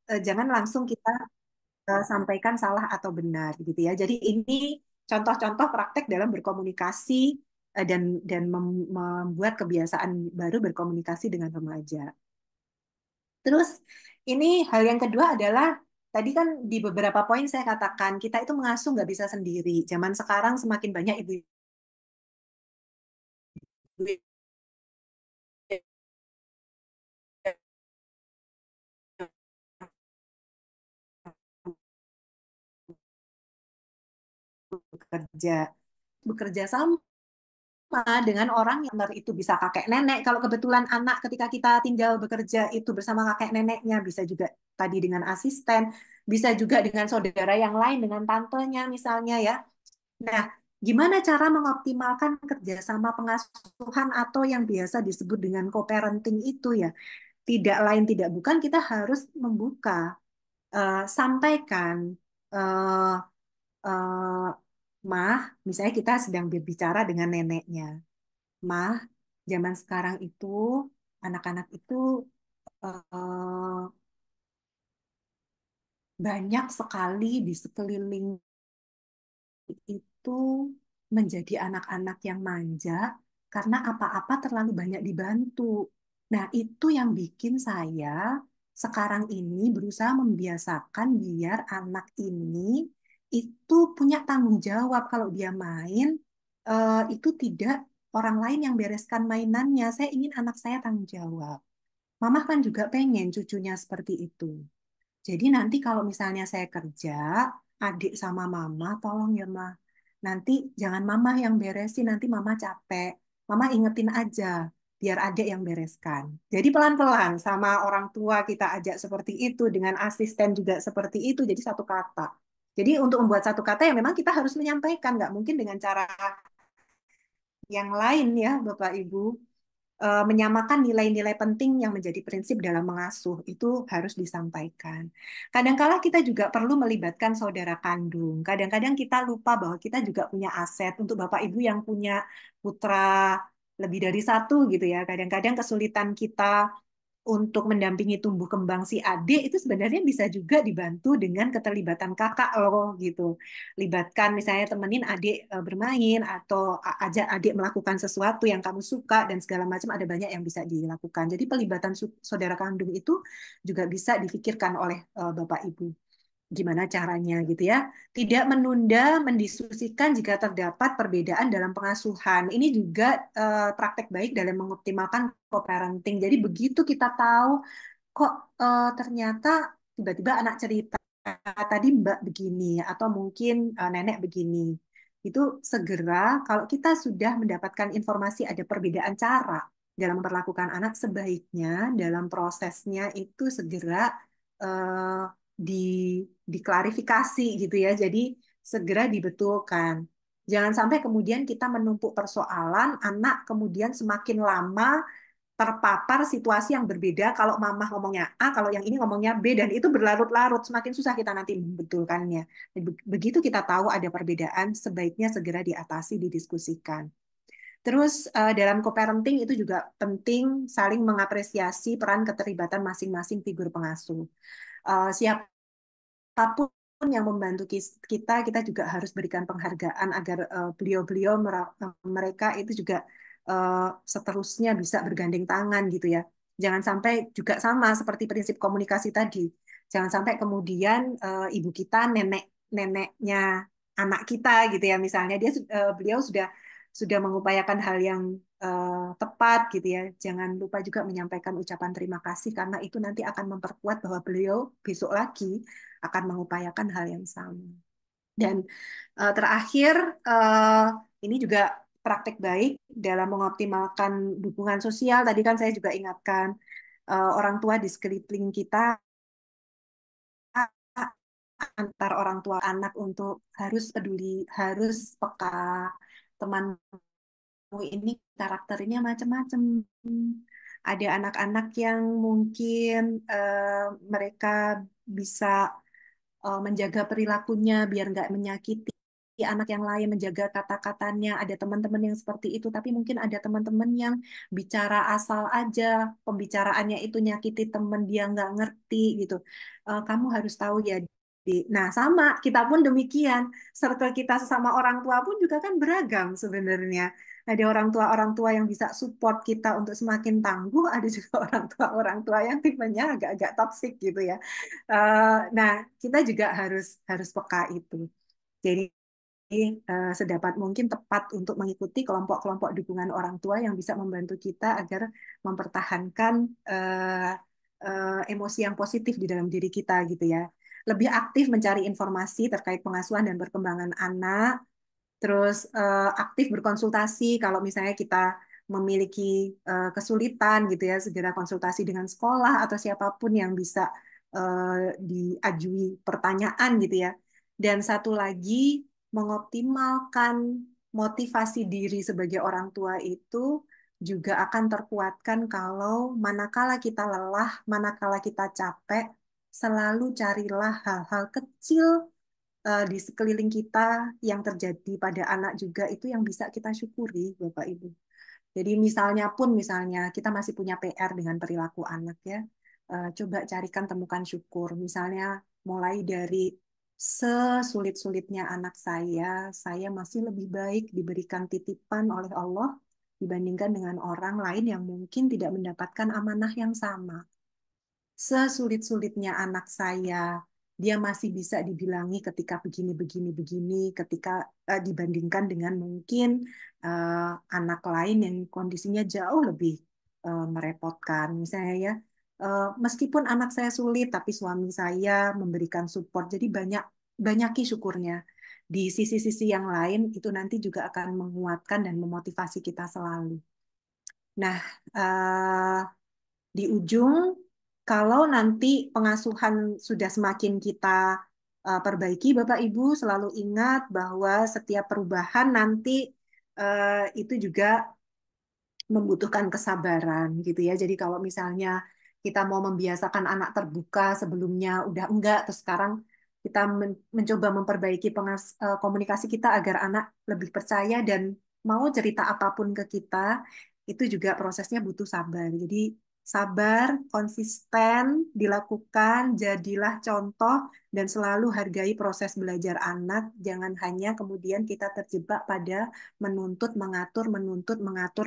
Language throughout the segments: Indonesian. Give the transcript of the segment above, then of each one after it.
jangan langsung kita sampaikan salah atau benar gitu ya. Jadi ini contoh-contoh praktek dalam berkomunikasi dan membuat kebiasaan baru berkomunikasi dengan remaja. Terus ini hal yang kedua adalah tadi kan di beberapa poin saya katakan kita itu mengasuh nggak bisa sendiri. Zaman sekarang semakin banyak ibu-ibu bekerja bekerja sama dengan orang yang benar itu bisa kakek nenek. Kalau kebetulan anak ketika kita tinggal bekerja itu bersama kakek neneknya, bisa juga tadi dengan asisten, bisa juga dengan saudara yang lain, dengan tantenya misalnya ya. Nah, gimana cara mengoptimalkan kerjasama pengasuhan atau yang biasa disebut dengan co-parenting itu ya? Tidak lain tidak bukan kita harus membuka, sampaikan, eh, eh, mah, misalnya kita sedang berbicara dengan neneknya. Mah, zaman sekarang itu anak-anak itu eh, banyak sekali di sekeliling itu menjadi anak-anak yang manja karena apa-apa terlalu banyak dibantu. Nah, itu yang bikin saya sekarang ini berusaha membiasakan biar anak ini itu punya tanggung jawab kalau dia main, itu tidak orang lain yang bereskan mainannya. Saya ingin anak saya tanggung jawab. Mama kan juga pengen cucunya seperti itu. Jadi nanti kalau misalnya saya kerja, adik sama mama, tolong ya Ma. Nanti jangan mama yang beresin, nanti mama capek. Mama ingetin aja, biar adik yang bereskan. Jadi pelan-pelan sama orang tua kita ajak seperti itu, dengan asisten juga seperti itu, jadi satu kata. Jadi untuk membuat satu kata yang memang kita harus menyampaikan, nggak mungkin dengan cara yang lain ya Bapak Ibu. Menyamakan nilai-nilai penting yang menjadi prinsip dalam mengasuh itu harus disampaikan. Kadang-kala kita juga perlu melibatkan saudara kandung. Kadang-kadang kita lupa bahwa kita juga punya aset untuk Bapak Ibu yang punya putra lebih dari satu gitu ya. Kadang-kadang kesulitan kita untuk mendampingi tumbuh kembang si adik itu sebenarnya bisa juga dibantu dengan keterlibatan kakak loh gitu. Libatkan misalnya temenin adik bermain atau ajak adik melakukan sesuatu yang kamu suka dan segala macam ada banyak yang bisa dilakukan. Jadi pelibatan saudara kandung itu juga bisa difikirkan oleh Bapak Ibu gimana caranya gitu ya. Tidak menunda mendiskusikan jika terdapat perbedaan dalam pengasuhan. Ini juga praktek baik dalam mengoptimalkan co-parenting. Jadi begitu kita tahu kok ternyata tiba-tiba anak cerita tadi Mbak begini atau mungkin nenek begini. Itu segera kalau kita sudah mendapatkan informasi ada perbedaan cara dalam memperlakukan anak, sebaiknya dalam prosesnya itu segera eh, di diklarifikasi gitu ya. Jadi segera dibetulkan. Jangan sampai kemudian kita menumpuk persoalan, anak kemudian semakin lama terpapar situasi yang berbeda. Kalau mama ngomongnya A, kalau yang ini ngomongnya B, dan itu berlarut-larut, semakin susah kita nanti membetulkannya. Begitu kita tahu ada perbedaan, sebaiknya segera diatasi, didiskusikan. Terus dalam co-parenting itu juga penting saling mengapresiasi peran keterlibatan masing-masing figur pengasuh. Siapapun yang membantu kita, kita juga harus berikan penghargaan agar beliau-beliau mereka itu juga seterusnya bisa bergandeng tangan gitu ya. Jangan sampai juga sama seperti prinsip komunikasi tadi. Jangan sampai kemudian ibu kita neneknya anak kita gitu ya misalnya beliau sudah mengupayakan hal yang tepat gitu ya. Jangan lupa juga menyampaikan ucapan terima kasih karena itu nanti akan memperkuat bahwa beliau besok lagi akan mengupayakan hal yang sama. Dan terakhir, eh, ini juga praktek baik dalam mengoptimalkan dukungan sosial. Tadi kan saya juga ingatkan orang tua di sekeliling kita antar orang tua anak untuk harus peduli, harus peka. Temanmu ini karakternya macam-macam. Ada anak-anak yang mungkin mereka bisa menjaga perilakunya biar nggak menyakiti. anak yang lain, menjaga kata-katanya. Ada teman-teman yang seperti itu, tapi mungkin ada teman-teman yang bicara asal aja, pembicaraannya itu nyakiti teman, dia nggak ngerti gitu. Kamu harus tahu ya. Nah, sama, kita pun demikian. Circle kita sesama orang tua pun juga kan beragam sebenarnya. Ada orang tua yang bisa support kita untuk semakin tangguh, ada juga orang tua yang tipenya agak-agak toksik gitu ya. Nah, kita juga harus harus peka itu. Jadi sedapat mungkin tepat untuk mengikuti kelompok-kelompok dukungan orang tua yang bisa membantu kita agar mempertahankan eh, emosi yang positif di dalam diri kita gitu ya. Lebih aktif mencari informasi terkait pengasuhan dan perkembangan anak, terus aktif berkonsultasi kalau misalnya kita memiliki kesulitan gitu ya, segera konsultasi dengan sekolah atau siapapun yang bisa diajui pertanyaan gitu ya. Dan satu lagi, mengoptimalkan motivasi diri sebagai orang tua itu juga akan terkuatkan kalau manakala kita lelah, manakala kita capek, selalu carilah hal-hal kecil di sekeliling kita yang terjadi pada anak juga itu yang bisa kita syukuri, Bapak Ibu. Jadi misalnya kita masih punya PR dengan perilaku anak ya, coba carikan temukan syukur. Misalnya mulai dari sesulit-sulitnya anak saya masih lebih baik diberikan titipan oleh Allah dibandingkan dengan orang lain yang mungkin tidak mendapatkan amanah yang sama. Sesulit-sulitnya anak saya, dia masih bisa dibilangi ketika begini, begini, begini, ketika dibandingkan dengan mungkin anak lain yang kondisinya jauh lebih merepotkan. Misalnya ya, meskipun anak saya sulit, tapi suami saya memberikan support. Jadi banyaki syukurnya. Di sisi-sisi yang lain itu nanti juga akan menguatkan dan memotivasi kita selalu. Nah, di ujung, kalau nanti pengasuhan sudah semakin kita perbaiki, Bapak Ibu selalu ingat bahwa setiap perubahan nanti itu juga membutuhkan kesabaran gitu ya. Jadi kalau misalnya kita mau membiasakan anak terbuka sebelumnya udah enggak, terus sekarang kita mencoba memperbaiki komunikasi kita agar anak lebih percaya dan mau cerita apapun ke kita, itu juga prosesnya butuh sabar. Jadi sabar, konsisten dilakukan, jadilah contoh dan selalu hargai proses belajar anak. Jangan hanya kemudian kita terjebak pada menuntut, mengatur,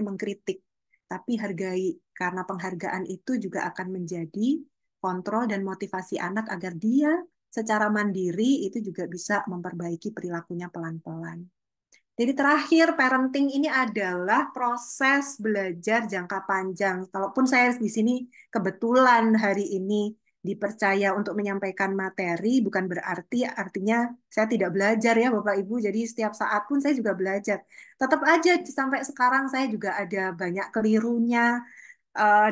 mengkritik. Tapi hargai, karena penghargaan itu juga akan menjadi kontrol dan motivasi anak agar dia secara mandiri itu juga bisa memperbaiki perilakunya pelan-pelan. Jadi terakhir, parenting ini adalah proses belajar jangka panjang. Kalaupun saya di sini kebetulan hari ini dipercaya untuk menyampaikan materi, bukan berarti artinya saya tidak belajar ya Bapak Ibu. Jadi setiap saat pun saya juga belajar. Tetap aja sampai sekarang saya juga ada banyak kelirunya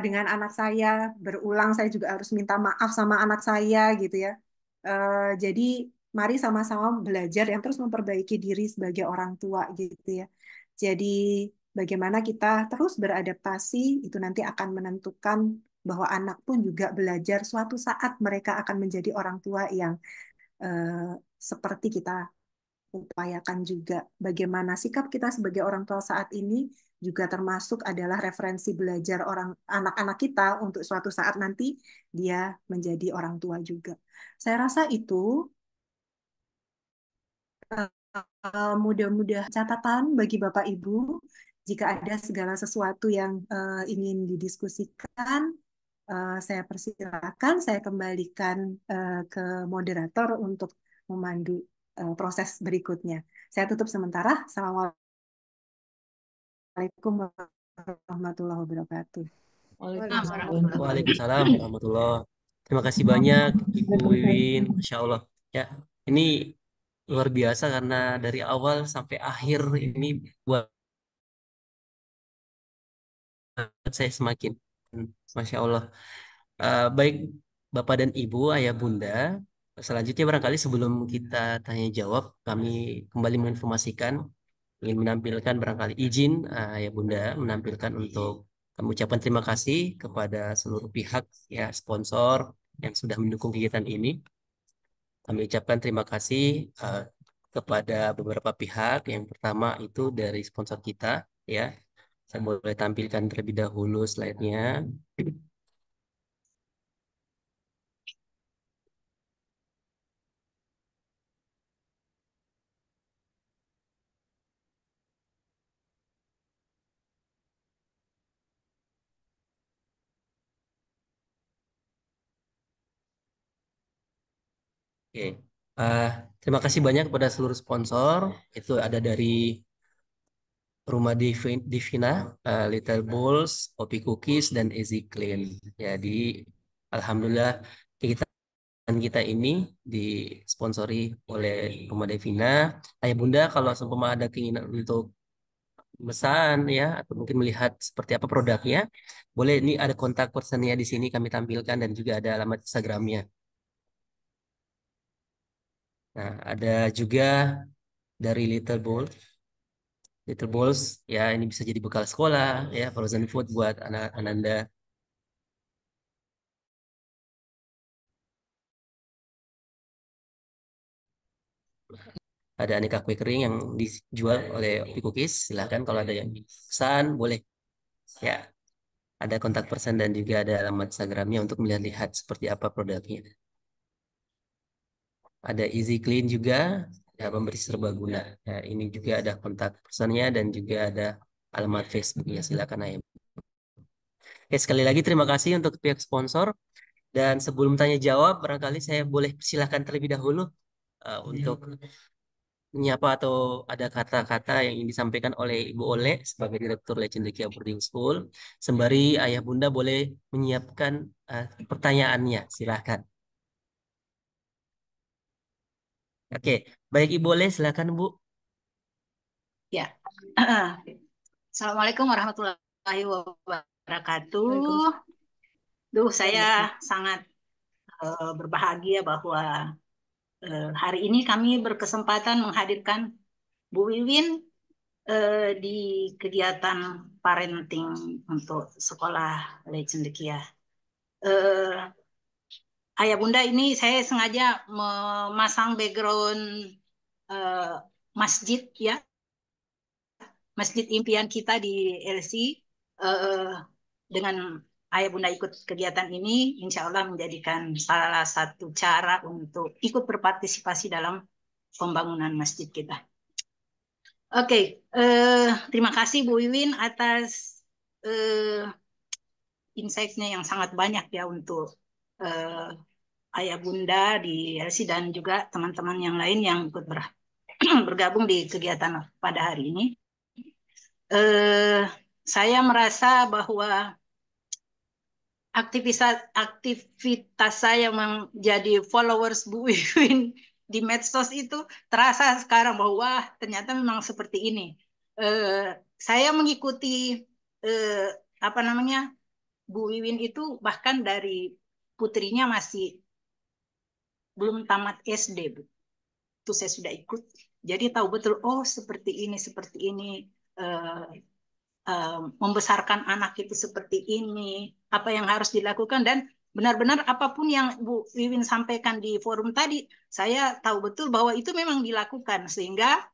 dengan anak saya. Berulang saya juga harus minta maaf sama anak saya gitu ya. Jadi mari sama-sama belajar yang terus memperbaiki diri sebagai orang tua gitu ya. Jadi bagaimana kita terus beradaptasi itu nanti akan menentukan bahwa anak pun juga belajar suatu saat mereka akan menjadi orang tua yang seperti kita upayakan juga. Bagaimana sikap kita sebagai orang tua saat ini juga termasuk adalah referensi belajar orang anak-anak kita untuk suatu saat nanti dia menjadi orang tua juga. Saya rasa itu mudah-mudah catatan bagi Bapak Ibu jika ada segala sesuatu yang ingin didiskusikan. Saya persilakan, saya kembalikan ke moderator untuk memandu proses berikutnya. Saya tutup sementara. Assalamualaikum warahmatullahi wabarakatuh. Waalaikumsalam warahmatullahi Waalaikumsalam warahmatullahi. Terima kasih banyak Ibu Wiwin, Masya Allah. Ya, ini luar biasa karena dari awal sampai akhir ini buat saya semakin Masya Allah. Baik Bapak dan Ibu, Ayah Bunda, selanjutnya barangkali sebelum kita tanya jawab, kami kembali menginformasikan, ingin menampilkan barangkali izin Ayah Bunda menampilkan untuk kami ucapkan terima kasih kepada seluruh pihak ya sponsor yang sudah mendukung kegiatan ini. Kami ucapkan terima kasih kepada beberapa pihak. Yang pertama itu dari sponsor kita, ya. Saya boleh tampilkan terlebih dahulu slide-nya. Oke. Eh, Terima kasih banyak kepada seluruh sponsor. Itu ada dari Rumah Divina, Little Balls, Opi Cookies, dan Easy Clean. Jadi, alhamdulillah kita ini disponsori oleh Rumah Devina. Ayah Bunda, kalau seumpama ada keinginan untuk pesan ya, atau mungkin melihat seperti apa produknya, boleh, ini ada kontak personnya di sini kami tampilkan dan juga ada alamat Instagramnya. Nah, ada juga dari Little Balls. Little Balls, ya ini bisa jadi bekal sekolah, ya frozen food buat anak Ananda. Ada aneka kue kering yang dijual oleh Opi Cookies. Silahkan kalau ada yang pesan, boleh. Ya, ada kontak person dan juga ada alamat Instagramnya untuk melihat-lihat seperti apa produknya. Ada Easy Clean juga, ya, pembersih serbaguna. Ya, ini juga ada kontak personnya dan juga ada alamat Facebooknya. Silakan aja. Oke, sekali lagi terima kasih untuk pihak sponsor. Dan sebelum tanya jawab, barangkali saya boleh persilahkan terlebih dahulu untuk menyapa atau ada kata-kata yang ingin disampaikan oleh Ibu Ole sebagai Direktur Lecendekia Boarding School. Sembari Ayah Bunda boleh menyiapkan pertanyaannya. Silakan. Oke, baik Ibu Ole, silakan Bu. Ya. Assalamualaikum warahmatullahi wabarakatuh. Duh, saya sangat berbahagia bahwa hari ini kami berkesempatan menghadirkan Bu Wiwin di kegiatan parenting untuk sekolah Lecendekia. Ayah Bunda, ini saya sengaja memasang background eh, masjid ya, Masjid Impian kita di LC. eh, dengan Ayah Bunda ikut kegiatan ini, insya Allah menjadikan salah satu cara untuk ikut berpartisipasi dalam pembangunan masjid kita. Oke, terima kasih Bu Wiwin atas insight-nya yang sangat banyak ya untuk Ayah Bunda di LC dan juga teman-teman yang lain yang ikut bergabung di kegiatan pada hari ini. Saya merasa bahwa aktivitas saya menjadi followers Bu Wiwin di medsos itu terasa sekarang bahwa wah, ternyata memang seperti ini. Saya mengikuti apa namanya Bu Wiwin itu bahkan dari putrinya masih belum tamat SD, Bu. Itu saya sudah ikut. Jadi tahu betul, oh seperti ini. Uh, Membesarkan anak itu seperti ini, apa yang harus dilakukan, dan benar-benar apapun yang Bu Wiwin sampaikan di forum tadi, saya tahu betul bahwa itu memang dilakukan, sehingga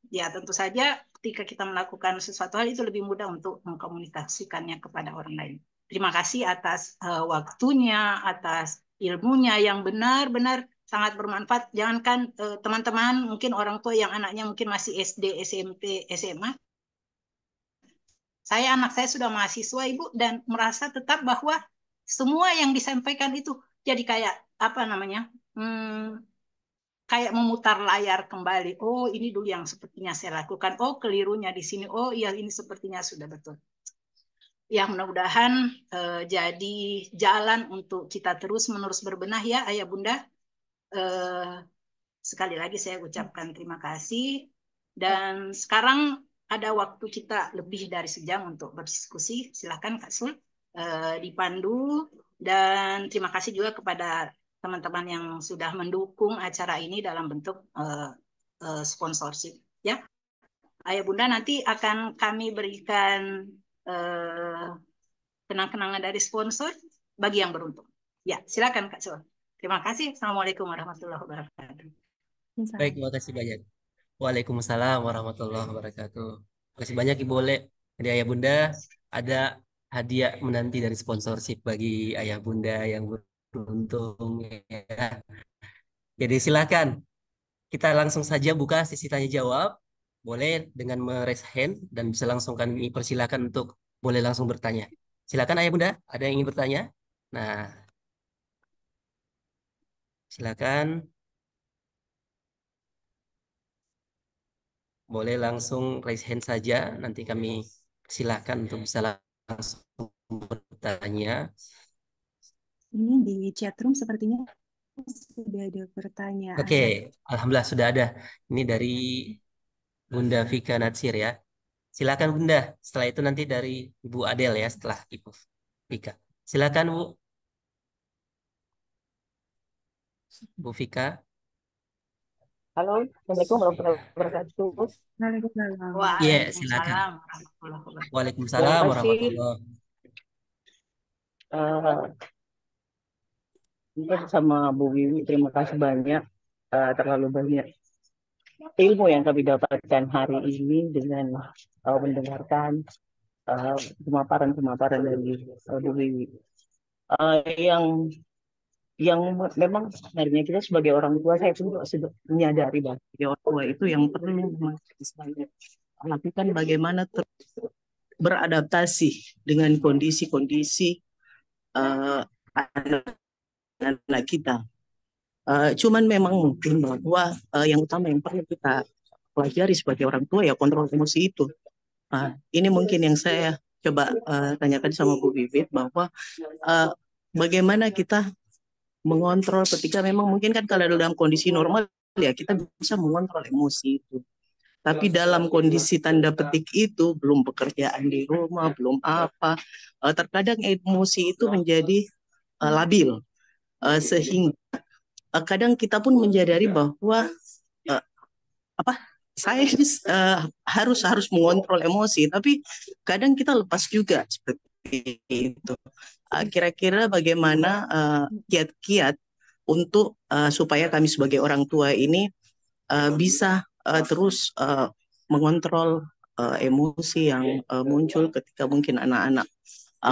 ya tentu saja ketika kita melakukan sesuatu hal itu lebih mudah untuk mengkomunikasikannya kepada orang lain. Terima kasih atas waktunya, atas ilmunya yang benar-benar sangat bermanfaat. Jangankan teman-teman, mungkin orang tua yang anaknya mungkin masih SD, SMP, SMA, anak saya sudah mahasiswa, Ibu, dan merasa tetap bahwa semua yang disampaikan itu jadi kayak apa namanya, kayak memutar layar kembali. Oh, ini dulu yang sepertinya saya lakukan. Oh, kelirunya di sini. Oh, iya ini sepertinya sudah betul. Ya, mudah-mudahan jadi jalan untuk kita terus-menerus berbenah ya, Ayah Bunda. Sekali lagi saya ucapkan terima kasih. Dan sekarang ada waktu kita lebih dari sejam untuk berdiskusi. Silakan Kak Sul dipandu. Dan terima kasih juga kepada teman-teman yang sudah mendukung acara ini dalam bentuk sponsorship. Ya, Ayah Bunda, nanti akan kami berikan kenang-kenangan dari sponsor bagi yang beruntung. Ya, silakan Kak Sul. Terima kasih. Assalamualaikum warahmatullahi wabarakatuh. Baik, Misalnya. terima kasih banyak. Waalaikumsalam warahmatullahi wabarakatuh. Terima kasih banyak Ibu Ole. Jadi Ayah Bunda, ada hadiah menanti dari sponsorship bagi Ayah Bunda yang beruntung ya. Jadi silakan kita langsung saja buka sesi tanya jawab. Boleh dengan meraise hand dan bisa langsung kami persilakan untuk boleh langsung bertanya. Silakan Ayah Bunda, ada yang ingin bertanya? Nah, silakan boleh langsung raise hand saja. Nanti kami silakan untuk bisa langsung bertanya. Ini di chat room sepertinya sudah ada Oke, pertanyaan. Alhamdulillah sudah ada. Ini dari Bunda Vika Natsir ya. Silakan Bunda. Setelah itu nanti dari Ibu Adel ya setelah Ibu Vika. Silakan Bu, Bu Vika. Halo, Assalamualaikum warahmatullahi wabarakatuh. Waalaikumsalam. Iya, silakan. Waalaikumsalam warahmatullahi wabarakatuh. Terima Waalaikumsalam kasih. warahmatullahi. eh Mungkin sama Bu Wiwi, terima kasih banyak. Terlalu banyak ilmu yang kami dapatkan hari ini dengan mendengarkan pemaparan-pemaparan dari Bu Wiwi. Yang memang sebenarnya kita sebagai orang tua, saya juga sudah menyadari bahwa sebagai orang tua itu yang perlu lakukan bagaimana beradaptasi dengan kondisi-kondisi uh, anak-anak kita. Cuman memang mungkin bahwa yang utama yang perlu kita pelajari sebagai orang tua ya kontrol emosi itu. Ini mungkin yang saya coba tanyakan sama Bu Bibit bahwa uh, bagaimana kita mengontrol ketika memang mungkin kan kalau dalam kondisi normal ya kita bisa mengontrol emosi itu. Tapi dalam kondisi tanda petik itu, belum pekerjaan di rumah, belum apa, terkadang emosi itu menjadi labil. Sehingga kadang kita pun menyadari bahwa uh, apa saya harus harus mengontrol emosi, tapi kadang kita lepas juga seperti itu. Kira-kira bagaimana kiat-kiat untuk supaya kami sebagai orang tua ini bisa terus mengontrol emosi yang muncul ketika mungkin anak-anak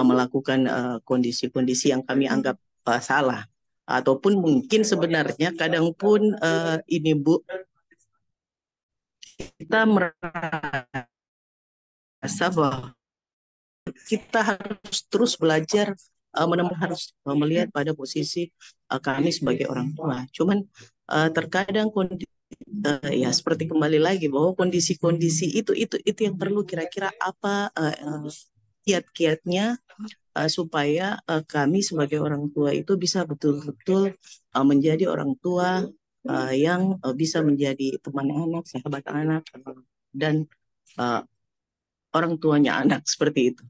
melakukan kondisi-kondisi yang kami anggap salah, ataupun mungkin sebenarnya kadang pun ini Bu, kita merasa bahwa kita harus terus belajar harus melihat pada posisi kami sebagai orang tua. Cuman terkadang ya seperti kembali lagi bahwa kondisi-kondisi itu yang perlu kira-kira apa kiat-kiatnya supaya kami sebagai orang tua itu bisa betul-betul menjadi orang tua yang bisa menjadi teman anak, sahabat anak, dan uh, orang tuanya anak seperti itu.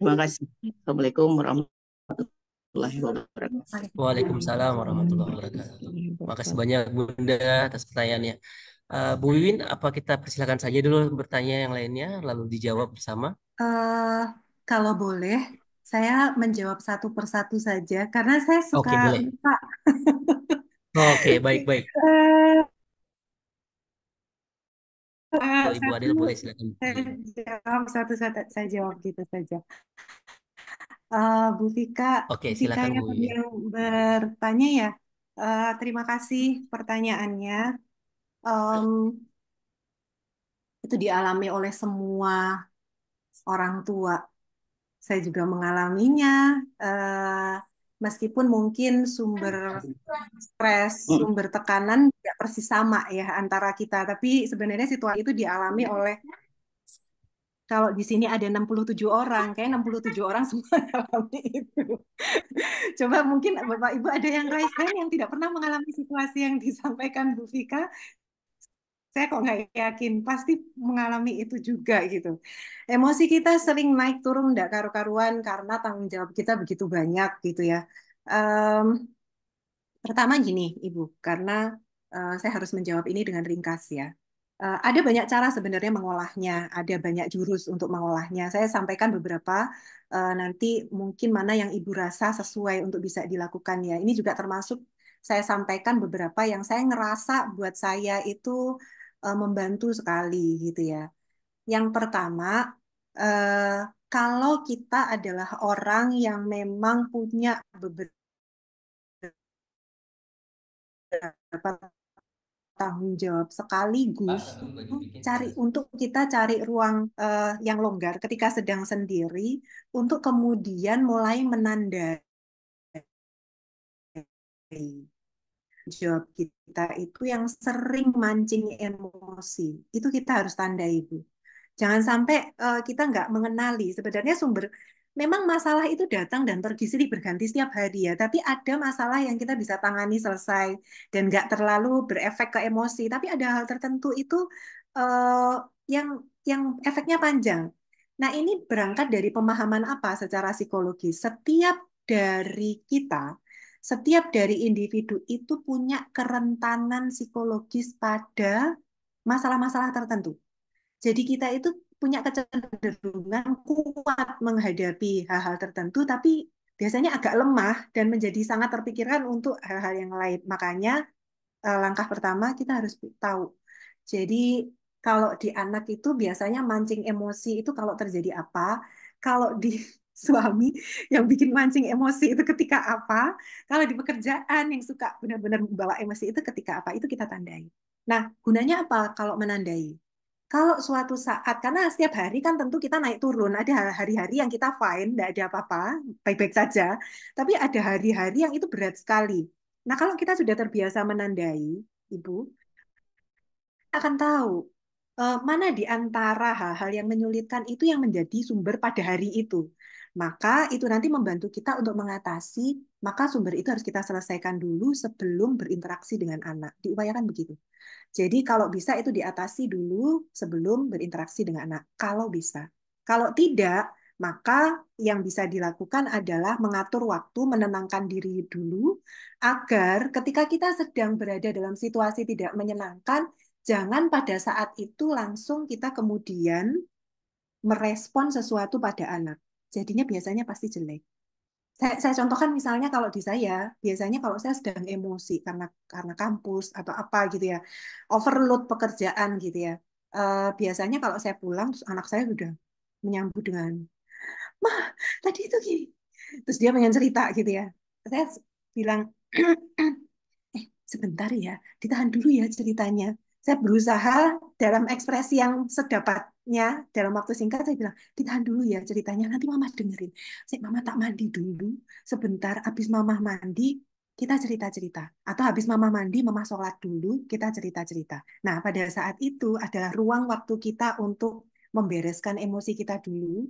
Terima kasih. Assalamualaikum warahmatullahi wabarakatuh. Waalaikumsalam warahmatullahi wabarakatuh. Makasih banyak Bunda atas pertanyaannya. Bu Wiwin, apa kita persilakan saja dulu bertanya yang lainnya lalu dijawab bersama? Eh, Kalau boleh, saya menjawab satu persatu saja karena saya suka Oke, boleh. lupa. Oke, baik-baik. Eh, Kalau Ibu Satu Adel boleh silakan. saya jawab satu-satu, saya jawab gitu saja. Bu Vika, Oke, Bu Vika silakan Bu yang Wiwin. bertanya ya. Terima kasih pertanyaannya. Em, itu dialami oleh semua orang tua. Saya juga mengalaminya. eh, Meskipun mungkin sumber stres, sumber tekanan tidak persis sama ya antara kita, tapi sebenarnya situasi itu dialami oleh, kalau di sini ada 67 orang, kayak 67 orang semua mengalami itu. Coba mungkin Bapak Ibu ada yang raise hand yang tidak pernah mengalami situasi yang disampaikan Bu Vika. Saya kok nggak yakin, pasti mengalami itu juga gitu. Emosi kita sering naik turun nggak karu-karuan karena tanggung jawab kita begitu banyak gitu ya. Em, Pertama gini, Ibu, karena saya harus menjawab ini dengan ringkas ya. Ada banyak cara sebenarnya mengolahnya, ada banyak jurus untuk mengolahnya. Saya sampaikan beberapa, nanti mungkin mana yang Ibu rasa sesuai untuk bisa dilakukan ya. Ini juga termasuk saya sampaikan beberapa yang saya ngerasa buat saya itu membantu sekali gitu ya. Yang pertama, eh, kalau kita adalah orang yang memang punya beberapa tanggung jawab sekaligus, kita cari ruang yang longgar ketika sedang sendiri untuk kemudian mulai menandai jawab kita itu yang sering mancing emosi. Itu kita harus tandai, Ibu. Jangan sampai kita nggak mengenali sebenarnya sumber. Memang masalah itu datang dan pergi silih berganti setiap hari ya, tapi ada masalah yang kita bisa tangani selesai dan nggak terlalu berefek ke emosi. Tapi ada hal tertentu itu eh, yang efeknya panjang. Nah, ini berangkat dari pemahaman apa secara psikologis. Setiap dari individu itu punya kerentanan psikologis pada masalah-masalah tertentu. Jadi kita itu punya kecenderungan kuat menghadapi hal-hal tertentu, tapi biasanya agak lemah dan menjadi sangat terpikirkan untuk hal-hal yang lain. Makanya langkah pertama kita harus tahu. Jadi kalau di anak itu biasanya mancing emosi itu kalau terjadi apa, kalau di suami yang bikin mancing emosi itu ketika apa, kalau di pekerjaan yang suka benar-benar membawa emosi itu ketika apa, itu kita tandai. Nah, gunanya apa kalau menandai? Kalau suatu saat, karena setiap hari kan tentu kita naik turun, ada hari-hari yang kita fine, tidak ada apa-apa, baik-baik saja. Tapi ada hari-hari yang itu berat sekali. Nah, kalau kita sudah terbiasa menandai, Ibu, kita akan tahu mana di antara hal-hal yang menyulitkan itu yang menjadi sumber pada hari itu. Maka itu nanti membantu kita untuk mengatasi, maka sumber itu harus kita selesaikan dulu sebelum berinteraksi dengan anak. Diupayakan begitu. Jadi kalau bisa itu diatasi dulu sebelum berinteraksi dengan anak. Kalau bisa. Kalau tidak, maka yang bisa dilakukan adalah mengatur waktu, menenangkan diri dulu, agar ketika kita sedang berada dalam situasi tidak menyenangkan, jangan pada saat itu langsung kita kemudian merespon sesuatu pada anak. Jadinya biasanya pasti jelek. Saya contohkan misalnya kalau di saya, biasanya kalau saya sedang emosi karena kampus atau apa gitu ya, overload pekerjaan gitu ya. Biasanya kalau saya pulang, terus anak saya sudah menyambut dengan, "Mah, tadi itu gini." Terus dia pengen cerita gitu ya. Saya bilang, sebentar ya, ditahan dulu ya ceritanya. Saya berusaha dalam ekspresi yang sedapatnya, dalam waktu singkat, saya bilang, ditahan dulu ya ceritanya, nanti mama dengerin. Mama tak mandi dulu, sebentar, habis mama mandi, kita cerita-cerita. Atau habis mama mandi, mama sholat dulu, kita cerita-cerita. Nah, pada saat itu adalah ruang waktu kita untuk membereskan emosi kita dulu,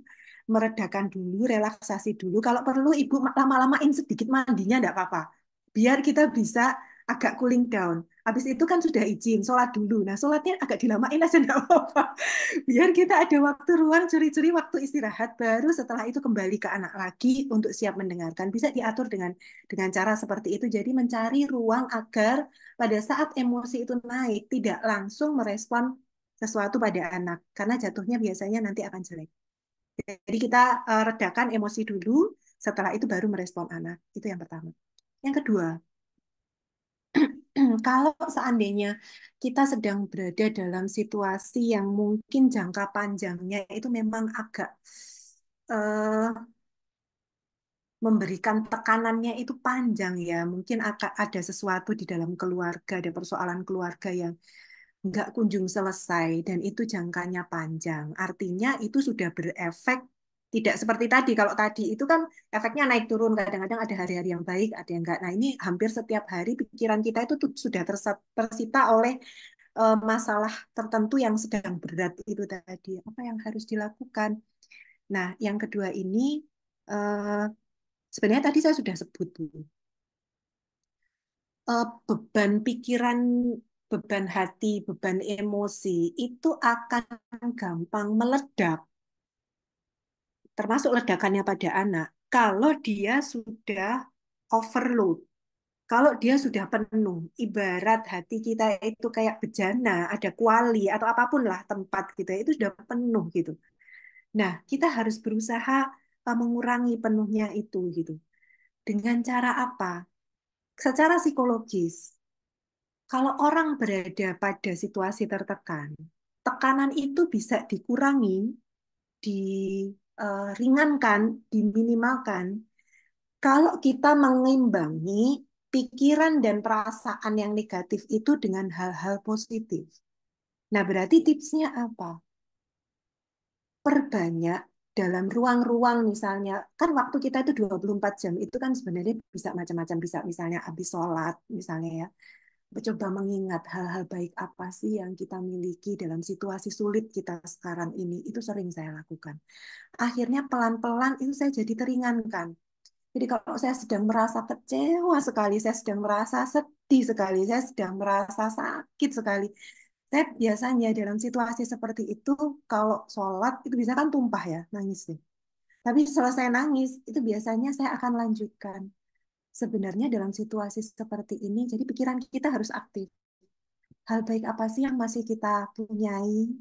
meredakan dulu, relaksasi dulu. Kalau perlu, ibu lama-lamain sedikit mandinya, enggak apa-apa. Biar kita bisa agak cooling down. Habis itu kan sudah izin, sholat dulu. Nah, sholatnya agak dilamain aja, enggak apa-apa. Biar kita ada waktu ruang, curi-curi waktu istirahat, baru setelah itu kembali ke anak lagi untuk siap mendengarkan. Bisa diatur dengan cara seperti itu. Jadi mencari ruang agar pada saat emosi itu naik, tidak langsung merespon sesuatu pada anak. Karena jatuhnya biasanya nanti akan jelek. Jadi kita redakan emosi dulu, setelah itu baru merespon anak. Itu yang pertama. Yang kedua, kalau seandainya kita sedang berada dalam situasi yang mungkin jangka panjangnya itu memang agak eh, memberikan tekanannya itu panjang ya, mungkin akan ada sesuatu di dalam keluarga, ada persoalan keluarga yang nggak kunjung selesai dan itu jangkanya panjang. Artinya itu sudah berefek tidak seperti tadi. Kalau tadi itu kan efeknya naik turun, kadang-kadang ada hari-hari yang baik, ada yang enggak. Nah, ini hampir setiap hari pikiran kita itu sudah tersita oleh masalah tertentu yang sedang berat itu tadi. Apa yang harus dilakukan? Nah, yang kedua ini eh, sebenarnya tadi saya sudah sebut, Bu. Beban pikiran, beban hati, beban emosi itu akan gampang meledak, termasuk ledakannya pada anak, kalau dia sudah overload, kalau dia sudah penuh, ibarat hati kita itu kayak bejana, ada kuali atau apapun lah tempat gitu ya, itu sudah penuh gitu. Nah, kita harus berusaha mengurangi penuhnya itu gitu. Dengan cara apa? secara psikologis, kalau orang berada pada situasi tertekan, tekanan itu bisa dikurangi, diringankan, diminimalkan kalau kita mengimbangi pikiran dan perasaan yang negatif itu dengan hal-hal positif. Nah, berarti tipsnya apa? Perbanyak dalam ruang-ruang misalnya, kan waktu kita itu 24 jam, itu kan sebenarnya bisa macam-macam, bisa misalnya habis sholat, misalnya ya, coba mengingat hal-hal baik apa sih yang kita miliki dalam situasi sulit kita sekarang ini, itu sering saya lakukan. Akhirnya pelan-pelan itu saya jadi teringankan. Jadi kalau saya sedang merasa kecewa sekali, saya sedang merasa sedih sekali, saya sedang merasa sakit sekali, saya biasanya dalam situasi seperti itu, kalau sholat, itu bisa kan tumpah ya, nangis nih. Tapi selesai nangis, itu biasanya saya akan lanjutkan. Sebenarnya dalam situasi seperti ini, jadi pikiran kita harus aktif. Hal baik apa sih yang masih kita punyai?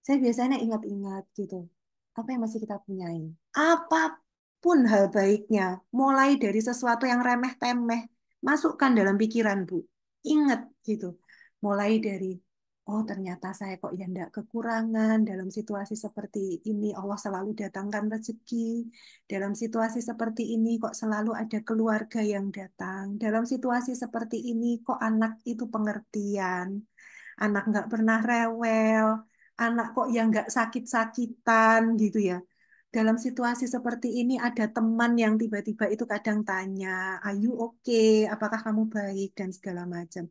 Saya biasanya ingat-ingat gitu. Apa yang masih kita punyai? Apapun hal baiknya, mulai dari sesuatu yang remeh-temeh, masukkan dalam pikiran, Bu. Ingat gitu. Mulai dari, oh ternyata saya kok ya enggak kekurangan dalam situasi seperti ini. Allah selalu datangkan rezeki. Dalam situasi seperti ini kok selalu ada keluarga yang datang. Dalam situasi seperti ini kok anak itu pengertian. Anak nggak pernah rewel, anak kok yang nggak sakit-sakitan gitu ya. Dalam situasi seperti ini ada teman yang tiba-tiba itu kadang tanya, "Ayu oke? Apakah kamu baik?" dan segala macam.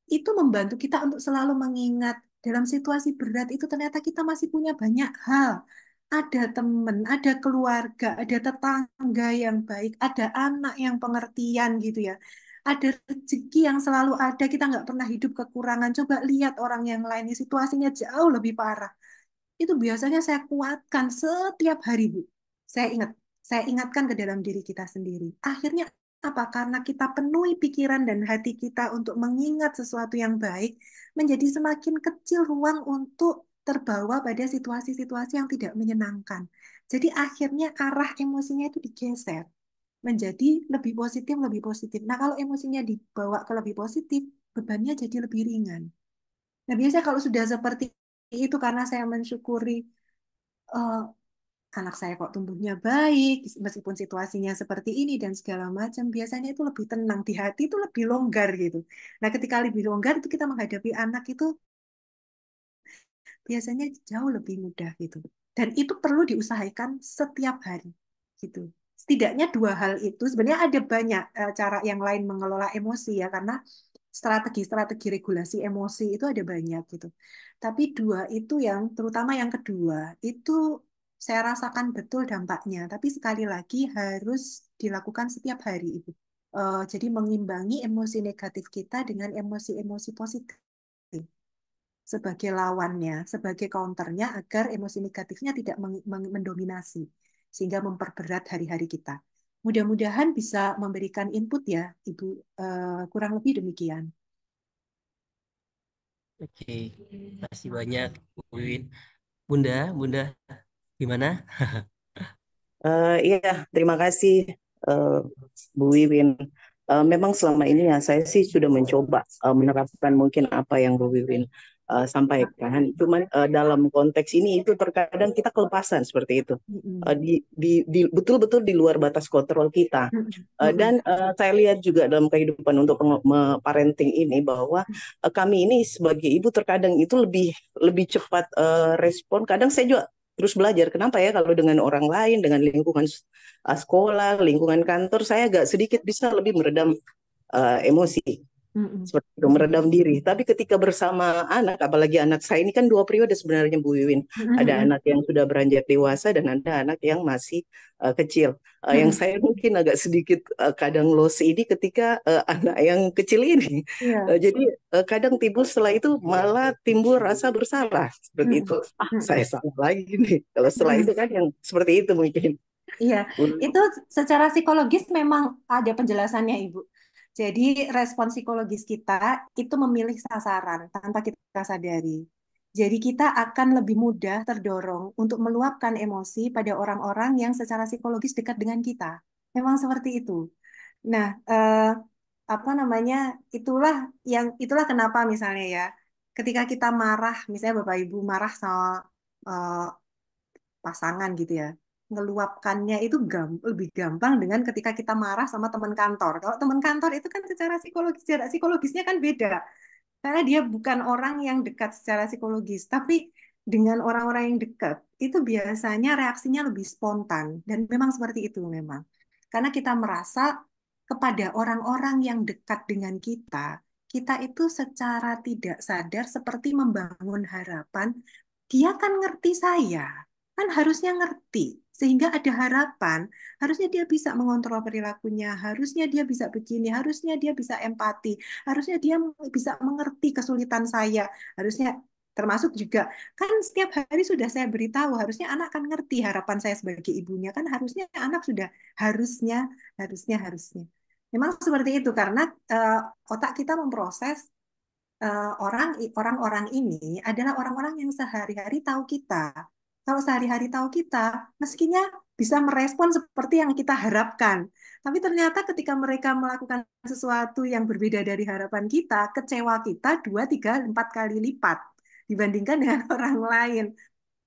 Itu membantu kita untuk selalu mengingat dalam situasi berat itu ternyata kita masih punya banyak hal. Ada teman, ada keluarga, ada tetangga yang baik, ada anak yang pengertian gitu ya. Ada rezeki yang selalu ada, kita nggak pernah hidup kekurangan. Coba lihat orang yang lain, situasinya jauh lebih parah. Itu biasanya saya kuatkan setiap hari, Bu. Saya ingat, saya ingatkan ke dalam diri kita sendiri. Akhirnya apa? Karena kita penuhi pikiran dan hati kita untuk mengingat sesuatu yang baik, menjadi semakin kecil ruang untuk terbawa pada situasi-situasi yang tidak menyenangkan. Jadi akhirnya arah emosinya itu digeser menjadi lebih positif, lebih positif. Nah, kalau emosinya dibawa ke lebih positif, bebannya jadi lebih ringan. Nah, biasanya kalau sudah seperti itu karena saya mensyukuri eh, anak saya kok tumbuhnya baik, meskipun situasinya seperti ini dan segala macam, biasanya itu lebih tenang di hati, itu lebih longgar gitu. Nah, ketika lebih longgar itu kita menghadapi anak itu biasanya jauh lebih mudah gitu. Dan itu perlu diusahakan setiap hari gitu. Setidaknya dua hal itu sebenarnya ada banyak cara yang lain mengelola emosi ya karena strategi-strategi regulasi emosi itu ada banyak gitu. Tapi dua itu yang terutama yang kedua itu saya rasakan betul dampaknya. Tapi sekali lagi harus dilakukan setiap hari Ibu. Jadi mengimbangi emosi negatif kita dengan emosi-emosi positif sebagai lawannya, sebagai counternya agar emosi negatifnya tidak mendominasi sehingga memperberat hari-hari kita. Mudah-mudahan bisa memberikan input ya, Ibu. Kurang lebih demikian. Oke, kasih banyak, Bu Wiwin. Bunda, Bunda, gimana? Iya, terima kasih eh, Bu Wiwin. Memang selama ini ya saya sih sudah mencoba menerapkan mungkin apa yang Bu Wiwin sampaikan. Cuman dalam konteks ini itu terkadang kita kelepasan seperti itu. Mm-mm. Betul-betul di luar batas kontrol kita. Dan Mm-mm. saya lihat juga dalam kehidupan untuk parenting ini bahwa kami ini sebagai ibu terkadang itu lebih lebih cepat respon. Kadang saya juga terus belajar. Kenapa ya kalau dengan orang lain, dengan lingkungan sekolah, lingkungan kantor, saya agak sedikit bisa lebih meredam emosi. Mm-mm. Seperti itu, meredam diri. Tapi ketika bersama anak, apalagi anak saya ini kan dua periode sebenarnya Bu Wiwin. Ada Mm-mm. anak yang sudah beranjak dewasa dan ada anak yang masih kecil. Yang Mm-mm. saya mungkin agak sedikit kadang loss ini ketika anak yang kecil ini. Iya. Jadi kadang timbul setelah itu malah timbul rasa bersalah. Seperti itu. Mm-mm. Ah, Mm-mm. saya salah lagi nih. Kalau setelah itu Mm-mm. kan yang seperti itu mungkin. Iya, itu secara psikologis memang ada penjelasannya, Ibu. Jadi respon psikologis kita itu memilih sasaran tanpa kita sadari. Jadi kita akan lebih mudah terdorong untuk meluapkan emosi pada orang-orang yang secara psikologis dekat dengan kita. Memang seperti itu. Nah, apa namanya, itulah kenapa misalnya ya, ketika kita marah, misalnya Bapak Ibu marah sama eh, pasangan gitu ya, ngeluapkannya itu lebih gampang dengan ketika kita marah sama teman kantor. Kalau teman kantor itu kan secara psikologis, jarak psikologisnya kan beda. Karena dia bukan orang yang dekat secara psikologis, tapi dengan orang-orang yang dekat, itu biasanya reaksinya lebih spontan. Dan memang seperti itu memang. Karena kita merasa kepada orang-orang yang dekat dengan kita, kita itu secara tidak sadar seperti membangun harapan, dia kan ngerti saya, kan harusnya ngerti. Sehingga ada harapan, harusnya dia bisa mengontrol perilakunya, harusnya dia bisa begini, harusnya dia bisa empati, harusnya dia bisa mengerti kesulitan saya, harusnya termasuk juga kan setiap hari sudah saya beritahu harusnya anak kan ngerti harapan saya sebagai ibunya, kan harusnya anak sudah harusnya memang seperti itu karena otak kita memproses orang-orang ini adalah orang-orang yang sehari-hari tahu kita. Kalau sehari-hari tahu kita, meskinya bisa merespon seperti yang kita harapkan. Tapi ternyata ketika mereka melakukan sesuatu yang berbeda dari harapan kita, kecewa kita 2, 3, 4 kali lipat dibandingkan dengan orang lain.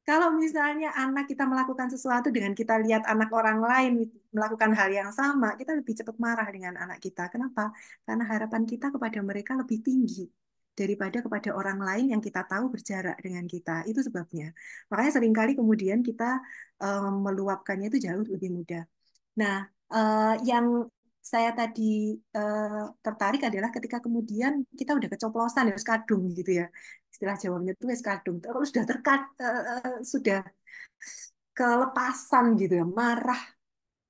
Kalau misalnya anak kita melakukan sesuatu dengan kita lihat anak orang lain melakukan hal yang sama, kita lebih cepat marah dengan anak kita. Kenapa? Karena harapan kita kepada mereka lebih tinggi daripada kepada orang lain yang kita tahu berjarak dengan kita. Itu sebabnya. Makanya seringkali kemudian kita meluapkannya itu jauh lebih mudah. Nah, yang saya tadi tertarik adalah ketika kemudian kita udah keceplosan, ya, kadung gitu ya. Istilah Jawanya itu wis kadung. Kalau sudah kelepasan gitu ya, marah.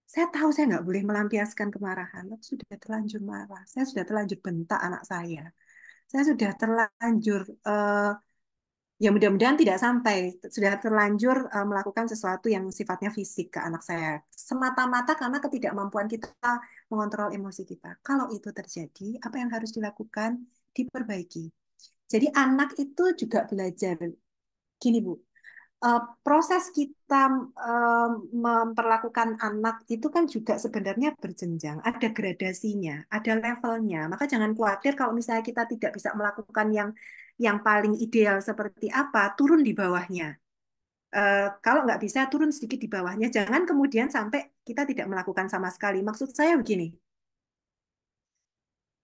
Saya tahu saya nggak boleh melampiaskan kemarahan, tapi sudah terlanjur marah. Saya sudah terlanjur bentak anak saya. Saya sudah terlanjur ya mudah-mudahan tidak sampai sudah terlanjur melakukan sesuatu yang sifatnya fisik ke anak saya semata-mata karena ketidakmampuan kita mengontrol emosi kita. Kalau itu terjadi, apa yang harus dilakukan? Diperbaiki. Jadi anak itu juga belajar. Gini Bu, proses kita memperlakukan anak itu kan juga sebenarnya berjenjang, ada gradasinya, ada levelnya. Maka jangan khawatir kalau misalnya kita tidak bisa melakukan yang paling ideal seperti apa, turun di bawahnya. Kalau nggak bisa turun sedikit di bawahnya, jangan kemudian sampai kita tidak melakukan sama sekali. Maksud saya begini,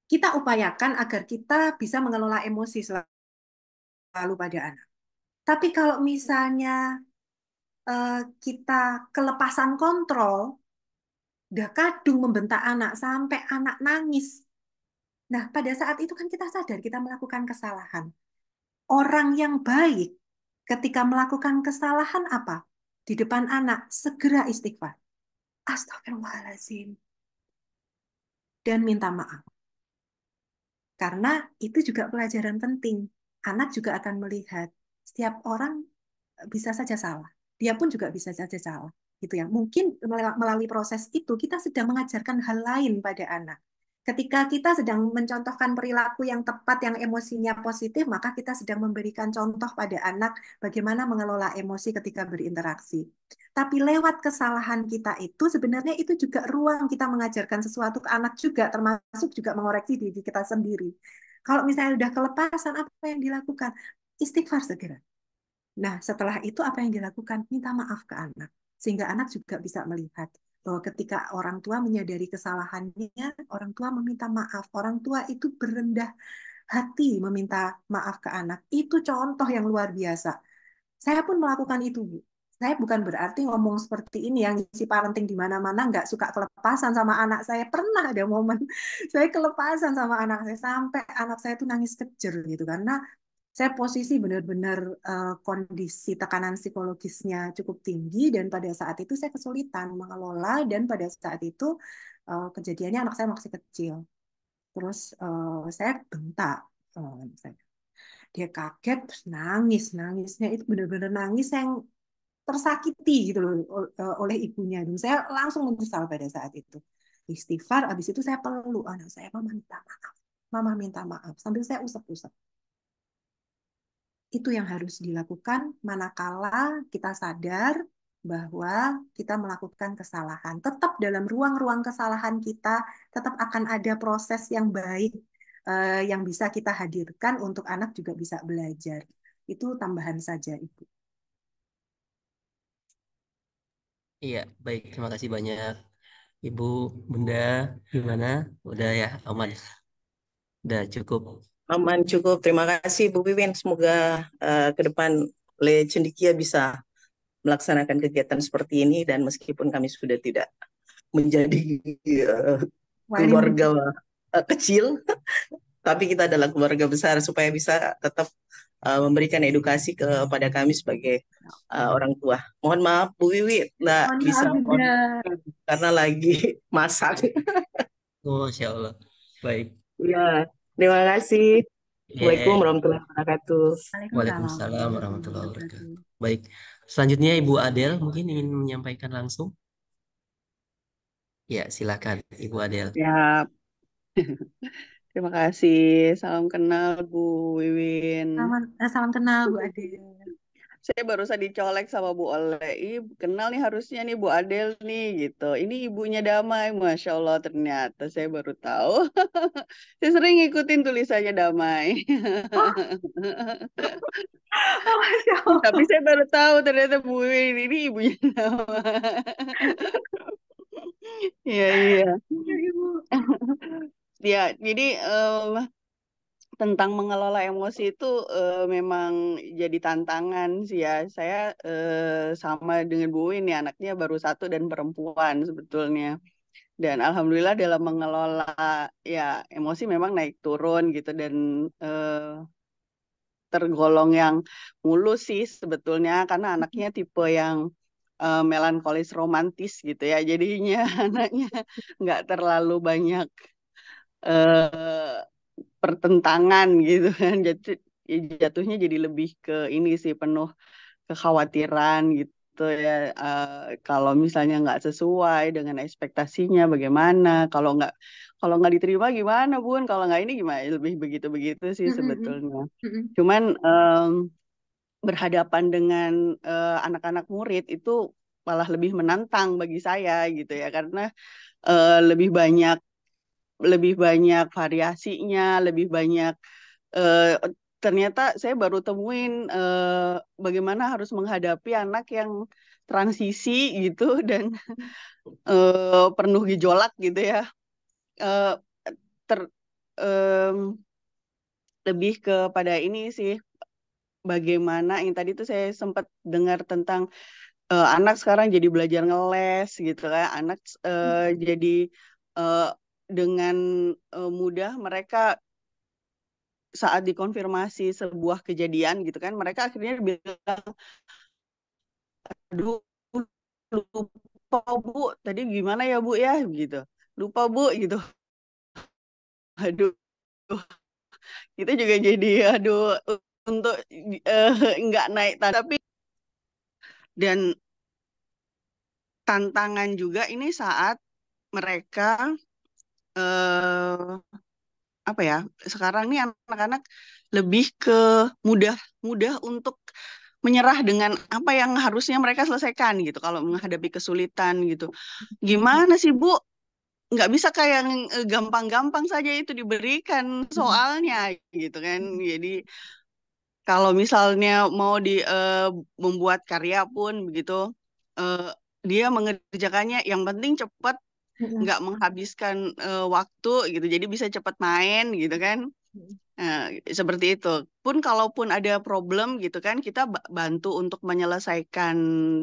kita upayakan agar kita bisa mengelola emosi selalu pada anak. Tapi kalau misalnya kita kelepasan kontrol, udah kadung membentak anak sampai anak nangis. Nah, pada saat itu kan kita sadar kita melakukan kesalahan. Orang yang baik ketika melakukan kesalahan apa? Di depan anak, segera istighfar. Astagfirullahaladzim. Dan minta maaf. Karena itu juga pelajaran penting. Anak juga akan melihat setiap orang bisa saja salah. Dia pun juga bisa saja salah. Gitu ya. Mungkin melalui proses itu kita sedang mengajarkan hal lain pada anak. Ketika kita sedang mencontohkan perilaku yang tepat, yang emosinya positif, maka kita sedang memberikan contoh pada anak bagaimana mengelola emosi ketika berinteraksi. Tapi lewat kesalahan kita itu sebenarnya itu juga ruang kita mengajarkan sesuatu ke anak juga, termasuk juga mengoreksi diri kita sendiri. Kalau misalnya sudah kelepasan, apa yang dilakukan? Istighfar segera. Nah, setelah itu apa yang dilakukan? Minta maaf ke anak. Sehingga anak juga bisa melihat bahwa ketika orang tua menyadari kesalahannya, orang tua meminta maaf. Orang tua itu berendah hati meminta maaf ke anak. Itu contoh yang luar biasa. Saya pun melakukan itu, Bu. Saya bukan berarti ngomong seperti ini yang isi parenting di mana-mana nggak suka kelepasan sama anak saya. Pernah ada momen saya kelepasan sama anak saya sampai anak saya tuh nangis kejer gitu karena saya posisi benar-benar kondisi tekanan psikologisnya cukup tinggi dan pada saat itu saya kesulitan mengelola dan pada saat itu kejadiannya anak saya masih kecil. Terus saya bentak anak saya. Dia kaget terus nangis, nangisnya itu benar-benar nangis yang tersakiti gitu loh oleh ibunya. Dan saya langsung menyesal pada saat itu. Istighfar, habis itu saya peluk anak saya, mama minta maaf. Mama minta maaf sambil saya usap-usap. Itu yang harus dilakukan manakala kita sadar bahwa kita melakukan kesalahan. Tetap dalam ruang-ruang kesalahan kita, tetap akan ada proses yang baik yang bisa kita hadirkan untuk anak juga bisa belajar. Itu tambahan saja, Ibu. Iya, baik. Terima kasih banyak. Ibu, Bunda, gimana? Udah ya, aman. Udah cukup. Aman, cukup. Terima kasih Bu Wiwin. Semoga ke depan Le Cendikia bisa melaksanakan kegiatan seperti ini dan meskipun kami sudah tidak menjadi Wah, ini keluarga kecil, tapi kita adalah keluarga besar supaya bisa tetap memberikan edukasi kepada kami sebagai orang tua. Mohon maaf Bu Wiwi, nggak mohon bisa maaf juga. karena lagi masak. Oh, Masya Allah. Baik. Ya, terima kasih. Assalamualaikum Ya, warahmatullahi wabarakatuh. Waalaikumsalam Waalaikumsalam warahmatullahi warahmatullahi wabarakatuh. wabarakatuh. Baik. Selanjutnya Ibu Adel mungkin ingin menyampaikan langsung. Ya, silakan Ibu Adel. Ya, terima kasih. Salam kenal Bu Wiwin. Salam kenal Bu Ade. Saya barusan dicolek sama Bu Ole. Ih, kenal nih harusnya nih Bu Adel nih gitu. Ini ibunya Damai, Masya Allah ternyata saya baru tahu. Saya sering ngikutin tulisannya Damai. Oh, Masya Allah. Tapi saya baru tahu ternyata Bu Wiwin ini ibunya Damai. Iya, iya. Ya, Ibu. Ya, jadi tentang mengelola emosi itu memang jadi tantangan sih ya. Saya sama dengan Bu Win ya, anaknya baru satu dan perempuan sebetulnya. Dan alhamdulillah dalam mengelola ya emosi memang naik turun gitu dan tergolong yang mulus sih sebetulnya karena anaknya tipe yang melankolis romantis gitu ya. Jadinya anaknya nggak terlalu banyak eh, pertentangan gitu kan. Jadi jatuhnya jadi lebih ke ini sih penuh kekhawatiran gitu ya. Kalau misalnya nggak sesuai dengan ekspektasinya bagaimana? Kalau nggak diterima gimana Bun? Kalau nggak ini gimana? Lebih begitu-begitu sih sebetulnya. Cuman berhadapan dengan anak-anak murid itu malah lebih menantang bagi saya gitu ya karena lebih banyak variasinya, lebih banyak eh, ternyata saya baru temuin bagaimana harus menghadapi anak yang transisi gitu dan penuh gejolak gitu ya. Eh, ter, em, Lebih kepada ini sih bagaimana yang tadi tuh saya sempat dengar tentang anak sekarang jadi belajar ngeles gitu kan, anak jadi eh, dengan mudah mereka saat dikonfirmasi sebuah kejadian gitu kan mereka akhirnya bilang aduh lupa Bu tadi gimana ya Bu ya gitu lupa Bu gitu aduh kita juga jadi aduh untuk eh, nggak naik tapi dan tantangan juga ini saat mereka eh, apa ya sekarang nih anak-anak lebih ke mudah mudah untuk menyerah dengan apa yang harusnya mereka selesaikan gitu kalau menghadapi kesulitan gitu. Gimana sih Bu? Nggak bisa kayak yang gampang-gampang saja itu diberikan soalnya gitu kan. Jadi kalau misalnya mau membuat karya pun begitu eh, dia mengerjakannya yang penting cepat nggak menghabiskan waktu gitu jadi bisa cepat main gitu kan. Nah, seperti itu. Pun kalaupun ada problem gitu kan, kita bantu untuk menyelesaikan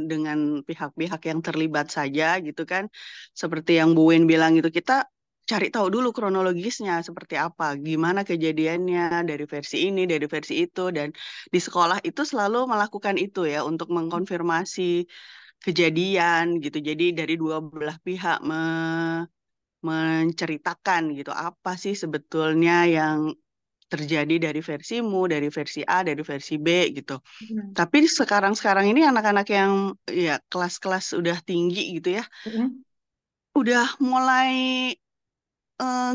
dengan pihak-pihak yang terlibat saja gitu kan. Seperti yang Bu Wen bilang itu, kita cari tahu dulu kronologisnya seperti apa, gimana kejadiannya dari versi ini, dari versi itu, dan di sekolah itu selalu melakukan itu ya untuk mengkonfirmasi kejadian gitu. Jadi dari dua belah pihak menceritakan gitu apa sih sebetulnya yang terjadi dari versimu, dari versi A, dari versi B gitu. Tapi sekarang-sekarang ini anak-anak yang ya kelas-kelas udah tinggi gitu ya, udah mulai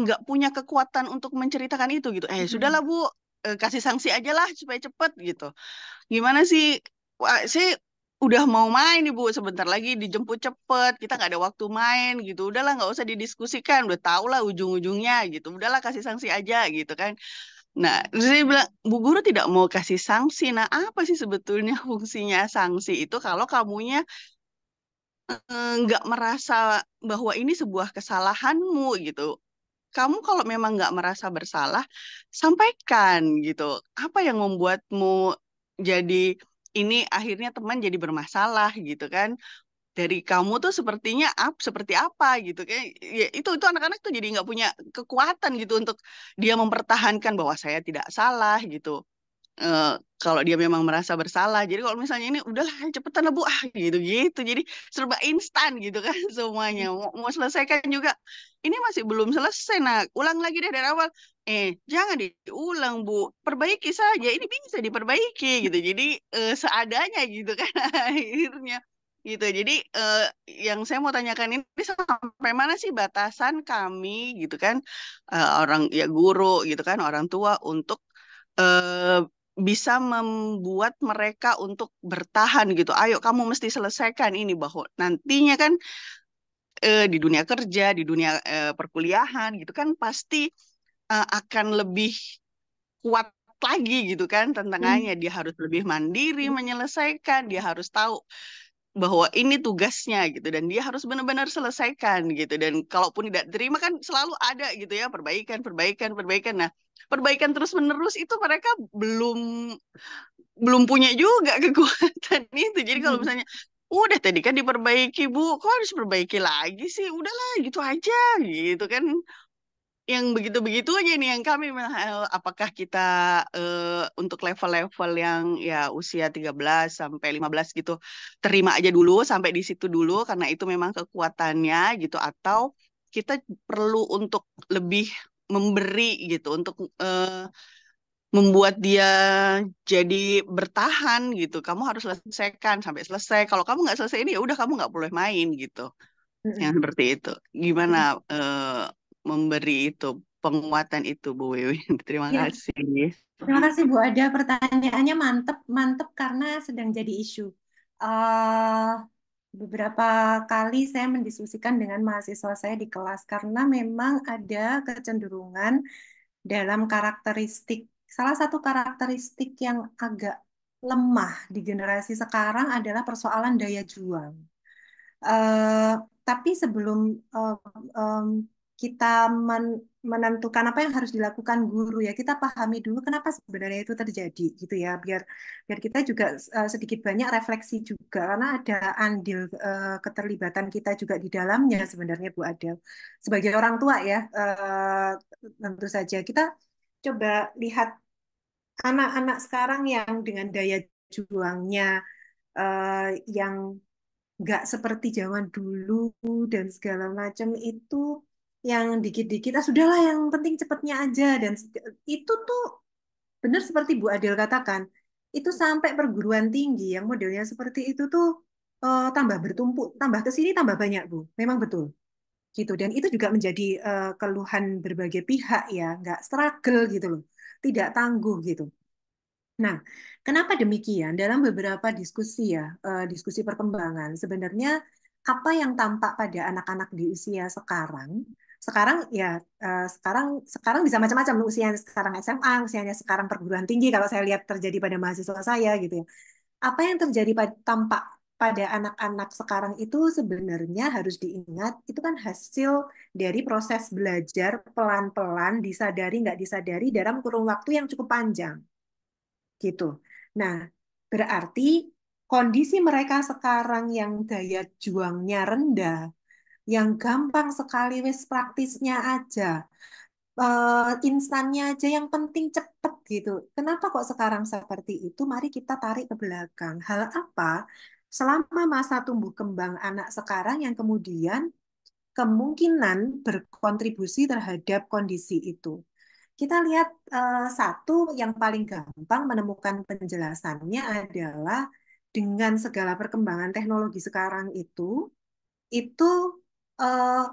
nggak punya kekuatan untuk menceritakan itu gitu. Sudahlah Bu, kasih sanksi aja lah supaya cepet gitu. Gimana sih? Wah, saya udah mau main nih Bu, sebentar lagi dijemput cepet, kita nggak ada waktu main gitu. Udahlah nggak usah didiskusikan, udah tau lah ujung-ujungnya gitu. Udahlah kasih sanksi aja gitu kan. Nah, terus saya bilang, Bu Guru tidak mau kasih sanksi. Nah, apa sih sebetulnya fungsinya sanksi itu kalau kamunya nggak merasa bahwa ini sebuah kesalahanmu gitu. Kamu kalau memang nggak merasa bersalah, sampaikan gitu. Apa yang membuatmu jadi ini akhirnya teman jadi bermasalah gitu kan? Dari kamu tuh sepertinya seperti apa gitu kayak ya, itu anak-anak tuh jadi nggak punya kekuatan gitu untuk dia mempertahankan bahwa saya tidak salah gitu. eh, Kalau dia memang merasa bersalah. Jadi kalau misalnya ini udahlah cepetan lah Bu gitu-gitu. Jadi serba instan gitu kan semuanya. Mau selesaikan juga. Ini masih belum selesai. Nah, ulang lagi deh dari awal. Jangan diulang Bu. Perbaiki saja. Ini bisa diperbaiki gitu. Jadi seadanya gitu kan akhirnya gitu. Jadi yang saya mau tanyakan ini sampai mana sih batasan kami gitu kan orang ya guru gitu kan orang tua untuk eh, bisa membuat mereka untuk bertahan gitu. Ayo kamu mesti selesaikan ini bahwa nantinya kan di dunia kerja, di dunia perkuliahan gitu kan pasti akan lebih kuat lagi gitu kan tantangannya. Dia harus lebih mandiri menyelesaikan, dia harus tahu bahwa ini tugasnya gitu dan dia harus benar-benar selesaikan gitu dan kalaupun tidak terima kan selalu ada gitu ya perbaikan perbaikan perbaikan. Nah, perbaikan terus-menerus itu mereka belum belum punya juga kekuatan itu. Jadi kalau misalnya udah tadi kan diperbaiki Bu, kok harus perbaiki lagi sih? Udahlah gitu aja gitu kan. Yang begitu-begitu aja nih yang kami apakah kita untuk level-level yang ya usia 13 sampai 15 gitu terima aja dulu sampai di situ dulu karena itu memang kekuatannya gitu atau kita perlu untuk lebih memberi gitu untuk membuat dia jadi bertahan gitu. Kamu harus selesaikan sampai selesai. Kalau kamu nggak selesai ini ya udah kamu nggak boleh main gitu. Yang seperti itu. Gimana memberi itu penguatan itu Bu Wiwi? Terima Ya, kasih. terima kasih Bu Ada. Pertanyaannya mantep, mantep karena sedang jadi isu. eh Beberapa kali saya mendiskusikan dengan mahasiswa saya di kelas karena memang ada kecenderungan dalam karakteristik, salah satu karakteristik yang agak lemah di generasi sekarang adalah persoalan daya juang. Eh, tapi sebelum eh, em, kita menentukan apa yang harus dilakukan guru ya, kita pahami dulu kenapa sebenarnya itu terjadi gitu ya, biar biar kita juga sedikit banyak refleksi juga karena ada andil keterlibatan kita juga di dalamnya sebenarnya Bu Adel. Sebagai orang tua ya, tentu saja kita coba lihat anak-anak sekarang yang dengan daya juangnya yang nggak seperti zaman dulu dan segala macam itu yang dikit-dikit ah sudahlah yang penting cepatnya aja dan itu tuh benar seperti Bu Adel katakan itu sampai perguruan tinggi yang modelnya seperti itu tuh tambah bertumpuk tambah ke sini tambah banyak Bu memang betul gitu dan itu juga menjadi keluhan berbagai pihak ya nggak struggle gitu loh tidak tangguh gitu. Nah, kenapa demikian? Dalam beberapa diskusi ya, diskusi perkembangan, sebenarnya apa yang tampak pada anak-anak di usia sekarang, sekarang ya, sekarang sekarang bisa macam-macam, usianya sekarang SMA, usianya sekarang perguruan tinggi, kalau saya lihat terjadi pada mahasiswa saya gitu ya. Apa yang terjadi tampak pada anak-anak sekarang itu sebenarnya harus diingat, itu kan hasil dari proses belajar pelan-pelan, disadari nggak disadari dalam kurun waktu yang cukup panjang gitu. Nah, berarti kondisi mereka sekarang yang daya juangnya rendah, yang gampang sekali wis praktisnya aja, instannya aja yang penting cepet gitu. Kenapa kok sekarang seperti itu? Mari kita tarik ke belakang. Hal apa selama masa tumbuh kembang anak sekarang yang kemudian kemungkinan berkontribusi terhadap kondisi itu? Kita lihat satu yang paling gampang menemukan penjelasannya adalah dengan segala perkembangan teknologi sekarang itu eh,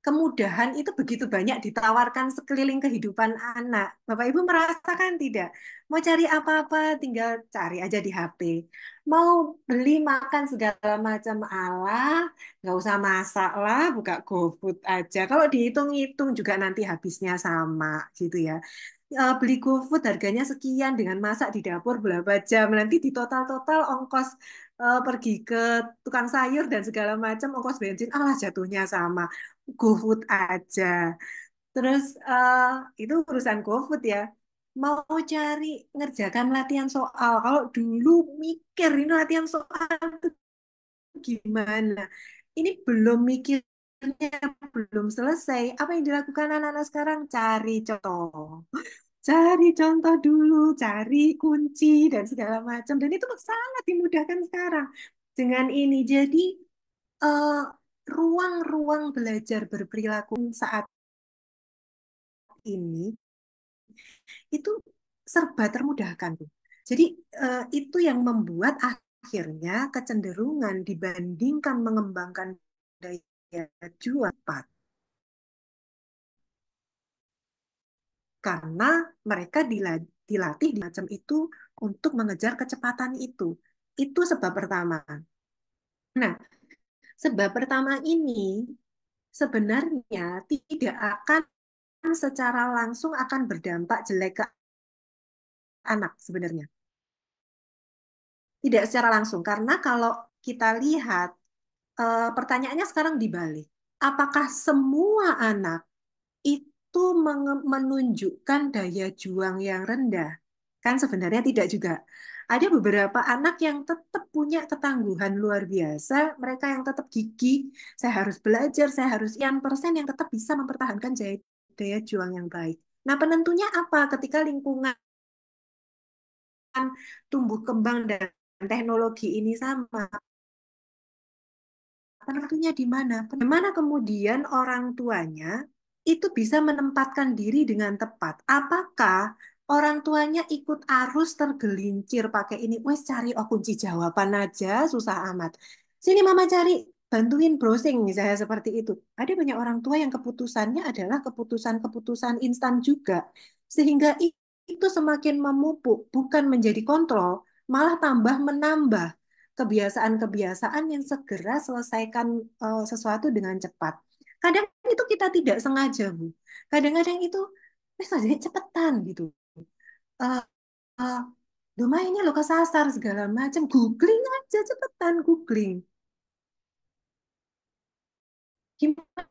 kemudahan itu begitu banyak ditawarkan sekeliling kehidupan anak. Bapak Ibu merasakan tidak? Mau cari apa-apa tinggal cari aja di HP. Mau beli makan segala macam Allah, nggak usah masak lah, buka GoFood aja. Kalau dihitung-hitung juga nanti habisnya sama gitu ya. Beli GoFood harganya sekian dengan masak di dapur berapa jam. Nanti di total-total ongkos pergi ke tukang sayur dan segala macam, ongkos bensin, Allah jatuhnya sama. GoFood aja. Terus itu urusan GoFood ya. Mau cari ngerjakan latihan soal. Kalau dulu mikir ini latihan soal itu gimana. Ini belum mikirnya, belum selesai. Apa yang dilakukan anak-anak sekarang? Cari contoh. Cari contoh dulu, cari kunci dan segala macam. Dan itu sangat dimudahkan sekarang. Dengan ini, jadi eh, ruang-ruang belajar berperilaku saat ini itu serba termudahkan tuh. Jadi itu yang membuat akhirnya kecenderungan dibandingkan mengembangkan daya juang cepat. Karena mereka dilatih di macam itu untuk mengejar kecepatan itu. Itu sebab pertama. Nah, sebab pertama ini sebenarnya tidak akan secara langsung akan berdampak jelek ke anak sebenarnya. Tidak secara langsung, karena kalau kita lihat, pertanyaannya sekarang dibalik. Apakah semua anak itu menunjukkan daya juang yang rendah? Kan sebenarnya tidak juga. Ada beberapa anak yang tetap punya ketangguhan luar biasa, mereka yang tetap gigih, saya harus belajar, saya harus sekian persen yang tetap bisa mempertahankan daya juang yang baik. Nah, penentunya apa ketika lingkungan tumbuh kembang dan teknologi ini sama? Penentunya di mana? Bagaimana kemudian orang tuanya itu bisa menempatkan diri dengan tepat? Apakah orang tuanya ikut arus tergelincir pakai ini? Wes cari kunci jawaban aja, susah amat. Sini mama cari, bantuin browsing misalnya seperti itu. Ada banyak orang tua yang keputusannya adalah keputusan-keputusan instan juga. Sehingga itu semakin memupuk, bukan menjadi kontrol, malah tambah menambah kebiasaan-kebiasaan yang segera selesaikan sesuatu dengan cepat. Kadang itu kita tidak sengaja, Bu. Kadang-kadang itu saja cepetan gitu. Uh, uh, Doma ini lo kesasar segala macam. Googling aja cepetan, googling. Gimana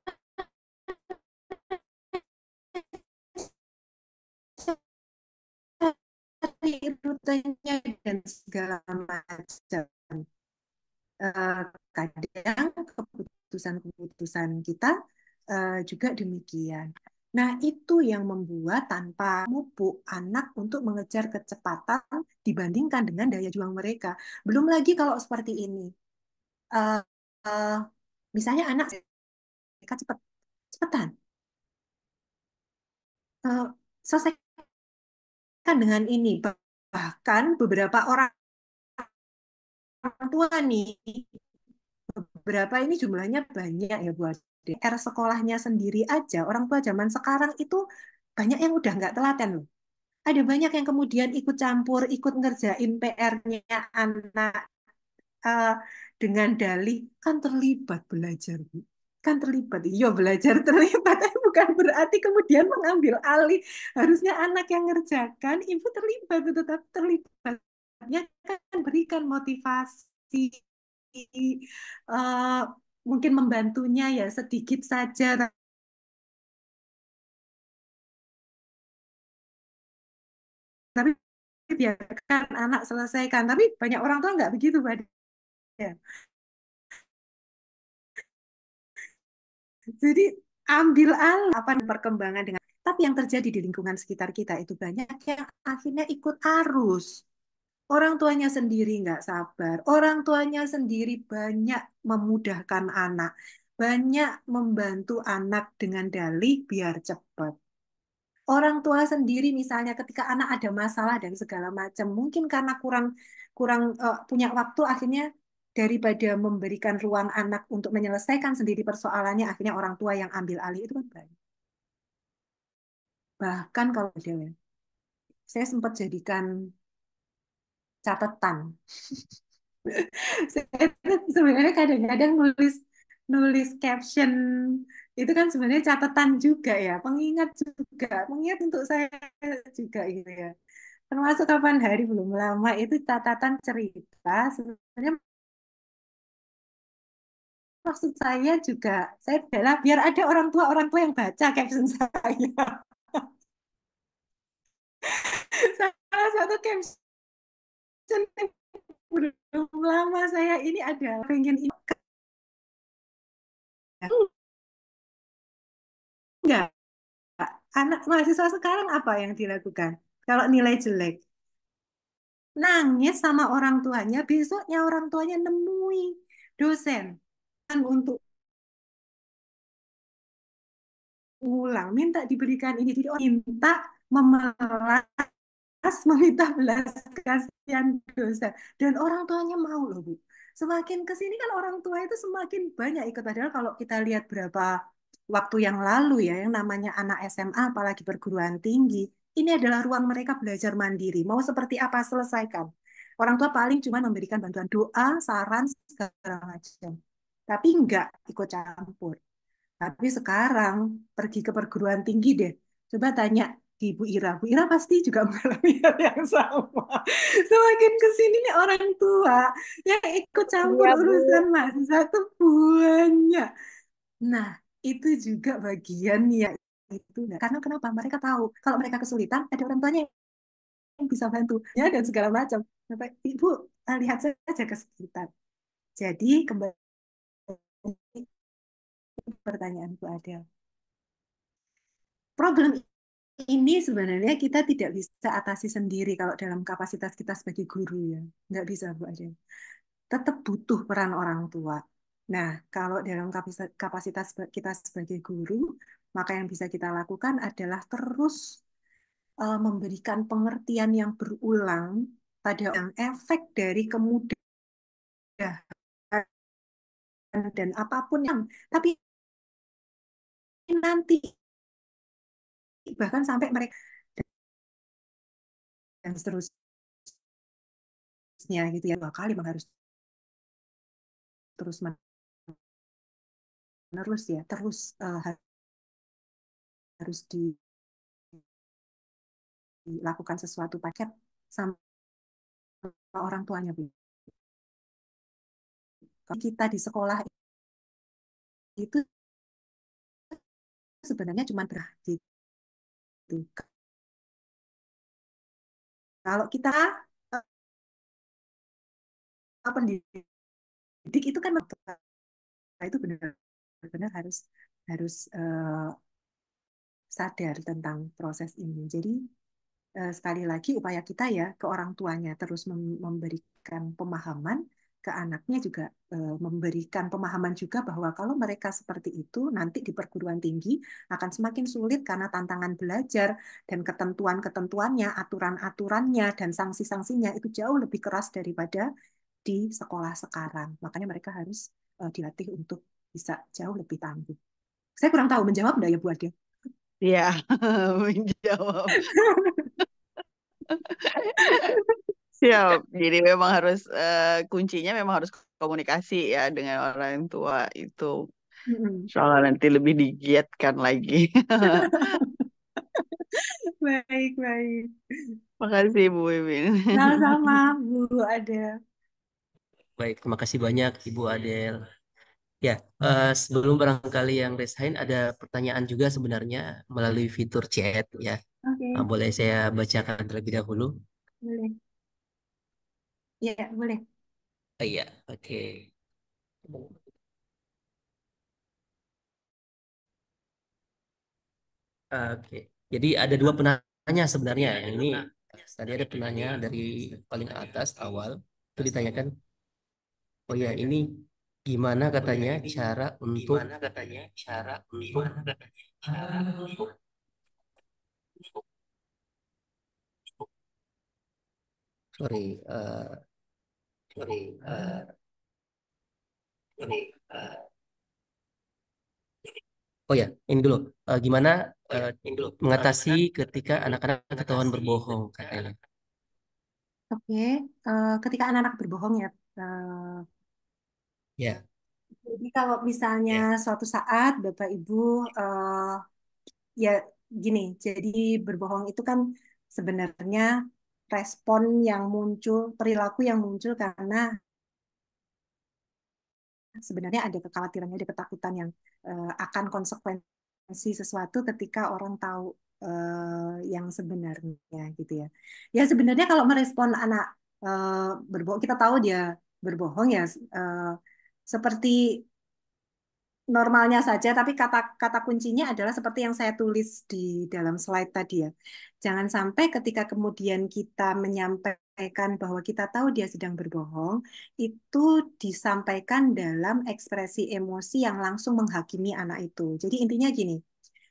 cari rutenya dan segala macam. Uh, Kadang keputusan-keputusan kita juga demikian. Nah, itu yang membuat tanpa mupuk anak untuk mengejar kecepatan dibandingkan dengan daya juang mereka. Belum lagi kalau seperti ini. Uh, uh, Misalnya anak mereka cepetan. Selesaikan dengan ini. Bahkan beberapa orang tua nih, beberapa ini jumlahnya banyak ya buat DR sekolahnya sendiri aja. Orang tua zaman sekarang itu banyak yang udah nggak telaten loh. Ada banyak yang kemudian ikut campur, ikut ngerjain PR-nya anak eh, dengan dalih kan terlibat belajar, Bu. Kan terlibat. Iya, belajar terlibat, tapi bukan berarti kemudian mengambil alih. Harusnya anak yang ngerjakan, ibu terlibat, tetap terlibatnya kan berikan motivasi, eh, mungkin membantunya ya sedikit saja, tapi biarkan anak selesaikan. Tapi banyak orang tua nggak begitu, Pak. Ya. Jadi ambil alih apa perkembangan dengan tapi yang terjadi di lingkungan sekitar kita itu banyak yang akhirnya ikut arus. Orang tuanya sendiri nggak sabar, orang tuanya sendiri banyak memudahkan anak, banyak membantu anak dengan dalih biar cepat. Orang tua sendiri misalnya ketika anak ada masalah dan segala macam, mungkin karena kurang kurang punya waktu akhirnya daripada memberikan ruang anak untuk menyelesaikan sendiri persoalannya, akhirnya orang tua yang ambil alih itu kan banyak. Bahkan kalau ada, saya sempat jadikan catatan. Saya sebenarnya kadang-kadang nulis nulis caption itu kan sebenarnya catatan juga ya, pengingat juga, pengingat untuk saya juga gitu ya. Termasuk kapan hari belum lama itu catatan cerita sebenarnya maksud saya juga saya adalah biar ada orang tua yang baca caption saya. Salah satu caption yang belum lama saya ini adalah pengen ini enggak anak mahasiswa sekarang apa yang dilakukan kalau nilai jelek nangis sama orang tuanya besoknya orang tuanya nemui dosen untuk ulang minta diberikan ini jadi orang minta memeras meminta belas kasihan dosen dan orang tuanya mau loh Bu. Semakin ke sini kan orang tua itu semakin banyak ikut padahal kalau kita lihat berapa waktu yang lalu ya yang namanya anak SMA apalagi perguruan tinggi ini adalah ruang mereka belajar mandiri mau seperti apa selesaikan orang tua paling cuma memberikan bantuan doa saran segala macam tapi enggak ikut campur tapi sekarang pergi ke perguruan tinggi deh. Coba tanya di Bu Ira. Bu Ira pasti juga mengalami hal yang sama. Semakin ke sini nih orang tua yang ikut campur Iya, Bu. urusan mahasiswa tuh banyak. Nah, itu juga bagian ya itu. Nah, karena kenapa? Mereka tahu kalau mereka kesulitan ada orang tuanya yang bisa bantu ya dan segala macam. Bapak, Ibu lihat saja ke sekitar. Jadi kembali ke pertanyaan Bu Adel. Problem ini sebenarnya kita tidak bisa atasi sendiri kalau dalam kapasitas kita sebagai guru ya. Nggak bisa, Bu Ade. Tetap butuh peran orang tua. Nah, kalau dalam kapasitas kita sebagai guru, maka yang bisa kita lakukan adalah terus memberikan pengertian yang berulang pada yang efek dari kemudahan dan apapun yang tapi nanti bahkan sampai mereka dan seterusnya gitu ya 2 kali memang harus terus menerus ya terus harus dilakukan sesuatu paket sama orang tuanya Bu. Kalau kita di sekolah itu sebenarnya cuma gitu. Kalau kita pendidik itu kan itu benar-benar harus harus sadar tentang proses ini. Jadi sekali lagi upaya kita ya ke orang tuanya terus memberikan pemahaman ke anaknya juga memberikan pemahaman juga bahwa kalau mereka seperti itu nanti di perguruan tinggi akan semakin sulit karena tantangan belajar dan ketentuan-ketentuannya, aturan-aturannya dan sanksi-sanksinya itu jauh lebih keras daripada di sekolah sekarang. Makanya mereka harus dilatih untuk bisa jauh lebih tangguh. Saya kurang tahu menjawab enggak ya Bu Ade? Iya, menjawab. Siap. Jadi memang harus kuncinya memang harus komunikasi ya dengan orang tua itu. Soalnya nanti lebih digiatkan lagi. Baik, baik. Makasih Bu Imin. Sama-sama, Bu Ade. Baik, terima kasih banyak Ibu Adel. Ya, sebelum barangkali yang resign ada pertanyaan juga sebenarnya melalui fitur chat ya. Oke, Boleh saya bacakan terlebih dahulu? boleh. Iya, boleh. Iya, oke. Oke. Jadi ada 2 penanya sebenarnya. Yang ini tadi ada penanya dari paling atas awal itu ditanyakan, oh ya ini gimana katanya untuk sorry, ini oh ya, ini dulu. Gimana mengatasi ketika anak-anak ketahuan berbohong katanya. Oke, ketika anak-anak berbohong ya. eh, Ya, jadi kalau misalnya ya. suatu saat Bapak Ibu ya gini, jadi berbohong itu kan sebenarnya respon yang muncul, perilaku yang muncul karena sebenarnya ada kekhawatiran, ada ketakutan yang akan konsekuensi sesuatu ketika orang tahu yang sebenarnya gitu ya. Ya sebenarnya kalau merespon anak berbohong, kita tahu dia berbohong ya seperti normalnya saja, tapi kata kuncinya adalah seperti yang saya tulis di dalam slide tadi ya. Jangan sampai ketika kemudian kita menyampaikan bahwa kita tahu dia sedang berbohong, itu disampaikan dalam ekspresi emosi yang langsung menghakimi anak itu. Jadi intinya gini,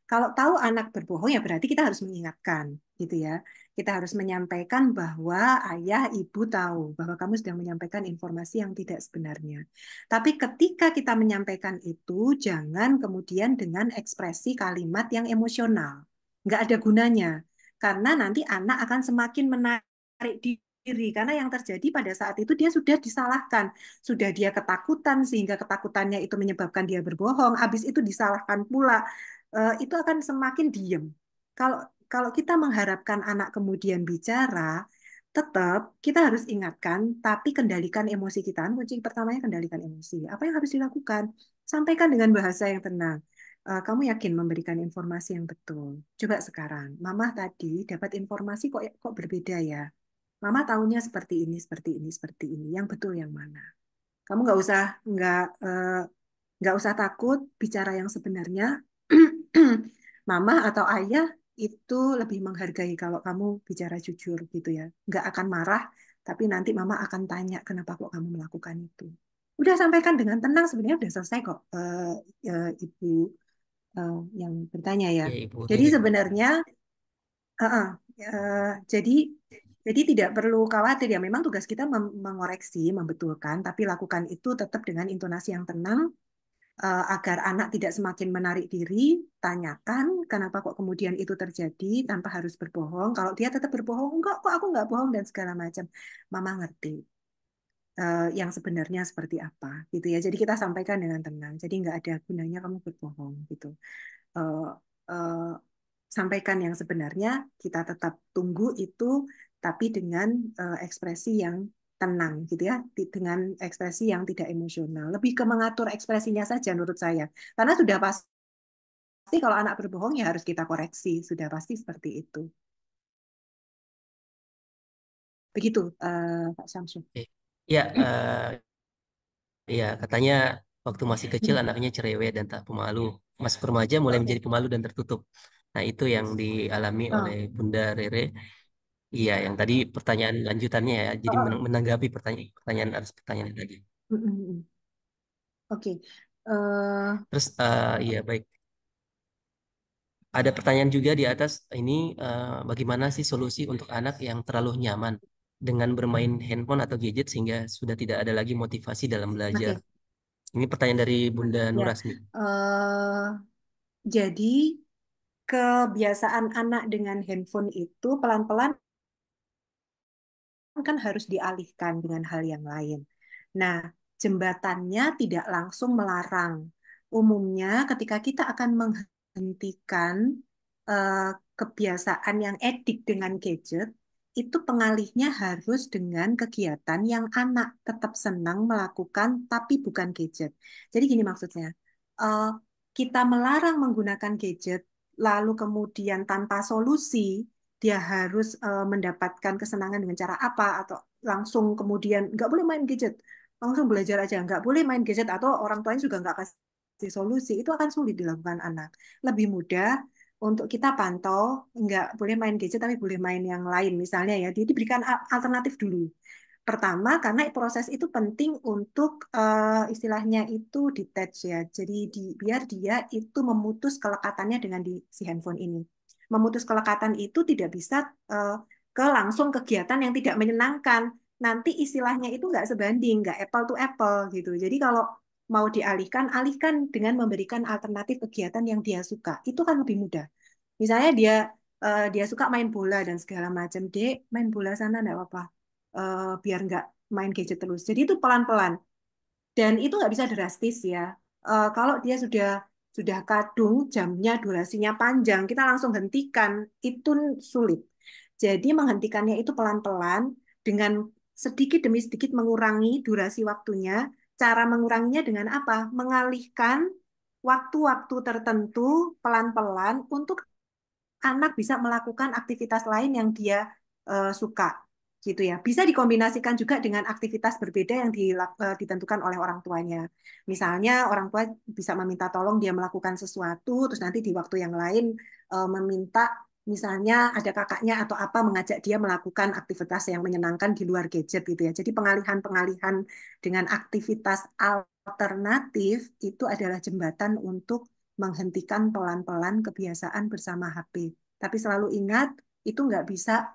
kalau tahu anak berbohong ya berarti kita harus mengingatkan, gitu ya. Kita harus menyampaikan bahwa ayah, ibu tahu bahwa kamu sedang menyampaikan informasi yang tidak sebenarnya. Tapi ketika kita menyampaikan itu, jangan kemudian dengan ekspresi kalimat yang emosional. Nggak ada gunanya. Karena nanti anak akan semakin menarik diri. Karena yang terjadi pada saat itu dia sudah disalahkan. Sudah dia ketakutan, sehingga ketakutannya itu menyebabkan dia berbohong. Habis itu disalahkan pula itu akan semakin diem. Kalau kalau kita mengharapkan anak kemudian bicara, tetap kita harus ingatkan, tapi kendalikan emosi kita. Kunci pertamanya kendalikan emosi. Apa yang harus dilakukan? Sampaikan dengan bahasa yang tenang. Kamu yakin memberikan informasi yang betul? Coba sekarang, Mama tadi dapat informasi kok berbeda ya. Mama tahunya seperti ini, seperti ini, seperti ini. Yang betul yang mana? Kamu nggak usah takut bicara yang sebenarnya. Mama atau ayah itu lebih menghargai kalau kamu bicara jujur gitu ya. Nggak akan marah, tapi nanti mama akan tanya kenapa kok kamu melakukan itu. Udah sampaikan dengan tenang, sebenarnya udah selesai kok, ibu yang bertanya ya. Ya, Ibu Jadi Rere. sebenarnya, eh, eh, eh, jadi jadi tidak perlu khawatir ya. Memang tugas kita mengoreksi, membetulkan, tapi lakukan itu tetap dengan intonasi yang tenang agar anak tidak semakin menarik diri, tanyakan kenapa kok kemudian itu terjadi tanpa harus berbohong. Kalau dia tetap berbohong, enggak kok aku enggak bohong dan segala macam. Mama ngerti yang sebenarnya seperti apa gitu ya. Jadi kita sampaikan dengan tenang. Jadi enggak ada gunanya kamu berbohong gitu. Eh, eh, Sampaikan yang sebenarnya, kita tetap tunggu itu, tapi dengan ekspresi yang tenang gitu ya, dengan ekspresi yang tidak emosional. Lebih ke mengatur ekspresinya saja menurut saya. Karena sudah pasti kalau anak berbohong ya harus kita koreksi, sudah pasti seperti itu. Begitu, Pak Syamsul. Oke. Ya, ya katanya waktu masih kecil anaknya cerewet dan tak pemalu. Masuk remaja mulai menjadi pemalu dan tertutup. Nah, itu yang dialami oleh Oh, Bunda Rere. Iya, yang tadi pertanyaan lanjutannya ya. oh, Jadi oh. menanggapi pertanyaan atas pertanyaan yang tadi. Mm, mm, mm. Oke. Eh, Terus, iya baik. Ada pertanyaan juga di atas ini, bagaimana sih solusi untuk anak yang terlalu nyaman dengan bermain handphone atau gadget sehingga sudah tidak ada lagi motivasi dalam belajar? oke, Ini pertanyaan dari Bunda ya. Nurasmi. Eh, jadi kebiasaan anak dengan handphone itu pelan-pelan kan harus dialihkan dengan hal yang lain. Nah, jembatannya tidak langsung melarang. Umumnya ketika kita akan menghentikan eh, kebiasaan yang edik dengan gadget, itu pengalihnya harus dengan kegiatan yang anak tetap senang melakukan, tapi bukan gadget. Jadi gini maksudnya, eh, kita melarang menggunakan gadget, lalu kemudian tanpa solusi, dia harus mendapatkan kesenangan dengan cara apa, atau langsung kemudian nggak boleh main gadget, langsung belajar aja, nggak boleh main gadget, atau orang tuanya juga nggak kasih solusi, itu akan sulit dilakukan anak. Lebih mudah untuk kita pantau, nggak boleh main gadget tapi boleh main yang lain misalnya ya, jadi diberikan alternatif dulu. Pertama, karena proses itu penting untuk istilahnya itu detach ya. Jadi biar dia itu memutus kelekatannya dengan si handphone ini. Memutus kelekatan itu tidak bisa ke langsung kegiatan yang tidak menyenangkan. Nanti istilahnya itu nggak sebanding, nggak apple to apple gitu. Jadi kalau mau dialihkan, alihkan dengan memberikan alternatif kegiatan yang dia suka. Itu kan lebih mudah. Misalnya dia suka main bola dan segala macam. Dek, main bola sana enggak apa-apa. Biar nggak main gadget terus. Jadi itu pelan-pelan. Dan itu nggak bisa drastis ya. Kalau dia sudah kadung, jamnya durasinya panjang, kita langsung hentikan, itu sulit. Jadi menghentikannya itu pelan-pelan dengan sedikit demi sedikit mengurangi durasi waktunya. Cara menguranginya dengan apa? Mengalihkan waktu-waktu tertentu pelan-pelan untuk anak bisa melakukan aktivitas lain yang dia suka gitu ya. Bisa dikombinasikan juga dengan aktivitas berbeda yang ditentukan oleh orang tuanya. Misalnya orang tua bisa meminta tolong dia melakukan sesuatu, terus nanti di waktu yang lain meminta misalnya ada kakaknya atau apa mengajak dia melakukan aktivitas yang menyenangkan di luar gadget gitu ya. Jadi pengalihan-pengalihan dengan aktivitas alternatif itu adalah jembatan untuk menghentikan pelan-pelan kebiasaan bersama HP. Tapi selalu ingat, itu nggak bisa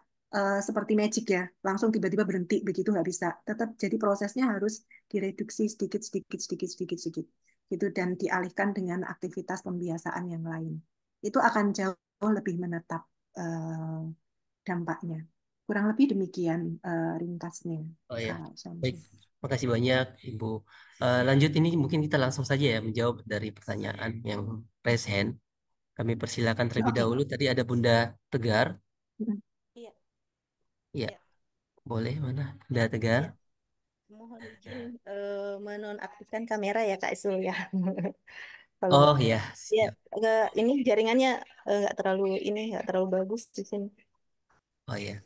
seperti magic ya, langsung tiba-tiba berhenti, begitu nggak bisa. Tetap jadi prosesnya harus direduksi sedikit, sedikit, sedikit, sedikit, sedikit. Gitu, dan dialihkan dengan aktivitas pembiasaan yang lain. Itu akan jauh lebih menetap dampaknya. Kurang lebih demikian ringkasnya, Oh ya, Kak baik. Syamsi. Makasih banyak, Ibu. Lanjut ini mungkin kita langsung saja ya menjawab dari pertanyaan yang raise hand. Kami persilakan terlebih Oke. dahulu. Tadi ada Bunda Tegar. Mm-mm. Iya, Ya, iya, boleh mana? Bunda Tegar. iya. Mohon izin menonaktifkan kamera ya Kak Isul ya. Kalau Oh ya, ya siap. ini jaringannya nggak terlalu nggak terlalu bagus di sini. Oh ya.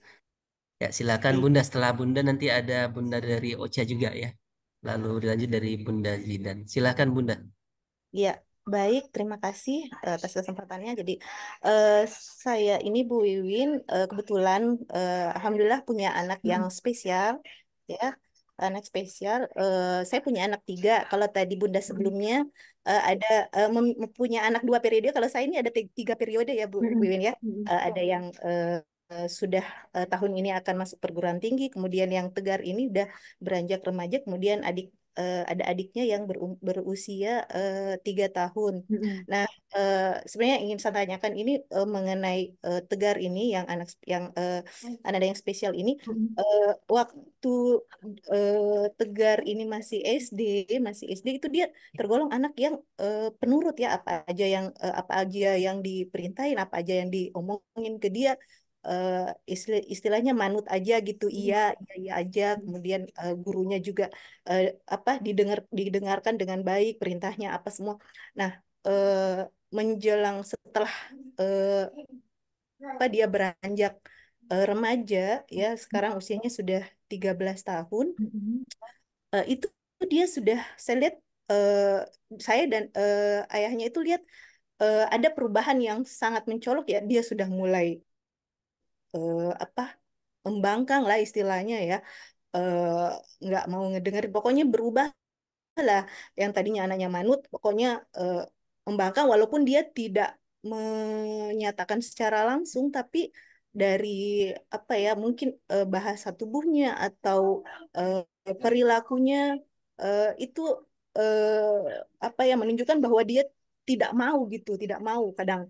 Ya, silakan Iya. Bunda. Setelah Bunda nanti ada Bunda dari Ocha juga ya. Lalu dilanjut dari Bunda Zidan. Silakan Bunda. Iya, baik. Terima kasih atas kesempatannya. Jadi eh, saya ini Bu Wiwin kebetulan alhamdulillah punya anak yang Mm-mm. spesial, ya. Anak spesial. Saya punya anak tiga. Kalau tadi Bunda Mm-mm. sebelumnya ada punya anak dua periode. Kalau saya ini ada tiga periode ya Bu Mm-mm. Wiwin ya. Mm-mm. Ada yang sudah tahun ini akan masuk perguruan tinggi, kemudian yang Tegar ini udah beranjak remaja, kemudian ada adiknya yang berusia 3 tahun. Mm-mm. Nah, sebenarnya ingin saya tanyakan ini mengenai Tegar ini yang anak yang spesial ini, Mm-mm. waktu Tegar ini masih SD itu dia tergolong anak yang penurut ya, apa aja yang diperintahin, apa aja yang diomongin ke dia, istilahnya manut aja gitu, iya iya iya aja, kemudian gurunya juga didengarkan dengan baik perintahnya apa semua. Nah, menjelang setelah eh, dia beranjak remaja, ya sekarang usianya sudah 13 tahun, Mm-mm. itu dia sudah, saya lihat, eh, saya dan ayahnya itu lihat ada perubahan yang sangat mencolok ya. Dia sudah mulai apa, membangkang lah istilahnya ya. eh, nggak mau ngedengerin, pokoknya berubah lah. Yang tadinya anaknya manut, pokoknya eh, membangkang, walaupun dia tidak menyatakan secara langsung, tapi dari apa ya, mungkin bahasa tubuhnya atau eh, perilakunya itu apa ya, menunjukkan bahwa dia tidak mau gitu, tidak mau. Kadang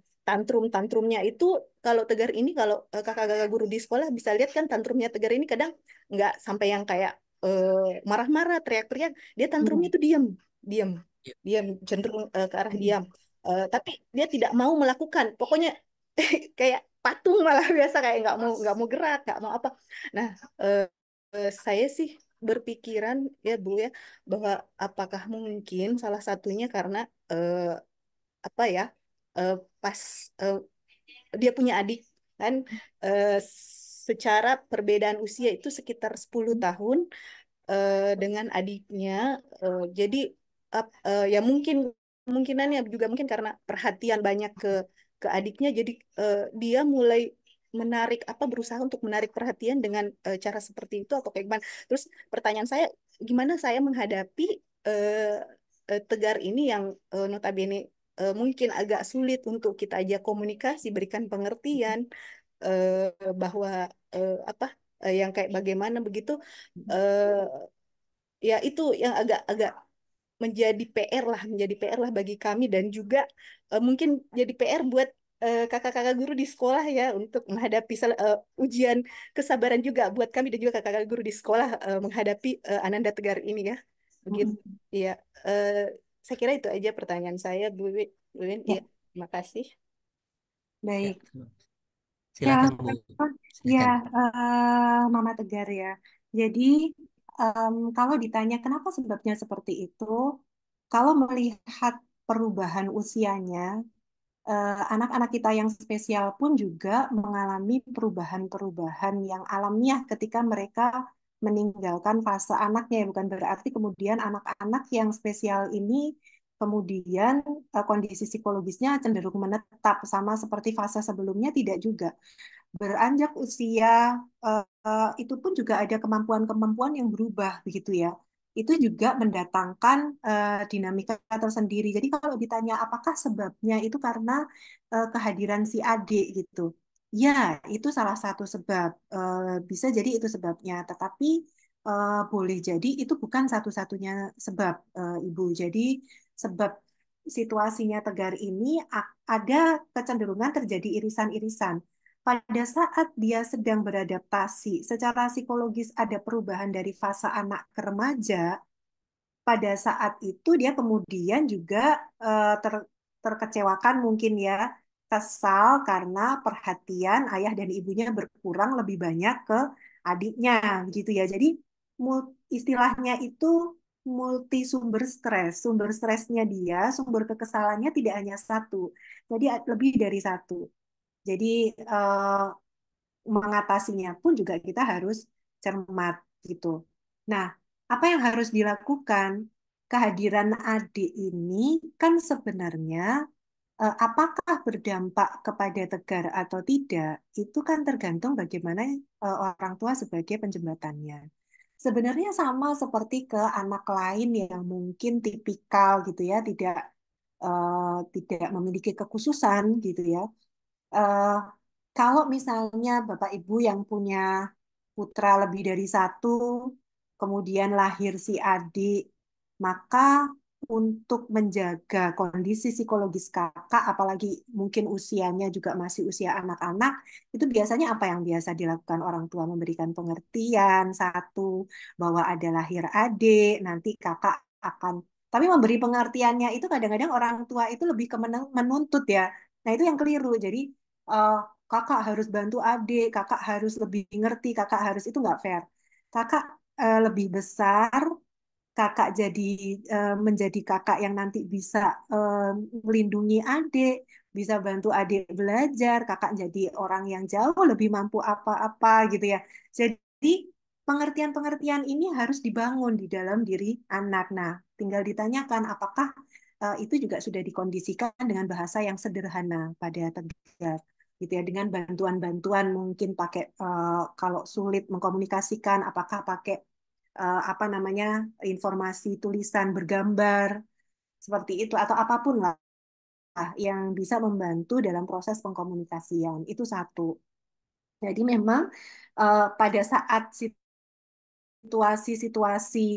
tantrumnya itu, kalau Tegar ini, kalau kakak-kakak guru di sekolah bisa lihat kan, tantrumnya Tegar ini kadang nggak sampai yang kayak marah-marah, teriak-teriak. Dia tantrumnya Mm-mm. itu diam, diam, Ya. diam, cenderung ke arah Mm-mm. diam. Tapi dia tidak mau melakukan. Pokoknya kayak patung malah, biasa kayak nggak mau gerak, nggak mau apa. Nah, eh, saya sih berpikiran ya Bu ya, bahwa apakah mungkin salah satunya karena eh, apa ya, eh, pas eh, dia punya adik kan, eh, secara perbedaan usia itu sekitar 10 tahun dengan adiknya. Jadi ya mungkin, kemungkinannya juga mungkin karena perhatian banyak ke adiknya, jadi dia mulai berusaha untuk menarik perhatian dengan cara seperti itu, atau kayak gimana. Terus pertanyaan saya, gimana saya menghadapi eh, Tegar ini yang notabene mungkin agak sulit untuk kita aja komunikasi, berikan pengertian bahwa apa yang kayak bagaimana begitu. eh, Ya itu yang agak-agak menjadi PR lah bagi kami dan juga mungkin jadi PR buat kakak-kakak guru di sekolah ya untuk menghadapi ujian kesabaran juga buat kami dan juga kakak-kakak guru di sekolah menghadapi Ananda Tegar ini ya. Begitu. Mm-mm. Iya, eh, saya kira itu aja pertanyaan saya, Bu Win. Iya, Ya, terima kasih. Ya, baik. Ya, silakan Bu. ya, Silakan. Mama Tegar ya. Jadi, kalau ditanya kenapa sebabnya seperti itu, kalau melihat perubahan usianya, anak-anak kita yang spesial pun juga mengalami perubahan-perubahan yang alamiah ketika mereka meninggalkan fase anaknya. Bukan berarti kemudian anak-anak yang spesial ini kemudian kondisi psikologisnya cenderung menetap sama seperti fase sebelumnya, tidak juga. Beranjak usia itu pun juga ada kemampuan-kemampuan yang berubah begitu ya. Itu juga mendatangkan dinamika tersendiri. Jadi kalau ditanya apakah sebabnya itu karena kehadiran si adik gitu. Ya, itu salah satu sebab. Bisa jadi itu sebabnya, tetapi boleh jadi itu bukan satu-satunya sebab, Ibu. Jadi sebab situasinya Tegar ini ada kecenderungan terjadi irisan-irisan pada saat dia sedang beradaptasi, secara psikologis ada perubahan dari fase anak ke remaja, pada saat itu dia kemudian juga terkecewakan mungkin ya, kesal karena perhatian ayah dan ibunya berkurang lebih banyak ke adiknya, gitu ya. Jadi istilahnya itu multi sumber stres. Sumber stresnya dia, sumber kekesalannya tidak hanya satu, jadi lebih dari satu. Jadi mengatasinya pun juga kita harus cermat gitu. Nah, apa yang harus dilakukan? Kehadiran adik ini kan sebenarnya apakah berdampak kepada Tegar atau tidak, itu kan tergantung bagaimana orang tua sebagai penjembatannya. Sebenarnya sama seperti ke anak lain yang mungkin tipikal gitu ya, tidak memiliki kekhususan gitu ya. Eh, Kalau misalnya Bapak Ibu yang punya putra lebih dari satu, kemudian lahir si adik, maka untuk menjaga kondisi psikologis kakak, apalagi mungkin usianya juga masih usia anak-anak, itu biasanya apa yang biasa dilakukan orang tua? Memberikan pengertian, satu, bahwa ada lahir adik, nanti kakak akan, tapi memberi pengertiannya itu kadang-kadang orang tua itu lebih ke menuntut ya. Nah, itu yang keliru. Jadi, eh, kakak harus bantu adik, kakak harus lebih ngerti, kakak harus, itu nggak fair. Kakak lebih besar, kakak jadi menjadi kakak yang nanti bisa eh, melindungi adik, bisa bantu adik belajar, kakak jadi orang yang jauh lebih mampu apa-apa gitu ya. Jadi pengertian-pengertian ini harus dibangun di dalam diri anak. Nah, tinggal ditanyakan apakah itu juga sudah dikondisikan dengan bahasa yang sederhana pada Tegar gitu ya, dengan bantuan-bantuan mungkin pakai kalau sulit mengkomunikasikan apakah pakai apa namanya, informasi tulisan bergambar seperti itu atau apapun lah yang bisa membantu dalam proses pengkomunikasian, itu satu. Jadi memang pada saat situasi-situasi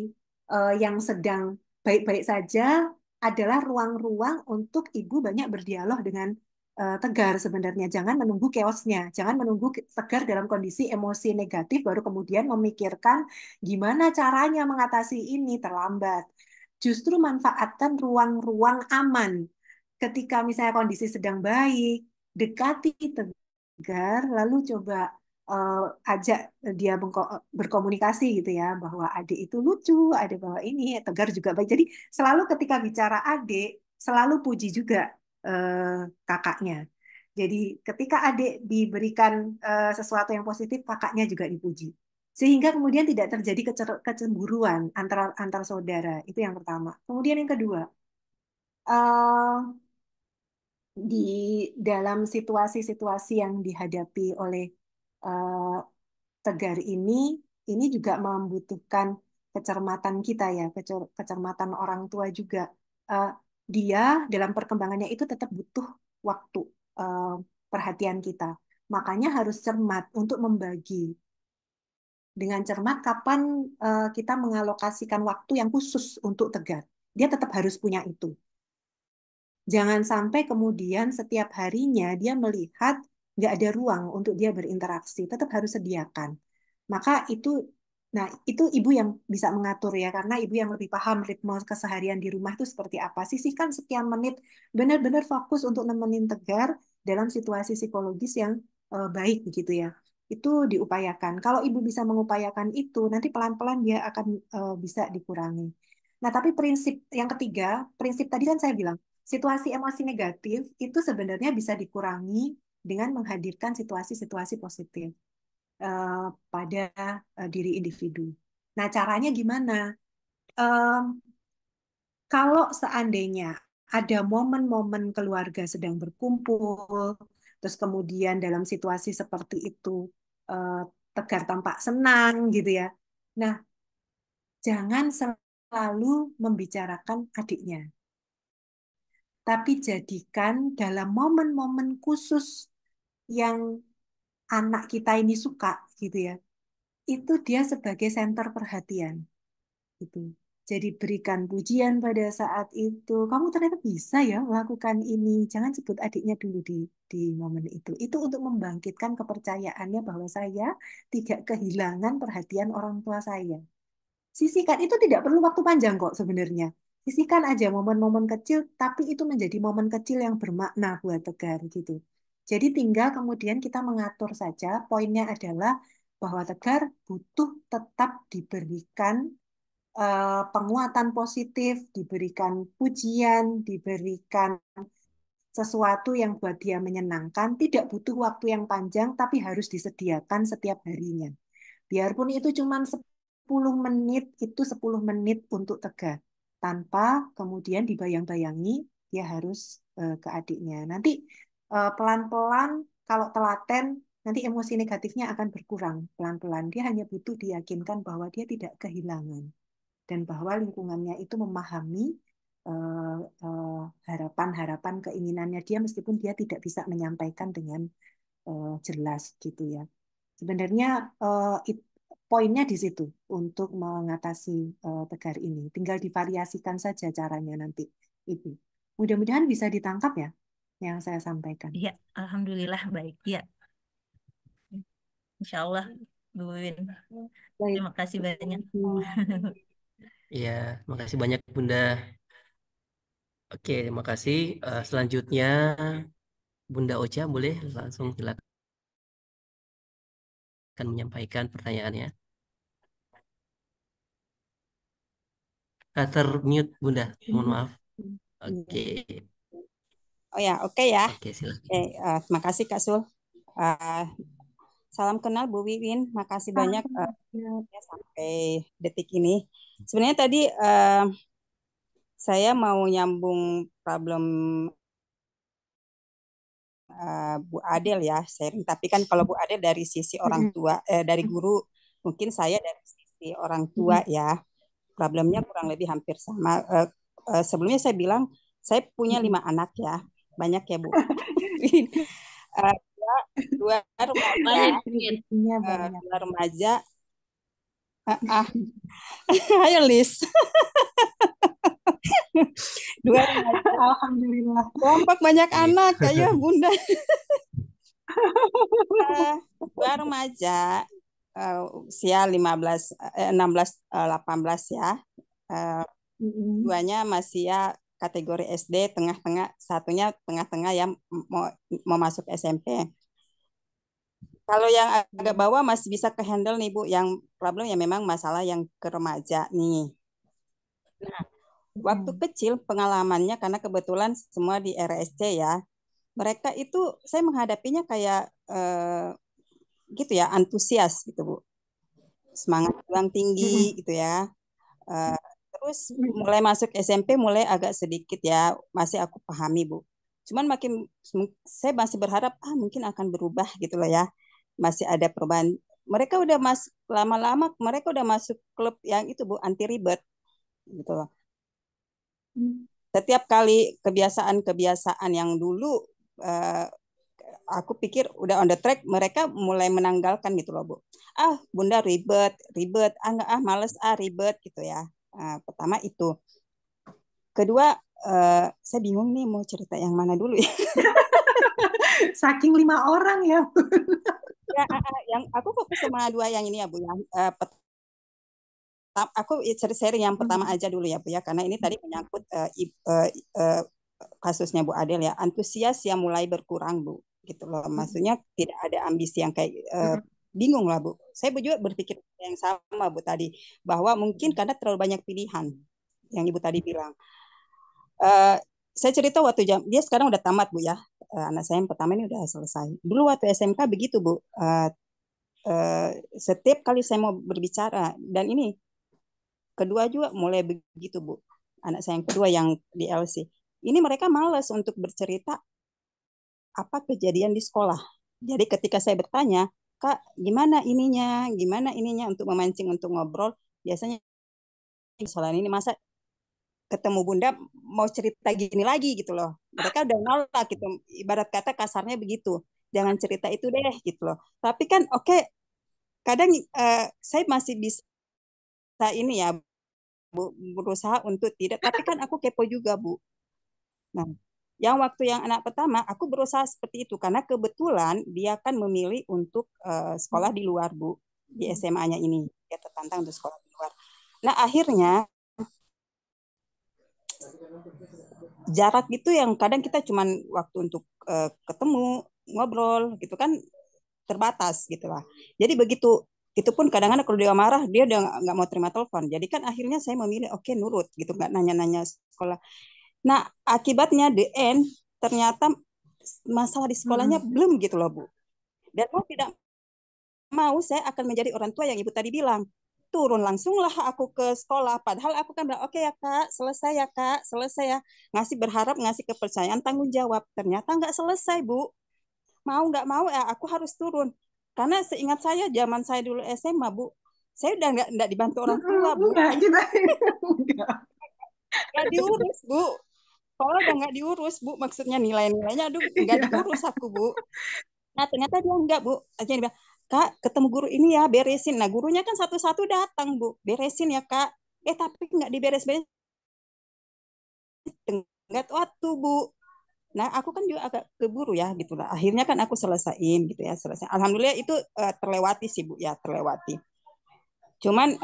yang sedang baik-baik saja adalah ruang-ruang untuk ibu banyak berdialog dengan Tegar sebenarnya. Jangan menunggu chaosnya, jangan menunggu Tegar dalam kondisi emosi negatif baru kemudian memikirkan gimana caranya mengatasi ini, terlambat. Justru manfaatkan ruang-ruang aman. Ketika misalnya kondisi sedang baik, dekati Tegar, lalu coba eh, ajak dia berkomunikasi gitu ya, bahwa adik itu lucu, ada bahwa ini Tegar juga baik. Jadi selalu ketika bicara adik, selalu puji juga kakaknya. Jadi ketika adik diberikan sesuatu yang positif, kakaknya juga dipuji. Sehingga kemudian tidak terjadi kecemburuan antar saudara. Itu yang pertama. Kemudian yang kedua, eh, di dalam situasi-situasi yang dihadapi oleh eh, Tegar ini juga membutuhkan kecermatan kita ya, kecermatan orang tua juga. Eh, Dia dalam perkembangannya itu tetap butuh waktu, eh, perhatian kita. Makanya harus cermat untuk membagi dengan cermat kapan kita mengalokasikan waktu yang khusus untuk Tegar. dia tetap harus punya itu. Jangan sampai kemudian setiap harinya dia melihat nggak ada ruang untuk dia berinteraksi, tetap harus sediakan. Maka itu, nah itu ibu yang bisa mengatur ya, karena ibu yang lebih paham ritme keseharian di rumah itu seperti apa. Sisihkan sekian menit, benar-benar fokus untuk nemenin Tegar dalam situasi psikologis yang baik begitu ya. Itu diupayakan. Kalau ibu bisa mengupayakan itu, nanti pelan-pelan dia akan bisa dikurangi. Nah, tapi prinsip yang ketiga, prinsip tadi kan saya bilang, situasi emosi negatif itu sebenarnya bisa dikurangi dengan menghadirkan situasi-situasi positif pada diri individu. Nah, caranya gimana? Em, Kalau seandainya ada momen-momen keluarga sedang berkumpul, terus kemudian dalam situasi seperti itu eh, Tegar tampak senang gitu ya. Nah, jangan selalu membicarakan adiknya, tapi jadikan dalam momen-momen khusus yang anak kita ini suka gitu ya. Itu dia sebagai senter perhatian gitu. Jadi berikan pujian pada saat itu. Kamu ternyata bisa ya melakukan ini. Jangan sebut adiknya dulu di momen itu. Itu untuk membangkitkan kepercayaannya bahwa saya tidak kehilangan perhatian orang tua saya. Sisihkan itu tidak perlu waktu panjang kok sebenarnya. Sisihkan aja momen-momen kecil, tapi itu menjadi momen kecil yang bermakna buat Tegar gitu. Jadi tinggal kemudian kita mengatur saja. Poinnya adalah bahwa Tegar butuh tetap diberikan penguatan positif, diberikan pujian, diberikan sesuatu yang buat dia menyenangkan, tidak butuh waktu yang panjang, tapi harus disediakan setiap harinya. Biarpun itu cuma 10 menit, itu 10 menit untuk Tegar. Tanpa kemudian dibayang-bayangi, dia harus ke adiknya. Nanti pelan-pelan, kalau telaten, nanti emosi negatifnya akan berkurang pelan-pelan. Dia hanya butuh diyakinkan bahwa dia tidak kehilangan dan bahwa lingkungannya itu memahami harapan-harapan keinginannya dia meskipun dia tidak bisa menyampaikan dengan jelas gitu ya. Sebenarnya poinnya di situ untuk mengatasi Tegar ini. Tinggal divariasikan saja caranya nanti, Ibu. Mudah-mudahan bisa ditangkap ya yang saya sampaikan. Iya, alhamdulillah baik. Iya, insya Allah, Bu Win. Baik. Terima kasih banyak. Iya, makasih banyak Bunda. Oke, terima kasih. Selanjutnya Bunda Ocha boleh langsung silakan menyampaikan pertanyaannya. Termute Bunda, mohon maaf. Oke. Oh ya, oke ya. Oke, silakan. Oke, terima kasih Kak Sul. Salam kenal Bu Wiwin, makasih banyak ya, sampai detik ini. Sebenarnya tadi saya mau nyambung problem Bu Adel ya sharing. Tapi kan kalau Bu Adel dari sisi orang tua, dari guru, mungkin saya dari sisi orang tua ya. Problemnya kurang lebih hampir sama. Sebelumnya saya bilang saya punya 5 anak ya, banyak ya Bu. Dua remaja, dua remaja. Ayo Lis. Dua remaja. Alhamdulillah. Kelompok banyak anak, ayo Bunda. Dua remaja usia 16, 18 ya. Duanya masih ya kategori SD tengah-tengah, satunya tengah-tengah yang mau masuk SMP. Kalau yang agak bawah masih bisa ke-handle nih Bu, yang problem ya memang masalah yang ke remaja nih. Nah, waktu kecil pengalamannya karena kebetulan semua di RSC ya, mereka itu saya menghadapinya kayak gitu ya, antusias gitu Bu. Semangat juang tinggi gitu ya. Terus mulai masuk SMP mulai agak sedikit ya, masih aku pahami Bu. Cuman makin saya masih berharap mungkin akan berubah gitu loh ya. Masih ada perubahan. Mereka udah lama-lama mereka udah masuk klub yang itu Bu, anti ribet gitu loh. Setiap kali kebiasaan-kebiasaan yang dulu aku pikir udah on the track, mereka mulai menanggalkan gitu loh Bu. Bunda ribet, enggak males ribet gitu ya. Pertama itu. kedua, saya bingung nih mau cerita yang mana dulu ya. Saking 5 orang ya. Ya, yang aku fokus sama dua yang ini ya Bu. Yang aku sharing yang pertama aja dulu ya Bu ya, karena ini tadi menyangkut kasusnya Bu Adel ya, antusias yang mulai berkurang Bu, gitu loh. Maksudnya tidak ada ambisi yang kayak bingung lah Bu. Saya juga berpikir yang sama Bu tadi, bahwa mungkin karena terlalu banyak pilihan yang Ibu tadi bilang. Saya cerita waktu dia sekarang udah tamat Bu ya. Anak saya yang pertama ini udah selesai. Dulu waktu SMK begitu Bu. Setiap kali saya mau berbicara, dan ini kedua juga mulai begitu Bu. Anak saya yang kedua yang di LC. Ini mereka malas untuk bercerita apa kejadian di sekolah. Jadi ketika saya bertanya, Kak, gimana ininya untuk memancing untuk ngobrol, biasanya soal ini masa ketemu Bunda mau cerita gini lagi gitu loh. Mereka udah nolak gitu. Ibarat kata kasarnya begitu. Jangan cerita itu deh gitu loh. Tapi kan kadang saya masih bisa ini ya Bu, berusaha untuk tidak. Tapi kan aku kepo juga Bu. Nah, yang waktu yang anak pertama, aku berusaha seperti itu karena kebetulan dia kan memilih untuk sekolah di luar Bu, di SMA-nya ini. Dia tertantang untuk sekolah di luar. Nah, akhirnya jarak itu yang kadang kita cuman waktu untuk ketemu, ngobrol gitu kan terbatas gitu lah. Jadi begitu, itu pun kadang-kadang kalau dia marah, dia udah nggak mau terima telepon. Jadi kan akhirnya saya memilih, oke nurut gitu, nggak nanya-nanya sekolah. Nah, akibatnya the end ternyata masalah di sekolahnya belum gitu loh Bu. Dan mau tidak mau saya akan menjadi orang tua yang Ibu tadi bilang. Turun langsunglah aku ke sekolah. Padahal aku kan bilang, oke ya Kak, selesai ya Kak, selesai ya. Berharap ngasih kepercayaan tanggung jawab. Ternyata nggak selesai Bu. Mau nggak mau ya aku harus turun. Karena seingat saya zaman saya dulu SMA Bu, saya udah nggak dibantu orang tua Bu. Enggak, kita Nggak diurus Bu. Sekolah udah nggak diurus Bu, maksudnya nilai-nilainya aduh nggak diurus aku Bu. Nah ternyata dia enggak Bu, aja dia bilang, Kak ketemu guru ini ya beresin. Nah gurunya kan satu-satu datang Bu, beresin ya Kak. Tapi nggak diberes-beres, tenggat waktu Bu. Nah aku kan juga agak keburu ya gitu lah. Akhirnya kan aku selesaiin gitu ya, selesai. Alhamdulillah itu terlewati sih Bu ya, terlewati. Cuman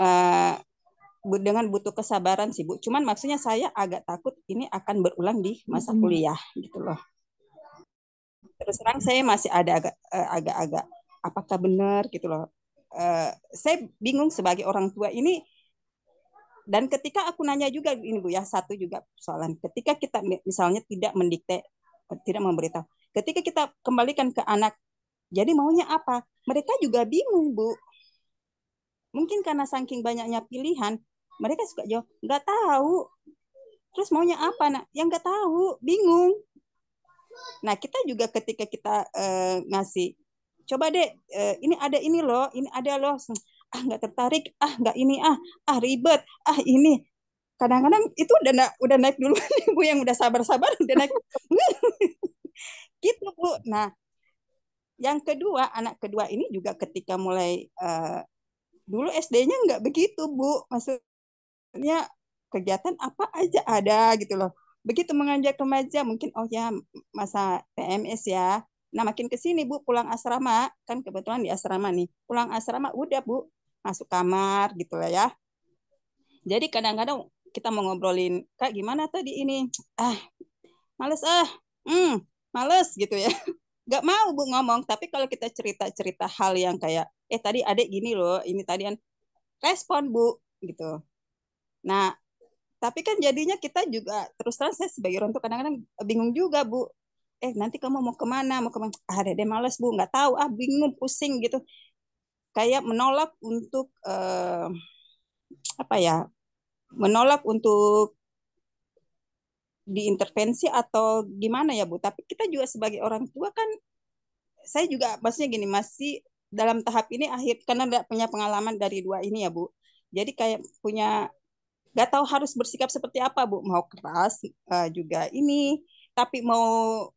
dengan butuh kesabaran sih Bu. Cuman maksudnya saya agak takut ini akan berulang di masa kuliah gitu loh. Terus terang saya masih ada agak-agak apakah benar gitu loh. Saya bingung sebagai orang tua ini. Dan ketika aku nanya juga ini Bu ya, satu juga persoalan. Ketika kita misalnya tidak mendikte, tidak memberitahu. Ketika kita kembalikan ke anak, jadi maunya apa? Mereka juga bingung Bu. Mungkin karena saking banyaknya pilihan, mereka suka jawab nggak tahu. Terus maunya apa? Nah, yang nggak tahu, bingung. Nah, kita juga ketika kita ngasih, coba deh, ini ada ini loh, ini ada loh. Nggak tertarik, nggak ini, ribet, ini. Kadang-kadang itu udah naik dulu Bu, yang udah sabar-sabar udah naik. Gitu Bu. Nah, yang kedua, anak kedua ini juga ketika mulai dulu SD-nya nggak begitu Bu. Maksudnya kegiatan apa aja ada gitu loh. Begitu menganjak remaja mungkin ya masa PMS ya. Nah makin ke sini Bu, pulang asrama, kan kebetulan di asrama nih. Pulang asrama udah Bu, masuk kamar gitu lah ya. Jadi kadang-kadang kita mau ngobrolin, Kak gimana tadi ini? Males males gitu ya. Gak mau Bu ngomong, tapi kalau kita cerita-cerita hal yang kayak, tadi adek gini loh, ini tadi kan respon Bu gitu. Nah, tapi kan jadinya kita juga terus terang saya sebagai orang tua kadang-kadang bingung juga Bu. Nanti kamu mau kemana? Mau kemana? Dede males Bu, nggak tahu. Bingung, pusing gitu. Kayak menolak untuk apa ya? Menolak untuk diintervensi atau gimana ya Bu. Tapi kita juga sebagai orang tua kan, saya juga maksudnya gini masih dalam tahap ini karena nggak punya pengalaman dari dua ini ya Bu. Jadi kayak punya nggak tahu harus bersikap seperti apa Bu, mau keras juga ini, tapi mau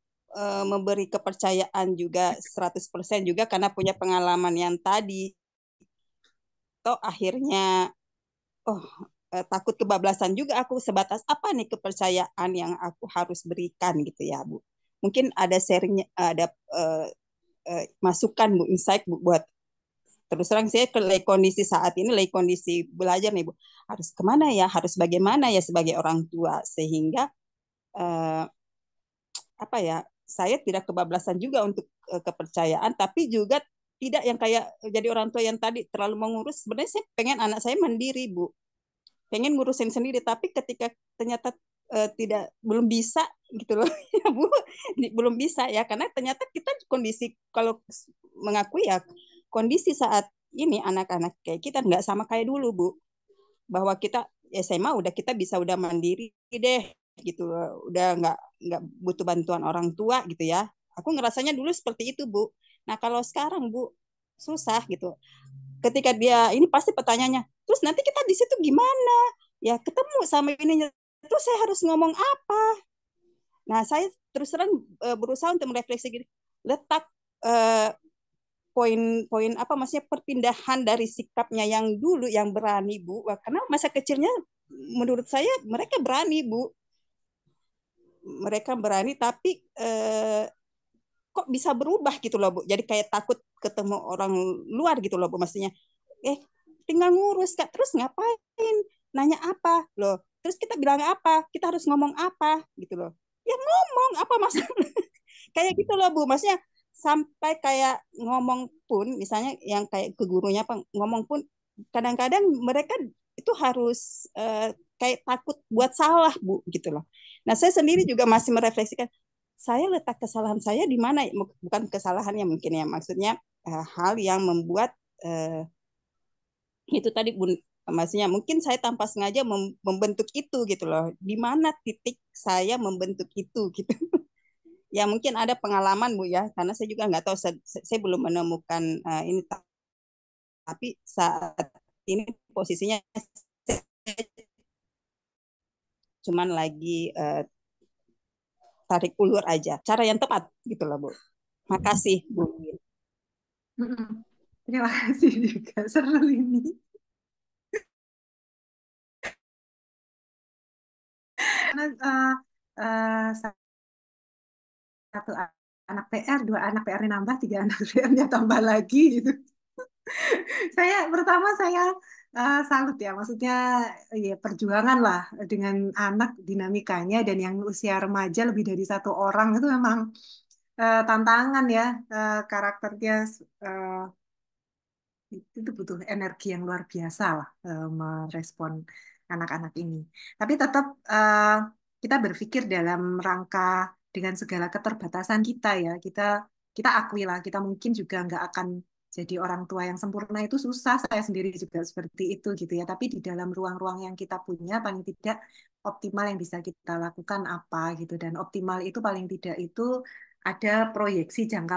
memberi kepercayaan juga 100% juga karena punya pengalaman yang tadi toh akhirnya takut kebablasan juga aku, sebatas apa nih kepercayaan yang aku harus berikan gitu ya Bu. Mungkin ada sharingnya, ada masukan Bu, insight Bu, buat terus terang saya kondisi saat ini, lagi kondisi belajar nih Bu, harus kemana ya, harus bagaimana ya sebagai orang tua, sehingga eh, apa ya, saya tidak kebablasan juga untuk kepercayaan, tapi juga tidak yang kayak jadi orang tua yang tadi terlalu mengurus. Sebenarnya saya pengen anak saya mandiri Bu, pengen ngurusin sendiri, tapi ketika ternyata tidak, belum bisa gitu loh ya Bu, belum bisa ya, karena ternyata kita kondisi, kalau mengakui ya, kondisi saat ini anak-anak kayak kita nggak sama kayak dulu Bu, bahwa kita SMA udah, kita bisa udah mandiri deh gitu, udah nggak butuh bantuan orang tua gitu ya. Aku ngerasanya dulu seperti itu Bu. Nah kalau sekarang Bu susah gitu. Ketika dia ini pasti pertanyaannya, terus nanti kita di situ gimana? Ya ketemu sama ininya, terus saya harus ngomong apa? Nah saya terus terang berusaha untuk merefleksi gini, letak poin-poin apa, maksudnya perpindahan dari sikapnya yang dulu yang berani Bu. Wah, karena masa kecilnya menurut saya mereka berani Bu, mereka berani, tapi kok bisa berubah gitu loh Bu, jadi kayak takut ketemu orang luar gitu loh Bu, maksudnya tinggal ngurus Kak, terus ngapain, nanya apa loh, terus kita bilang apa, kita harus ngomong apa gitu loh, ya ngomong apa maksudnya kayak gitu loh Bu, maksudnya sampai kayak ngomong pun misalnya yang kayak ke gurunya apa ngomong pun kadang-kadang mereka itu harus kayak takut buat salah Bu gitu loh. Nah saya sendiri juga masih merefleksikan, saya letak kesalahan saya di mana, bukan kesalahannya mungkin ya, maksudnya hal yang membuat itu tadi Bun, maksudnya mungkin saya tanpa sengaja membentuk itu gitu loh, di mana titik saya membentuk itu gitu. Ya mungkin ada pengalaman Bu ya, karena saya juga nggak tahu, saya belum menemukan ini, tapi saat ini posisinya saya cuman lagi tarik ulur aja, cara yang tepat gitu loh Bu. Makasih Bu. Terima kasih juga, seru ini. Karena satu anak PR, dua anak PR-nya nambah, tiga anak PR-nya tambah lagi gitu. Pertama saya salut ya, maksudnya ya perjuangan lah dengan anak, dinamikanya, dan yang usia remaja lebih dari satu orang itu memang tantangan ya, karakternya itu butuh energi yang luar biasa lah merespon anak-anak ini. Tapi tetap kita berpikir dalam rangka dengan segala keterbatasan kita ya. Kita akui lah, kita mungkin juga nggak akan jadi orang tua yang sempurna, itu susah. Saya sendiri juga seperti itu gitu ya. Tapi di dalam ruang-ruang yang kita punya, paling tidak optimal yang bisa kita lakukan apa gitu. Dan optimal itu paling tidak itu ada proyeksi jangka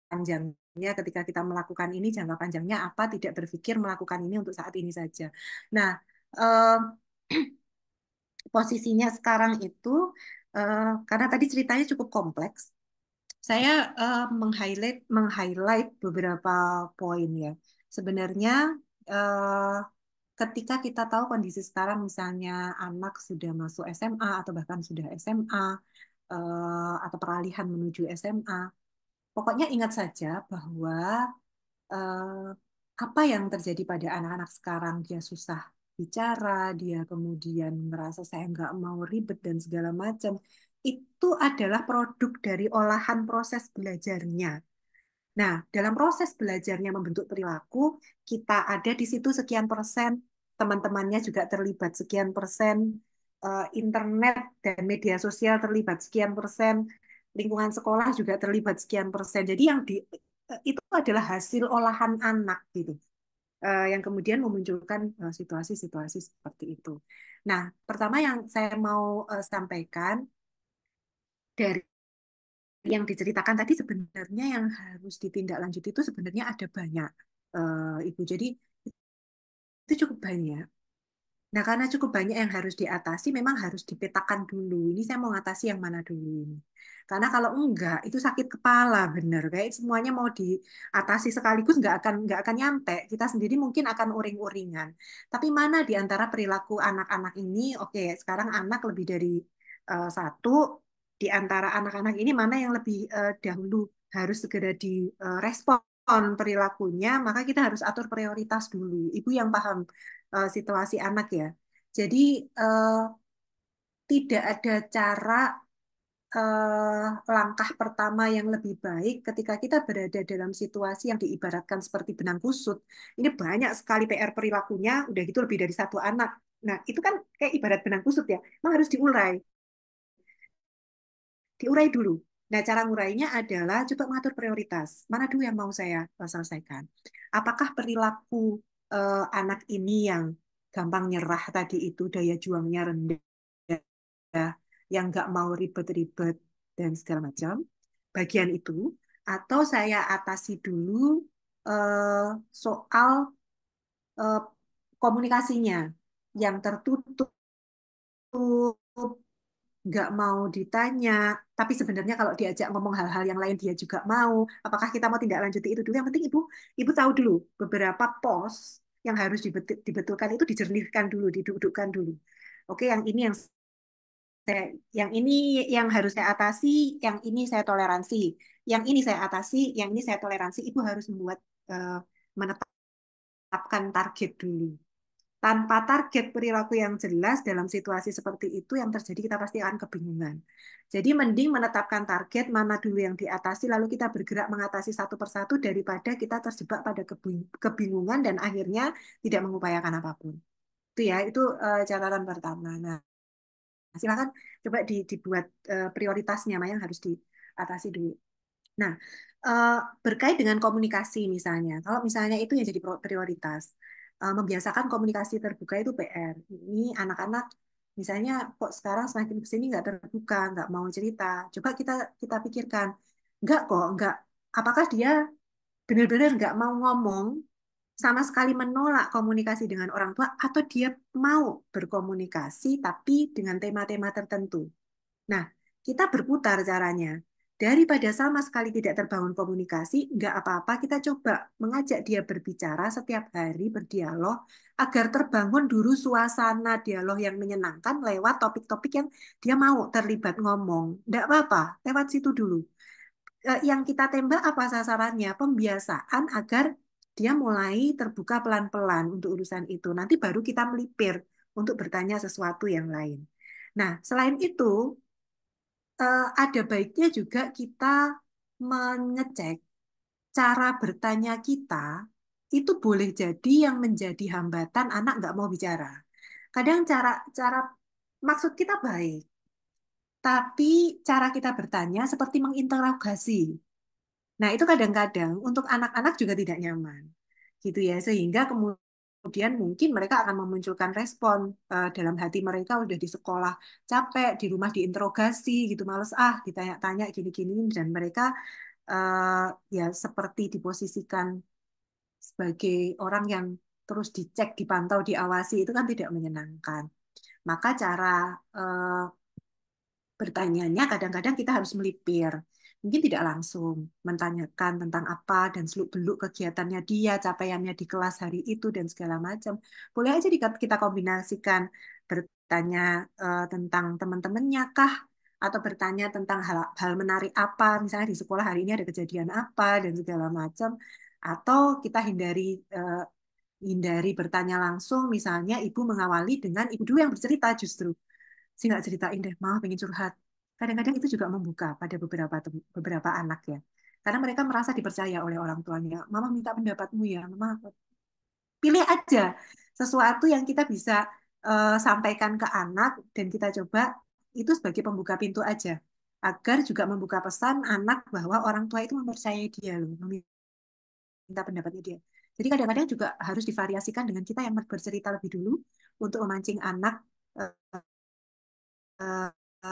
panjangnya, ketika kita melakukan ini jangka panjangnya apa, tidak berpikir melakukan ini untuk saat ini saja. Nah, eh, posisinya sekarang itu karena tadi ceritanya cukup kompleks, saya meng-highlight beberapa poin ya. Sebenarnya eh, ketika kita tahu kondisi sekarang, misalnya anak sudah masuk SMA atau bahkan sudah SMA atau peralihan menuju SMA, pokoknya ingat saja bahwa eh, apa yang terjadi pada anak-anak sekarang, dia susah bicara, dia kemudian merasa saya nggak mau ribet dan segala macam, itu adalah produk dari olahan proses belajarnya. Nah, dalam proses belajarnya membentuk perilaku, kita ada di situ sekian persen, teman-temannya juga terlibat sekian persen, internet dan media sosial terlibat sekian persen, lingkungan sekolah juga terlibat sekian persen. Jadi itu adalah hasil olahan anak gitu, yang kemudian memunculkan situasi-situasi seperti itu. Nah, pertama yang saya mau sampaikan dari yang diceritakan tadi, sebenarnya yang harus ditindaklanjuti itu sebenarnya ada banyak, Ibu. Jadi itu cukup banyak. Nah, karena cukup banyak yang harus diatasi, memang harus dipetakan dulu. Ini saya mau ngatasi yang mana dulu ini. Karena kalau enggak, itu sakit kepala, bener. Kayak semuanya mau diatasi sekaligus nggak akan nyampe. Kita sendiri mungkin akan uring-uringan. Tapi mana di antara perilaku anak-anak ini? Oke, sekarang anak lebih dari satu. Di antara anak-anak ini mana yang lebih dahulu harus segera direspon perilakunya, maka kita harus atur prioritas dulu. Ibu yang paham situasi anak ya. Jadi tidak ada cara langkah pertama yang lebih baik ketika kita berada dalam situasi yang diibaratkan seperti benang kusut. Ini banyak sekali PR perilakunya, udah gitu lebih dari satu anak. Nah, itu kan kayak ibarat benang kusut ya, memang harus diurai. Diurai dulu. Nah, cara ngurainya adalah coba mengatur prioritas. Mana dulu yang mau saya selesaikan? Apakah perilaku anak ini yang gampang nyerah tadi itu, daya juangnya rendah, yang nggak mau ribet-ribet dan segala macam, bagian itu, atau saya atasi dulu soal eh, komunikasinya yang tertutup, nggak mau ditanya, tapi sebenarnya kalau diajak ngomong hal-hal yang lain dia juga mau. Apakah kita mau tindak lanjuti itu dulu? Yang penting ibu tahu dulu beberapa pos yang harus dibetulkan itu dijernihkan dulu, didudukkan dulu. Oke, saya, yang ini yang harus saya atasi, yang ini saya toleransi, yang ini saya atasi, yang ini saya toleransi. Ibu harus membuat menetapkan target dulu. Tanpa target perilaku yang jelas dalam situasi seperti itu yang terjadi kita pasti akan kebingungan. Jadi mending menetapkan target mana dulu yang diatasi lalu kita bergerak mengatasi satu persatu daripada kita terjebak pada kebingungan dan akhirnya tidak mengupayakan apapun. Itu ya, itu catatan pertama. Nah, silakan coba dibuat prioritasnya mana yang harus diatasi dulu. Nah, berkait dengan komunikasi misalnya, kalau misalnya itu yang jadi prioritas, membiasakan komunikasi terbuka itu PR. Ini anak-anak misalnya kok sekarang semakin ke sini nggak terbuka, nggak mau cerita. Coba kita pikirkan, nggak kok, nggak. Apakah dia benar-benar nggak mau ngomong, sama sekali menolak komunikasi dengan orang tua, atau dia mau berkomunikasi tapi dengan tema-tema tertentu? Nah, kita berputar caranya. Daripada sama sekali tidak terbangun komunikasi, nggak apa-apa, kita coba mengajak dia berbicara setiap hari, berdialog, agar terbangun dulu suasana dialog yang menyenangkan lewat topik-topik yang dia mau terlibat ngomong. Nggak apa-apa, lewat situ dulu. Yang kita tembak apa sasarannya? Pembiasaan agar dia mulai terbuka pelan-pelan untuk urusan itu. Nanti baru kita melipir untuk bertanya sesuatu yang lain. Nah, selain itu, ada baiknya juga kita mengecek cara bertanya kita itu boleh jadi yang menjadi hambatan anak nggak mau bicara. Kadang cara cara maksud kita baik, tapi cara kita bertanya seperti menginterogasi. Nah, itu kadang-kadang untuk anak-anak juga tidak nyaman. Gitu ya, sehingga kemudian mungkin mereka akan memunculkan respon dalam hati mereka udah di sekolah capek, di rumah diinterogasi gitu, males ditanya-tanya gini-gini dan mereka eh, ya seperti diposisikan sebagai orang yang terus dicek, dipantau, diawasi itu kan tidak menyenangkan. Maka cara eh, bertanyanya kadang-kadang kita harus melipir. Mungkin tidak langsung menanyakan tentang apa dan seluk-beluk kegiatannya dia, capaiannya di kelas hari itu dan segala macam. Boleh aja kita kombinasikan bertanya tentang teman-temannya kah atau bertanya tentang hal menarik apa, misalnya di sekolah hari ini ada kejadian apa dan segala macam. Atau kita hindari bertanya langsung, misalnya ibu mengawali dengan ibu dulu yang bercerita justru. Saya nggak ceritain deh, mama pengen curhat. Kadang-kadang itu juga membuka pada beberapa anak ya. Karena mereka merasa dipercaya oleh orang tuanya. Mama minta pendapatmu ya, mama pilih aja sesuatu yang kita bisa sampaikan ke anak dan kita coba itu sebagai pembuka pintu aja. Agar juga membuka pesan anak bahwa orang tua itu mempercayai dia loh, meminta pendapatnya dia. Jadi kadang-kadang juga harus divariasikan dengan kita yang bercerita lebih dulu untuk memancing anak eh,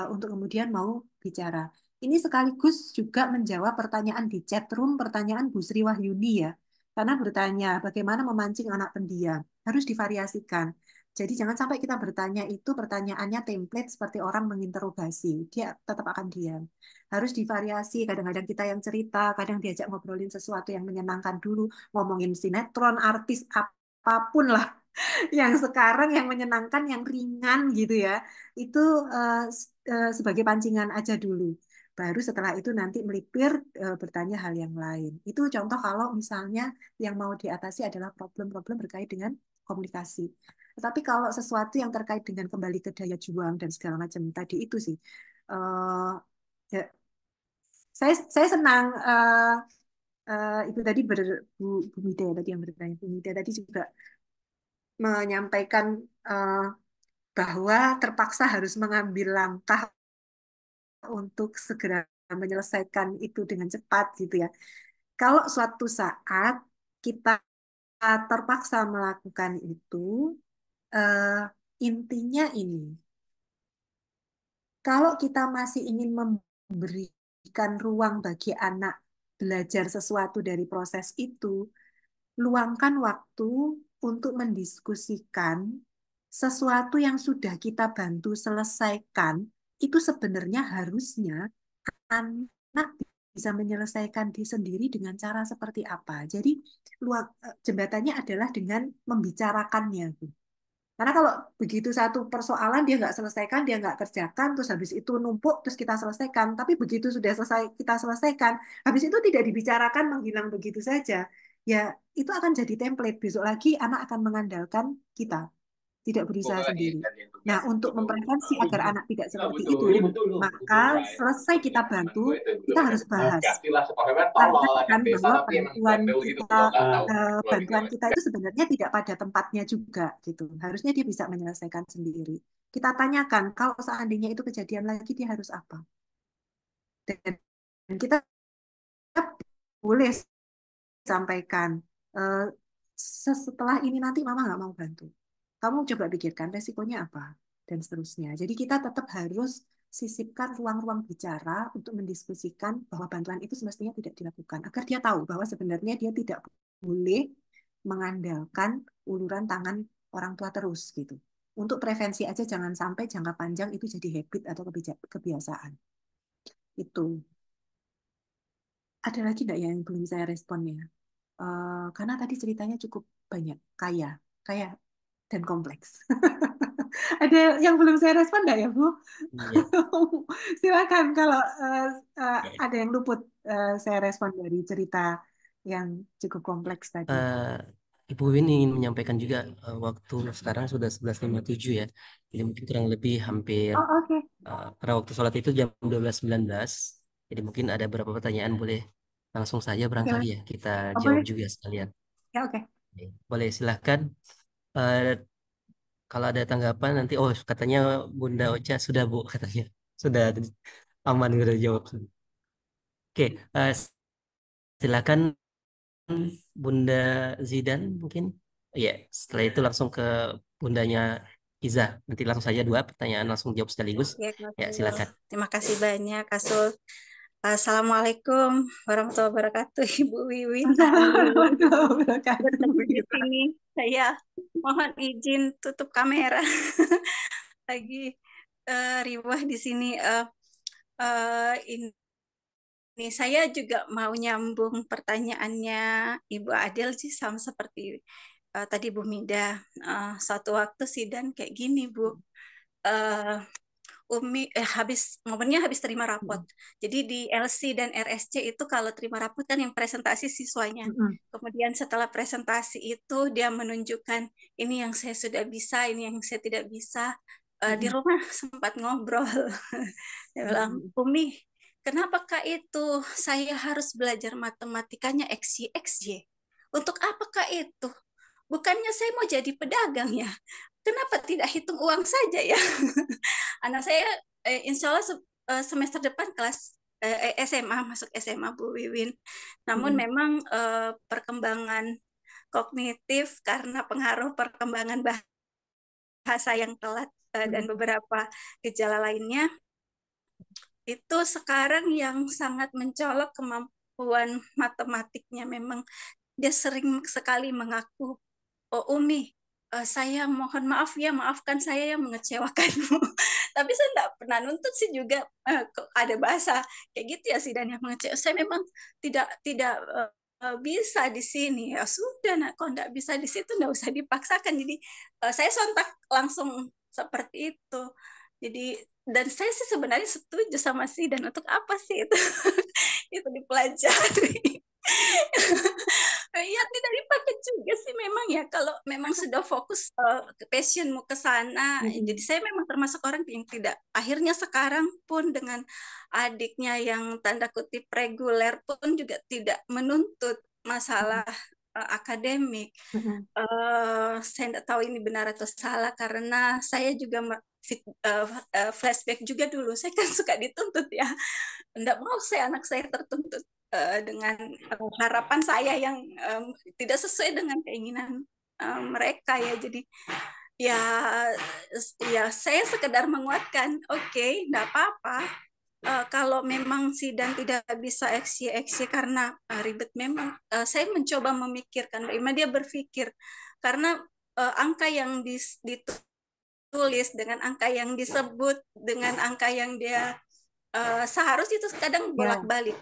untuk kemudian mau bicara. Ini sekaligus juga menjawab pertanyaan di chat room, pertanyaan Bu Sri Wahyuni ya. Karena bertanya bagaimana memancing anak pendiam. Harus divariasikan. Jadi jangan sampai kita bertanya itu pertanyaannya template seperti orang menginterogasi. Dia tetap akan diam. Harus divariasi. Kadang-kadang kita yang cerita, kadang diajak ngobrolin sesuatu yang menyenangkan dulu, ngomongin sinetron, artis, apapun lah yang sekarang yang menyenangkan, yang ringan gitu ya. Itu sebagai pancingan aja dulu. Baru setelah itu nanti melipir bertanya hal yang lain. Itu contoh kalau misalnya yang mau diatasi adalah problem-problem berkait dengan komunikasi. Tetapi kalau sesuatu yang terkait dengan kembali ke daya juang dan segala macam tadi itu sih, eh, ya, saya senang Ibu tadi Bu Mida tadi yang bertanya. Bu Mida tadi juga menyampaikan eh, bahwa terpaksa harus mengambil langkah untuk segera menyelesaikan itu dengan cepat gitu ya. Kalau suatu saat kita terpaksa melakukan itu, eh, intinya ini, kalau kita masih ingin memberikan ruang bagi anak belajar sesuatu dari proses itu, luangkan waktu untuk mendiskusikan sesuatu yang sudah kita bantu selesaikan, itu sebenarnya harusnya anak bisa menyelesaikan diri sendiri dengan cara seperti apa. Jadi jembatannya adalah dengan membicarakannya. Karena kalau begitu satu persoalan dia nggak selesaikan, dia nggak kerjakan, terus habis itu numpuk, terus kita selesaikan. Tapi begitu sudah selesai kita selesaikan, habis itu tidak dibicarakan, menghilang begitu saja. Ya, itu akan jadi template. Besok lagi anak akan mengandalkan kita, tidak berusaha sendiri. Nah, untuk memprevensi agar anak tidak seperti itu, maka selesai kita bantu, kita harus bahas. Katakan bahwa bantuan kita itu sebenarnya tidak pada tempatnya juga gitu. Harusnya dia bisa menyelesaikan sendiri. Kita tanyakan kalau seandainya itu kejadian lagi dia harus apa. Dan kita boleh sampaikan setelah ini nanti mama nggak mau bantu. Kamu coba pikirkan resikonya apa dan seterusnya. Jadi kita tetap harus sisipkan ruang-ruang bicara untuk mendiskusikan bahwa bantuan itu semestinya tidak dilakukan agar dia tahu bahwa sebenarnya dia tidak boleh mengandalkan uluran tangan orang tua terus gitu. Untuk prevensi aja jangan sampai jangka panjang itu jadi habit atau kebiasaan. Itu. Ada lagi nggak yang belum saya responnya? Karena tadi ceritanya cukup banyak, kaya dan kompleks. Ada yang belum saya respon nggak ya, Bu? Iya. Silakan kalau ada yang luput saya respon dari cerita yang cukup kompleks tadi. Ibu Win ingin menyampaikan juga waktu sekarang sudah 11.57 ya. Jadi mungkin kurang lebih hampir Oh, oke. pada waktu sholat itu jam 12.19. Jadi mungkin ada beberapa pertanyaan, boleh langsung saja barangkali ya kita Oh, jawab boleh. juga sekalian. Ya, oke. Oke, boleh silahkan. Eh, Kalau ada tanggapan nanti, oh katanya Bunda Ocha sudah Bu katanya. Sudah aman udah jawab. Oke, silakan Bunda Zidan mungkin. Ya, setelah itu langsung ke Bundanya Iza. Nanti langsung saja dua pertanyaan langsung jawab sekaligus. Oke, Kak Ya, Sul. silakan. Terima kasih banyak, Kak Sul. Assalamualaikum warahmatullahi wabarakatuh, Ibu Wiwin. Alhamdulillah bertemu di sini. Saya mohon izin tutup kamera. Lagi riwah di sini. Ini saya juga mau nyambung pertanyaannya Ibu Adel sih sama seperti tadi Bu Mida. Suatu waktu sidang kayak gini, Bu. Umi momennya habis terima rapot. Jadi di LC dan RSC itu kalau terima rapot kan yang presentasi siswanya. Kemudian setelah presentasi itu dia menunjukkan ini yang saya sudah bisa, ini yang saya tidak bisa. Di rumah sempat ngobrol. Dia bilang, Umi, kenapa Kak itu saya harus belajar matematikanya XY, XY? Untuk apa Kak itu? Bukannya saya mau jadi pedagang ya? Kenapa tidak hitung uang saja ya? Anak saya insya Allah semester depan kelas SMA, masuk SMA Bu Wiwin. Namun memang perkembangan kognitif karena pengaruh perkembangan bahasa yang telat dan beberapa gejala lainnya, itu sekarang yang sangat mencolok kemampuan matematiknya. Memang dia sering sekali mengaku, oh Umi, saya mohon maaf ya, maafkan saya yang mengecewakanmu. Tapi saya tidak pernah nuntut sih juga, kok ada bahasa kayak gitu ya sih, dan yang mengecewakan. Saya memang tidak bisa di sini. Ya sudah, nak, kalau tidak bisa di situ tidak usah dipaksakan. Jadi saya sontak langsung seperti itu. Jadi, dan saya sih sebenarnya setuju sama sih, dan untuk apa sih itu itu dipelajari. Ya tidak dipakai juga sih memang ya, kalau memang sudah fokus ke passionmu ke sana. Jadi saya memang termasuk orang yang tidak, akhirnya sekarang pun dengan adiknya yang tanda kutip reguler pun juga tidak menuntut masalah akademik. Saya tidak tahu ini benar atau salah, karena saya juga flashback juga dulu, saya kan suka dituntut ya. Tidak mau saya anak saya tertuntut dengan harapan saya yang tidak sesuai dengan keinginan mereka ya. Jadi ya saya sekedar menguatkan, oke, tidak apa-apa. Kalau memang sidang tidak bisa eksi karena ribet, memang saya mencoba memikirkan bagaimana dia berpikir, karena angka yang ditulis dengan angka yang disebut dengan angka yang dia seharusnya itu kadang bolak-balik.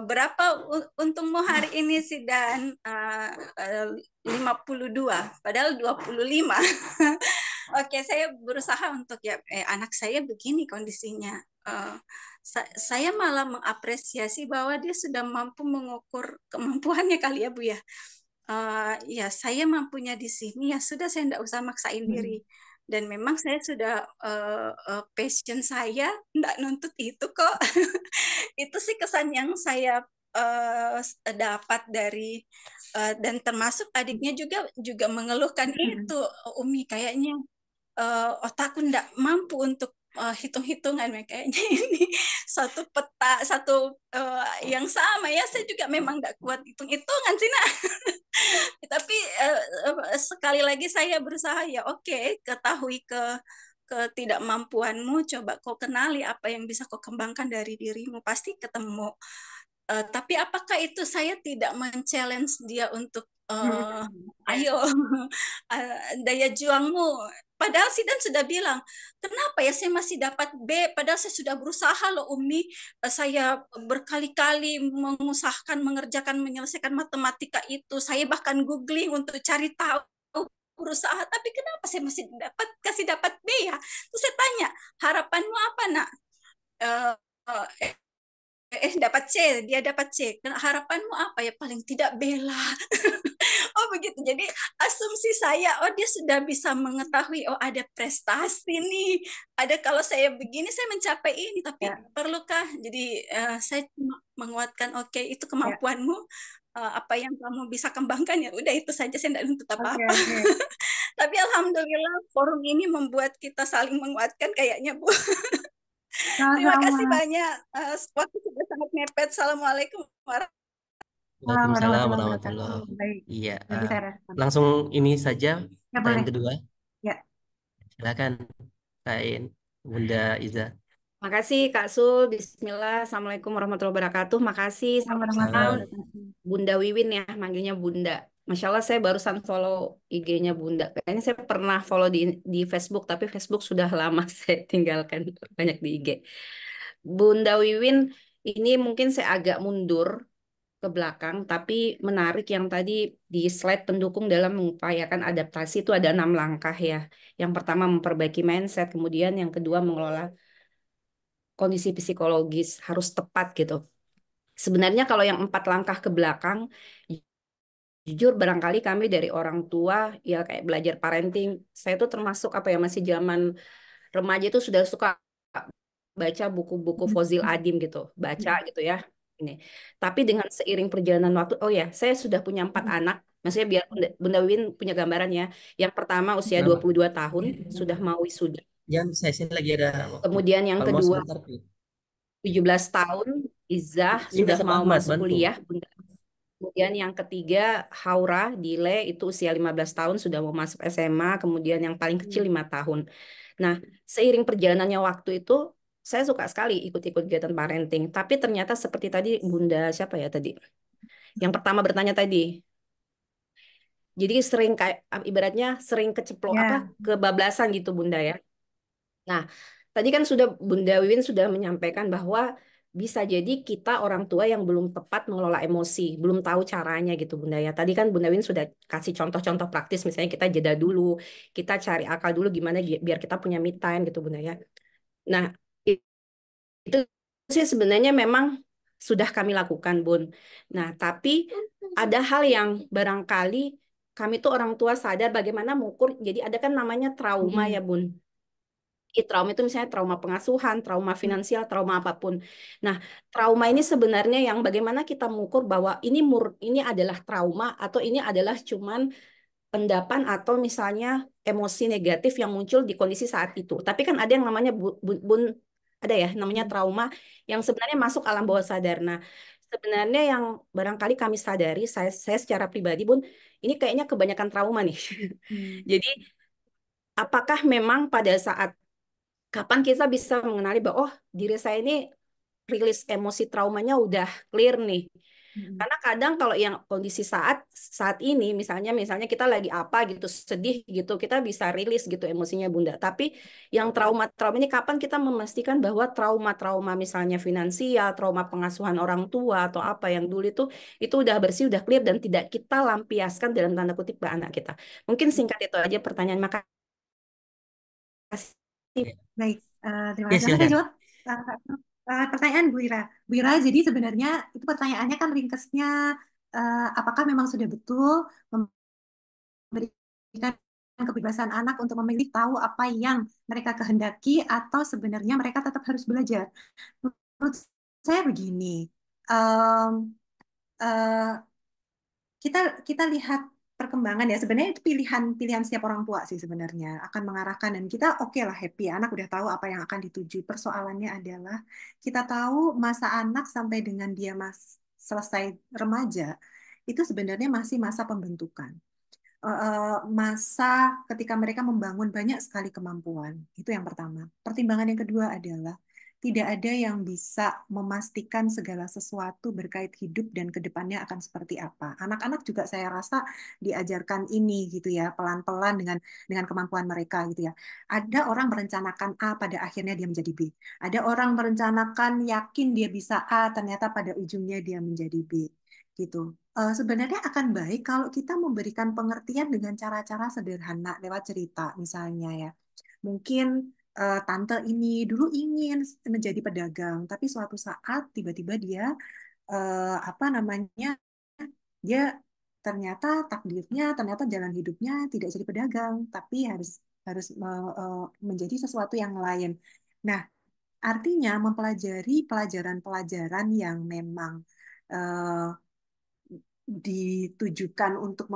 Berapa untungmu hari ini sih, dan 52 padahal 25. Oke, saya berusaha untuk ya anak saya begini kondisinya. Saya malah mengapresiasi bahwa dia sudah mampu mengukur kemampuannya kali ya Bu ya. Ya saya mampunya di sini, ya sudah, saya tidak usah maksain diri. Dan memang saya sudah passion saya tidak nuntut itu kok. Itu sih kesan yang saya dapat dari dan termasuk adiknya juga mengeluhkan itu, Umi kayaknya otakku tidak mampu untuk hitung-hitungan, kayaknya ini satu peta, satu yang sama ya, saya juga memang tidak kuat hitung-hitungan sih nak. Tapi sekali lagi saya berusaha ya, oke, ketahui ketidakmampuanmu, coba kau kenali apa yang bisa kau kembangkan dari dirimu, pasti ketemu. Tapi apakah itu saya tidak men-challenge dia untuk ayo daya juangmu. Padahal Sidan sudah bilang, kenapa ya saya masih dapat B, padahal saya sudah berusaha loh Umi, saya berkali-kali mengusahakan, menyelesaikan matematika itu, saya bahkan googling untuk cari tahu, berusaha, tapi kenapa saya masih dapat B ya? Terus saya tanya, harapanmu apa nak? Dapat C, dia dapat C. Harapanmu apa ya? Paling tidak bela. Oh begitu. Jadi asumsi saya, oh dia sudah bisa mengetahui, oh ada prestasi nih. Ada, kalau saya begini saya mencapai ini, tapi perlukah? Jadi saya cuma menguatkan, oke, itu kemampuanmu. Apa yang kamu bisa kembangkan ya udah, itu saja, saya tidak nuntut apa-apa. Tapi alhamdulillah forum ini membuat kita saling menguatkan kayaknya Bu. Terima kasih banyak. Waktu sudah sangat mepet. Assalamualaikum Waalaikumsalam warahmatullahi. Iya, langsung ini saja pertanyaan kedua. Ya. Silakan, Kain Bunda Iza. Makasih Kak Sul. Bismillah. Assalamualaikum warahmatullahi wabarakatuh. Makasih. Salam Bunda Wiwin ya, manggilnya Bunda. Masya Allah, saya barusan follow IG-nya Bunda. Kayaknya saya pernah follow di Facebook, tapi Facebook sudah lama saya tinggalkan, banyak di IG. Bunda Wiwin, ini mungkin saya agak mundur ke belakang, tapi menarik yang tadi di slide pendukung dalam mengupayakan adaptasi itu ada 6 langkah ya. Yang pertama memperbaiki mindset, kemudian yang kedua mengelola kondisi psikologis, harus tepat gitu. Sebenarnya kalau yang 4 langkah ke belakang, jujur barangkali kami dari orang tua ya kayak belajar parenting, saya tuh termasuk apa ya, masih zaman remaja itu sudah suka baca buku-buku Fozil Adim gitu, baca gitu ya. Ini. Tapi dengan seiring perjalanan waktu, oh ya, saya sudah punya 4 anak. Maksudnya biar Bunda Win punya gambaran ya. Yang pertama usia 22 tahun, sudah mau wisuda. Ya, saya sini lagi ada waktu. Kemudian yang kedua 17 tahun, Izzah sudah mau masuk kuliah. Kemudian yang ketiga Haura Dile itu usia 15 tahun sudah mau masuk SMA. Kemudian yang paling kecil 5 tahun. Nah, seiring perjalanannya waktu itu, saya suka sekali ikut-ikut kegiatan parenting. Tapi ternyata seperti tadi Bunda siapa ya tadi? Yang pertama bertanya tadi. Jadi sering kayak ibaratnya sering keceplo apa Ya. kebablasan gitu Bunda ya. Nah, tadi kan sudah Bunda Wiwin sudah menyampaikan bahwa bisa jadi kita orang tua yang belum tepat mengelola emosi, belum tahu caranya gitu Bunda ya. Tadi kan Bunda Wiwin sudah kasih contoh-contoh praktis, misalnya kita jeda dulu, kita cari akal dulu gimana biar kita punya me time gitu Bunda ya. Nah, itu sih sebenarnya memang sudah kami lakukan, Bun. Nah, tapi ada hal yang barangkali kami tuh orang tua sadar bagaimana mengukur. Jadi ada kan namanya trauma ya, Bun. Trauma itu misalnya trauma pengasuhan, trauma finansial, trauma apapun. Nah, trauma ini sebenarnya yang bagaimana kita mengukur bahwa ini adalah trauma atau ini adalah cuman endapan atau misalnya emosi negatif yang muncul di kondisi saat itu. Tapi kan ada yang namanya ada ya namanya trauma yang sebenarnya masuk alam bawah sadar. Nah, sebenarnya yang barangkali kami sadari, saya secara pribadi Bun, ini kayaknya kebanyakan trauma nih. Jadi, apakah memang pada saat kapan kita bisa mengenali bahwa oh diri saya ini rilis emosi traumanya udah clear nih. Karena kadang kalau yang kondisi saat saat ini misalnya kita lagi apa gitu sedih gitu kita bisa rilis gitu emosinya Bunda. Tapi yang trauma-trauma ini kapan kita memastikan bahwa trauma-trauma misalnya finansial, trauma pengasuhan orang tua atau apa yang dulu itu udah bersih, udah clear dan tidak kita lampiaskan dalam tanda kutip ke anak kita. Mungkin singkat itu aja pertanyaan. Makasih. Baik, terima Ya, kasih. Nanti saya silakan. jawab pertanyaan Bu Ira. Bu Ira, jadi sebenarnya itu pertanyaannya kan ringkasnya, apakah memang sudah betul memberikan kebebasan anak untuk memilih tahu apa yang mereka kehendaki atau sebenarnya mereka tetap harus belajar? Menurut saya begini, em, eh, kita kita lihat perkembangan ya sebenarnya itu pilihan setiap orang tua sih sebenarnya akan mengarahkan dan kita oke lah happy anak udah tahu apa yang akan dituju persoalannya adalah kita tahu masa anak sampai dengan dia selesai remaja itu sebenarnya masih masa pembentukan. Masa ketika mereka membangun banyak sekali kemampuan. Itu yang pertama. Pertimbangan yang kedua adalah tidak ada yang bisa memastikan segala sesuatu berkait hidup dan kedepannya akan seperti apa. Anak-anak juga saya rasa diajarkan ini gitu ya, pelan-pelan dengan kemampuan mereka gitu ya. Ada orang merencanakan A, pada akhirnya dia menjadi B. Ada orang merencanakan yakin dia bisa A, ternyata pada ujungnya dia menjadi B gitu. Sebenarnya akan baik kalau kita memberikan pengertian dengan cara-cara sederhana lewat cerita, misalnya ya. Mungkin tante ini dulu ingin menjadi pedagang, tapi suatu saat tiba-tiba dia apa namanya dia ternyata takdirnya, ternyata jalan hidupnya tidak jadi pedagang, tapi harus harus menjadi sesuatu yang lain. Nah, artinya mempelajari pelajaran-pelajaran yang memang eh, ditujukan untuk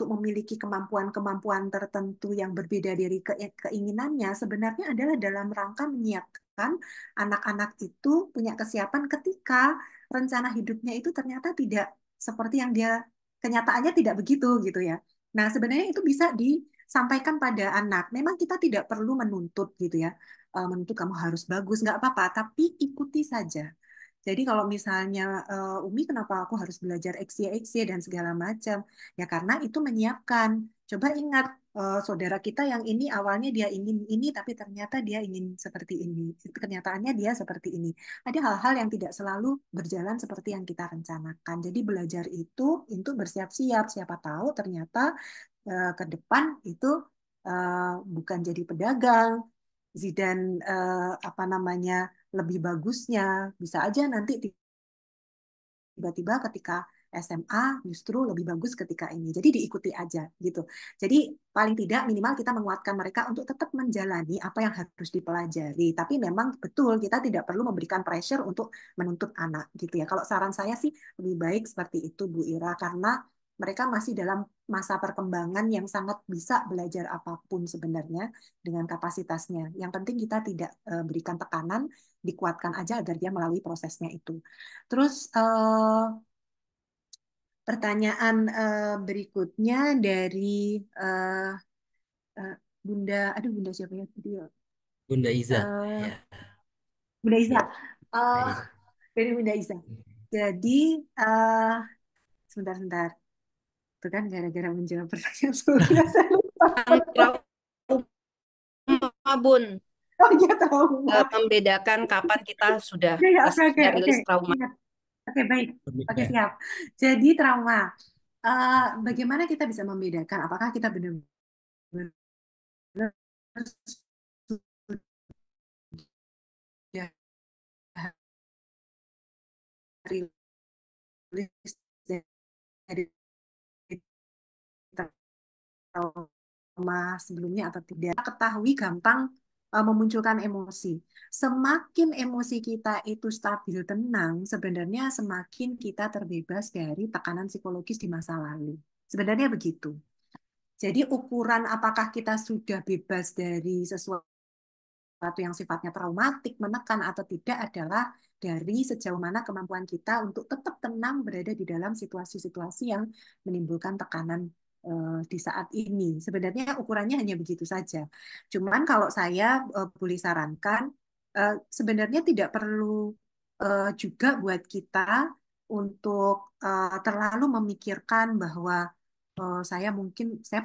memiliki kemampuan-kemampuan tertentu yang berbeda dari keinginannya sebenarnya adalah dalam rangka menyiapkan anak-anak itu punya kesiapan ketika rencana hidupnya itu ternyata tidak seperti yang dia kenyataannya tidak begitu gitu ya. Nah, sebenarnya itu bisa disampaikan pada anak. Memang kita tidak perlu menuntut gitu ya. Menuntut kamu harus bagus, nggak apa-apa, tapi ikuti saja. Jadi kalau misalnya Umi kenapa aku harus belajar X, Y, X, Y dan segala macam? Ya karena itu menyiapkan. Coba ingat saudara kita yang ini awalnya dia ingin ini tapi ternyata dia ingin seperti ini. Kenyataannya dia seperti ini. Ada hal-hal yang tidak selalu berjalan seperti yang kita rencanakan. Jadi belajar itu untuk bersiap-siap. Siapa tahu ternyata ke depan itu bukan jadi pedagang, Zidane apa namanya lebih bagusnya bisa aja nanti tiba-tiba ketika SMA justru lebih bagus ketika ini. Jadi diikuti aja gitu. Jadi paling tidak minimal kita menguatkan mereka untuk tetap menjalani apa yang harus dipelajari. Tapi memang betul kita tidak perlu memberikan pressure untuk menuntut anak gitu ya. Kalau saran saya sih lebih baik seperti itu Bu Ira karena mereka masih dalam masa perkembangan yang sangat bisa belajar apapun sebenarnya dengan kapasitasnya. Yang penting kita tidak berikan tekanan, dikuatkan aja agar dia melalui prosesnya itu. Terus pertanyaan berikutnya dari eh, Bunda, aduh Bunda siapa ya? Bunda Iza. Eh, Ya. Bunda Iza. Ya. Eh, Baik. dari Bunda Iza. Jadi sebentar-sebentar. Itu kan gara-gara menjawab pertanyaan sebelumnya saya lupa. Trauma, Bun. Oh iya, trauma. Membedakan kapan kita sudah Ya, ya, oke, oke, rilis trauma. Ingat. Oke, baik. Oke, Ya. siap. Jadi trauma. Bagaimana kita bisa membedakan apakah kita benar-benar sudah rilis dari trauma sebelumnya atau tidak. Ketahui gampang memunculkan emosi. Semakin emosi kita itu stabil, tenang, sebenarnya semakin kita terbebas dari tekanan psikologis di masa lalu. Sebenarnya begitu. Jadi ukuran apakah kita sudah bebas dari sesuatu yang sifatnya traumatik, menekan atau tidak adalah dari sejauh mana kemampuan kita untuk tetap tenang berada di dalam situasi-situasi yang menimbulkan tekanan di saat ini. Sebenarnya ukurannya hanya begitu saja. Cuman kalau saya boleh sarankan, sebenarnya tidak perlu juga buat kita untuk terlalu memikirkan bahwa saya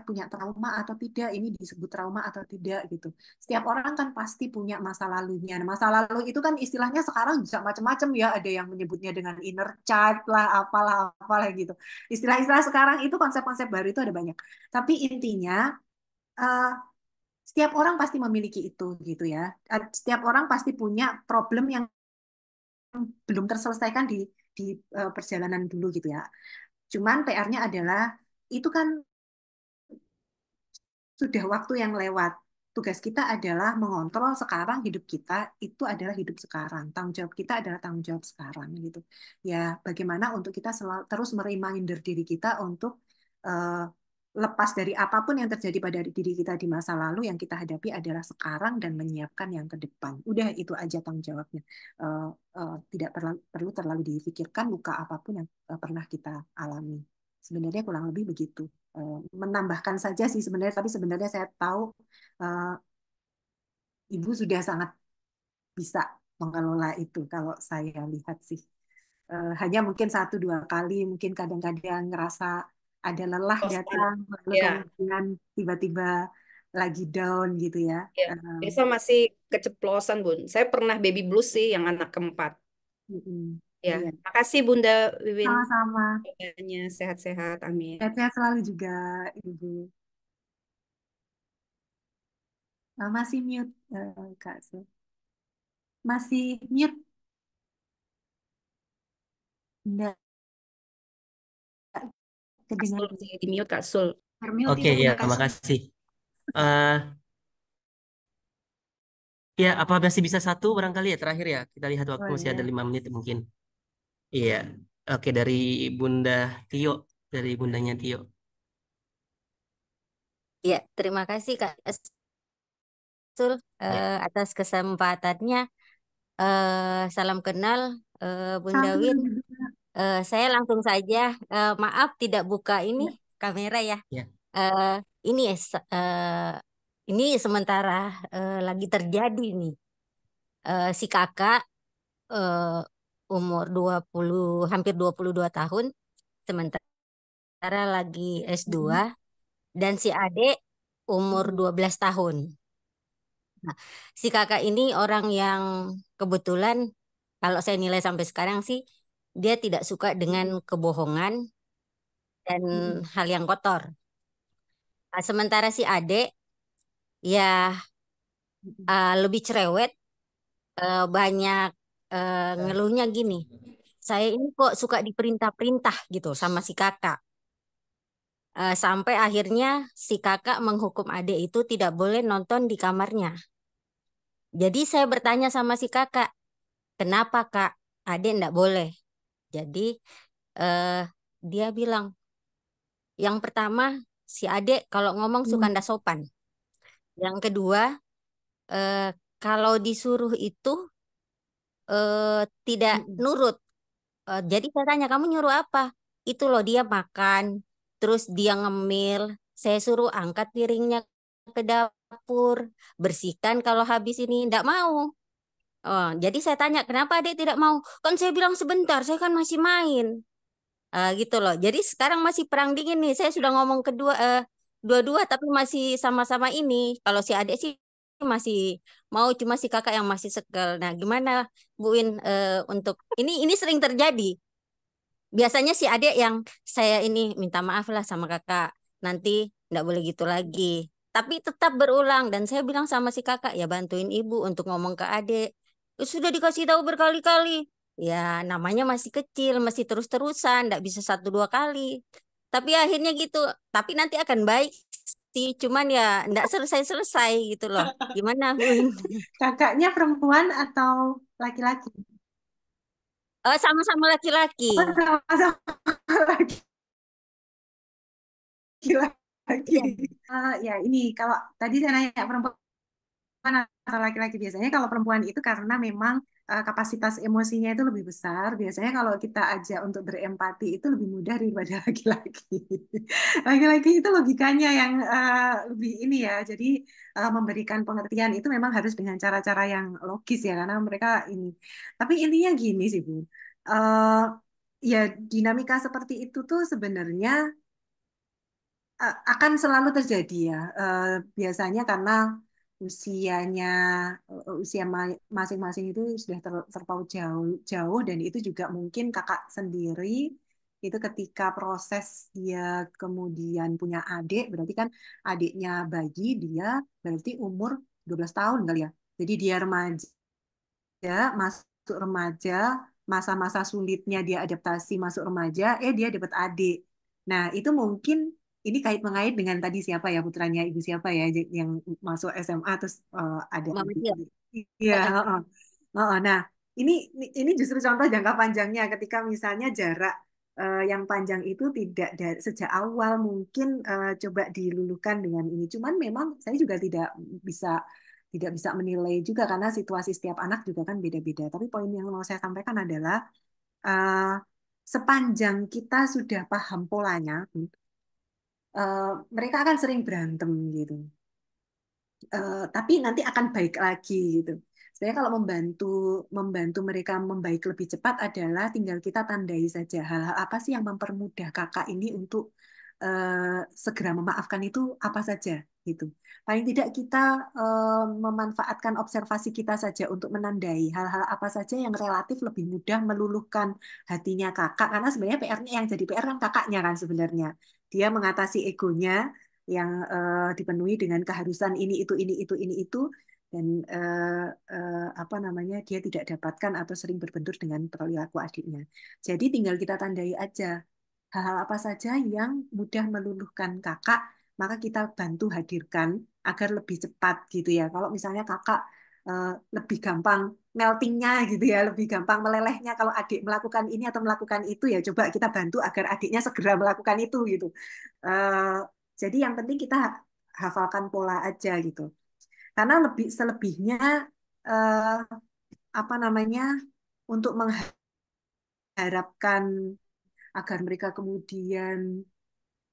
punya trauma atau tidak, ini disebut trauma atau tidak gitu. Setiap orang kan pasti punya masa lalunya. Nah, masa lalu itu kan istilahnya sekarang bisa macam-macam ya, ada yang menyebutnya dengan inner child lah, apalah gitu. Istilah-istilah sekarang itu konsep-konsep baru itu ada banyak. Tapi intinya uh, setiap orang pasti memiliki itu gitu ya. Setiap orang pasti punya problem yang belum terselesaikan di perjalanan dulu gitu ya. Cuman PR-nya adalah itu kan sudah waktu yang lewat. Tugas kita adalah mengontrol sekarang hidup kita itu adalah hidup sekarang. Tanggung jawab kita adalah tanggung jawab sekarang gitu. Ya, bagaimana untuk kita terus mereminder diri kita untuk uh, lepas dari apapun yang terjadi pada diri kita di masa lalu, yang kita hadapi adalah sekarang dan menyiapkan yang ke depan. Udah itu aja tanggung jawabnya. Tidak perlu terlalu difikirkan luka apapun yang pernah kita alami. Sebenarnya kurang lebih begitu. Menambahkan saja sih sebenarnya, tapi sebenarnya saya tahu Ibu sudah sangat bisa mengelola itu kalau saya lihat sih. Hanya mungkin 1-2 kali, mungkin kadang-kadang ngerasa ada lelah datang, lalu kemudian tiba-tiba lagi down gitu ya. Biasa masih keceplosan, Bun. Saya pernah baby blues sih yang anak keempat. Ya, Iya. makasih Bunda Wiwin. Sama-sama. Sehat-sehat, amin. Sehat-sehat selalu juga, Ibu. Masih mute, Kak Sul. Masih mute. Enggak. Kedengaran di mute, Kak Sul. Oke, ya, terima kasih. Ya, apa masih bisa satu barangkali ya terakhir ya? Kita lihat waktu masih ada 5 menit mungkin. Iya, oke, dari Bunda Tio, dari bundanya Tio. Ya, terima kasih Kak Sul atas kesempatannya. Salam kenal Bunda Win. Saya langsung saja, maaf tidak buka ini kamera ya. Ini ini sementara lagi terjadi nih. Si kakak umur hampir 22 tahun, sementara lagi S2, dan si adik umur 12 tahun. Nah, si kakak ini orang yang kebetulan kalau saya nilai sampai sekarang sih dia tidak suka dengan kebohongan dan hal yang kotor. Nah, sementara si adik ya lebih cerewet, banyak ngeluhnya gini. Saya ini kok suka diperintah-perintah gitu sama si kakak. Sampai akhirnya si kakak menghukum adik itu tidak boleh nonton di kamarnya. Jadi saya bertanya sama si kakak, kenapa Kak? Adik enggak boleh. Jadi dia bilang, yang pertama si adik kalau ngomong suka ndak sopan. Yang kedua, kalau disuruh itu tidak nurut. Jadi saya tanya, kamu nyuruh apa? Itu loh dia makan, terus dia ngemil. Saya suruh angkat piringnya ke dapur, bersihkan kalau habis ini ndak mau. Oh, jadi saya tanya, kenapa adik tidak mau? Kan saya bilang sebentar, saya kan masih main. Gitu loh. Jadi sekarang masih perang dingin nih. Saya sudah ngomong dua-dua tapi masih sama-sama ini. Kalau si adik sih masih mau, cuma si kakak yang masih sekel. Nah, gimana Bu Win untuk ini sering terjadi. Biasanya si adik yang saya ini minta maaf lah sama kakak. Nanti nggak boleh gitu lagi. Tapi tetap berulang dan saya bilang sama si kakak ya bantuin ibu untuk ngomong ke adik. Sudah dikasih tahu berkali-kali. Ya namanya masih kecil, masih terus-terusan, nggak bisa satu dua kali. Tapi akhirnya gitu. Tapi nanti akan baik sih. Cuman ya nggak selesai-selesai gitu loh. Gimana Bu Win? Kakaknya perempuan atau laki-laki? Sama-sama laki-laki. Oh, sama-sama laki-laki. Iya. Ya ini kalau tadi saya nanya perempuan atau laki-laki, biasanya kalau perempuan itu karena memang kapasitas emosinya itu lebih besar. Biasanya kalau kita ajak untuk berempati itu lebih mudah daripada laki-laki. Laki-laki itu logikanya yang lebih ini ya. Jadi memberikan pengertian itu memang harus dengan cara-cara yang logis ya, karena mereka ini. Tapi intinya gini sih Bu. Eh, Ya dinamika seperti itu tuh sebenarnya akan selalu terjadi ya. Biasanya karena usianya usia masing-masing itu sudah terpaut jauh dan itu juga mungkin kakak sendiri itu ketika proses dia kemudian punya adik, berarti kan adiknya bayi, dia berarti umur 12 tahun kali ya. Jadi dia remaja, masuk remaja, masa-masa sulitnya dia adaptasi masuk remaja, dia dapat adik. Nah, itu mungkin ini kait-mengait dengan tadi siapa ya, putranya ibu siapa ya yang masuk SMA terus ada Mama adik. dia. Iya, Heeh. heeh. Heeh. Nah, ini ini justru contoh jangka panjangnya ketika misalnya jarak yang panjang itu tidak dari sejak awal mungkin coba diluluhkan dengan ini. Cuman memang saya juga bisa tidak bisa menilai juga karena situasi setiap anak juga kan beda-beda. Tapi poin yang mau saya sampaikan adalah eh, sepanjang kita sudah paham polanya, mereka akan sering berantem gitu. Tapi nanti akan baik lagi gitu. Sebenarnya kalau membantu membantu mereka membaik lebih cepat adalah tinggal kita tandai saja hal-hal apa sih yang mempermudah kakak ini untuk segera memaafkan itu apa saja gitu. Paling tidak kita memanfaatkan observasi kita saja untuk menandai hal-hal apa saja yang relatif lebih mudah meluluhkan hatinya kakak karena sebenarnya PR-nya yang jadi PR kan kakaknya kan sebenarnya. Dia mengatasi egonya yang dipenuhi dengan keharusan ini itu dan apa namanya dia tidak dapatkan atau sering berbentur dengan perilaku adiknya. Jadi tinggal kita tandai aja hal-hal apa saja yang mudah meluluhkan kakak, maka kita bantu hadirkan agar lebih cepat gitu ya. Kalau misalnya kakak lebih gampang meltingnya gitu ya, lebih gampang melelehnya kalau adik melakukan ini atau melakukan itu ya coba kita bantu agar adiknya segera melakukan itu gitu. Eh, jadi yang penting kita hafalkan pola aja gitu. Karena selebihnya eh, apa namanya untuk mengharapkan agar mereka kemudian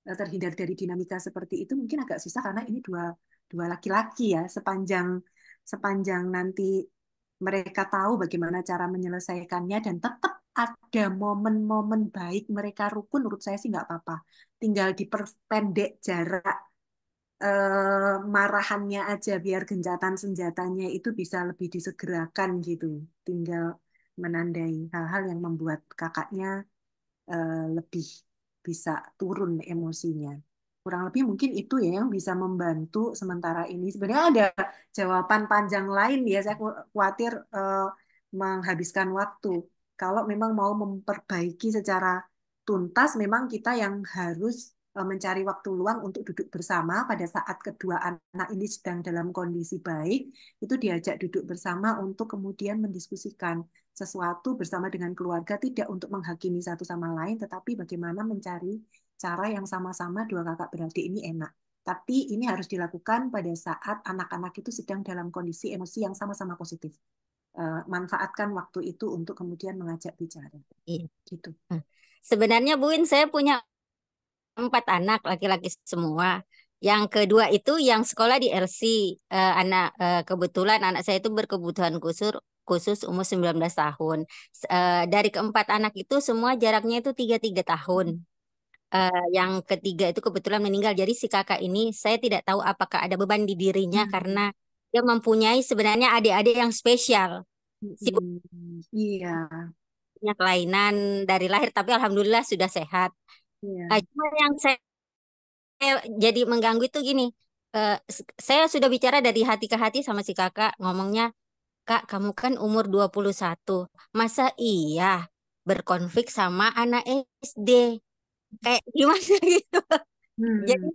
terhindar dari dinamika seperti itu mungkin agak susah karena ini dua dua laki-laki ya sepanjang sepanjang nanti mereka tahu bagaimana cara menyelesaikannya dan tetap ada momen-momen baik mereka rukun menurut saya sih nggak apa-apa tinggal diperpendek jarak marahannya aja biar gencatan senjatanya itu bisa lebih disegerakan gitu tinggal menandai hal-hal yang membuat kakaknya lebih bisa turun emosinya. Kurang lebih mungkin itu ya yang bisa membantu sementara ini. Sebenarnya ada jawaban panjang lain ya, saya khawatir menghabiskan waktu. Kalau memang mau memperbaiki secara tuntas, memang kita yang harus mencari waktu luang untuk duduk bersama pada saat kedua anak ini sedang dalam kondisi baik, itu diajak duduk bersama untuk kemudian mendiskusikan sesuatu bersama dengan keluarga, tidak untuk menghakimi satu sama lain, tetapi bagaimana mencari cara yang sama-sama dua kakak beradik ini enak. Tapi ini harus dilakukan pada saat anak-anak itu sedang dalam kondisi emosi yang sama-sama positif. Manfaatkan waktu itu untuk kemudian mengajak bicara. Iya. Gitu. Sebenarnya Bu Win, saya punya 4 anak laki-laki semua. Yang kedua itu yang sekolah di LC. Kebetulan anak saya itu berkebutuhan khusus umur 19 tahun. Dari keempat anak itu semua jaraknya itu 3 tahun. Yang ketiga itu kebetulan meninggal. Jadi si kakak ini saya tidak tahu apakah ada beban di dirinya karena dia mempunyai sebenarnya adik-adik yang spesial. Si Iya. punya kelainan dari lahir, tapi alhamdulillah sudah sehat. Iya. Cuma yang saya jadi mengganggu itu gini, saya sudah bicara dari hati ke hati sama si kakak, ngomongnya, Kak, kamu kan umur 21, masa iya berkonflik sama anak SD? Kayak gimana gitu. Jadi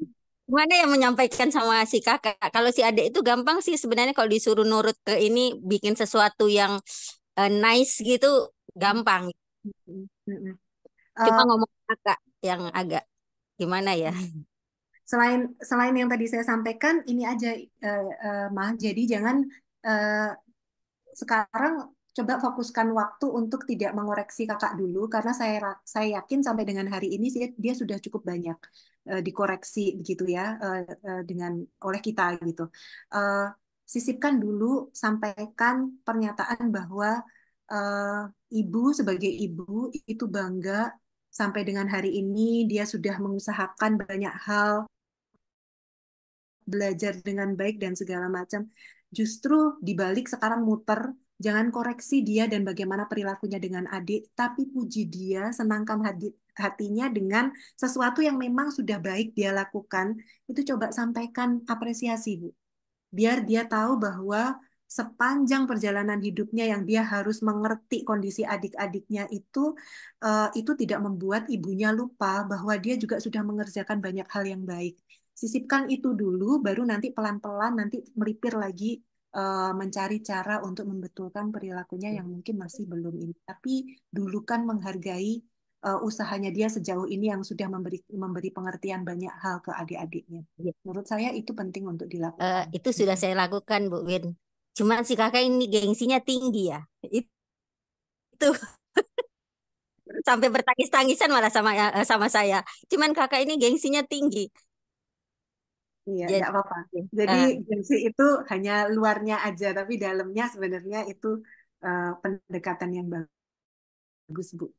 gimana ya menyampaikan sama si kakak? Kalau si adik itu gampang sih sebenarnya kalau disuruh nurut ke ini bikin sesuatu yang nice gitu gampang. Cuma ngomong kakak yang agak gimana ya? Selain yang tadi saya sampaikan, ini aja, Mah. Jadi jangan sekarang coba fokuskan waktu untuk tidak mengoreksi kakak dulu, karena saya yakin sampai dengan hari ini dia sudah cukup banyak dikoreksi begitu ya, dengan oleh kita gitu. Sisipkan dulu, sampaikan pernyataan bahwa ibu sebagai ibu itu bangga sampai dengan hari ini dia sudah mengusahakan banyak hal, belajar dengan baik dan segala macam. Justru dibalik sekarang muter, jangan koreksi dia dan bagaimana perilakunya dengan adik, tapi puji dia, senangkan hatinya dengan sesuatu yang memang sudah baik dia lakukan. Itu coba sampaikan apresiasi, Bu. Biar dia tahu bahwa sepanjang perjalanan hidupnya yang dia harus mengerti kondisi adik-adiknya itu tidak membuat ibunya lupa bahwa dia juga sudah mengerjakan banyak hal yang baik. Sisipkan itu dulu, baru nanti pelan-pelan nanti melipir lagi, mencari cara untuk membetulkan perilakunya yang mungkin masih belum ini. Tapi dulu kan menghargai usahanya dia sejauh ini yang sudah memberi pengertian banyak hal ke adik-adiknya. Menurut saya itu penting untuk dilakukan. Itu sudah saya lakukan, Bu Win. Cuman si kakak ini gengsinya tinggi ya. Itu sampai bertangis-tangisan malah sama saya. Cuman kakak ini gengsinya tinggi. Iya, Jadi, nggak apa-apa. Jadi gengsi itu hanya luarnya aja, tapi dalamnya sebenarnya itu pendekatan yang bagus, Bu.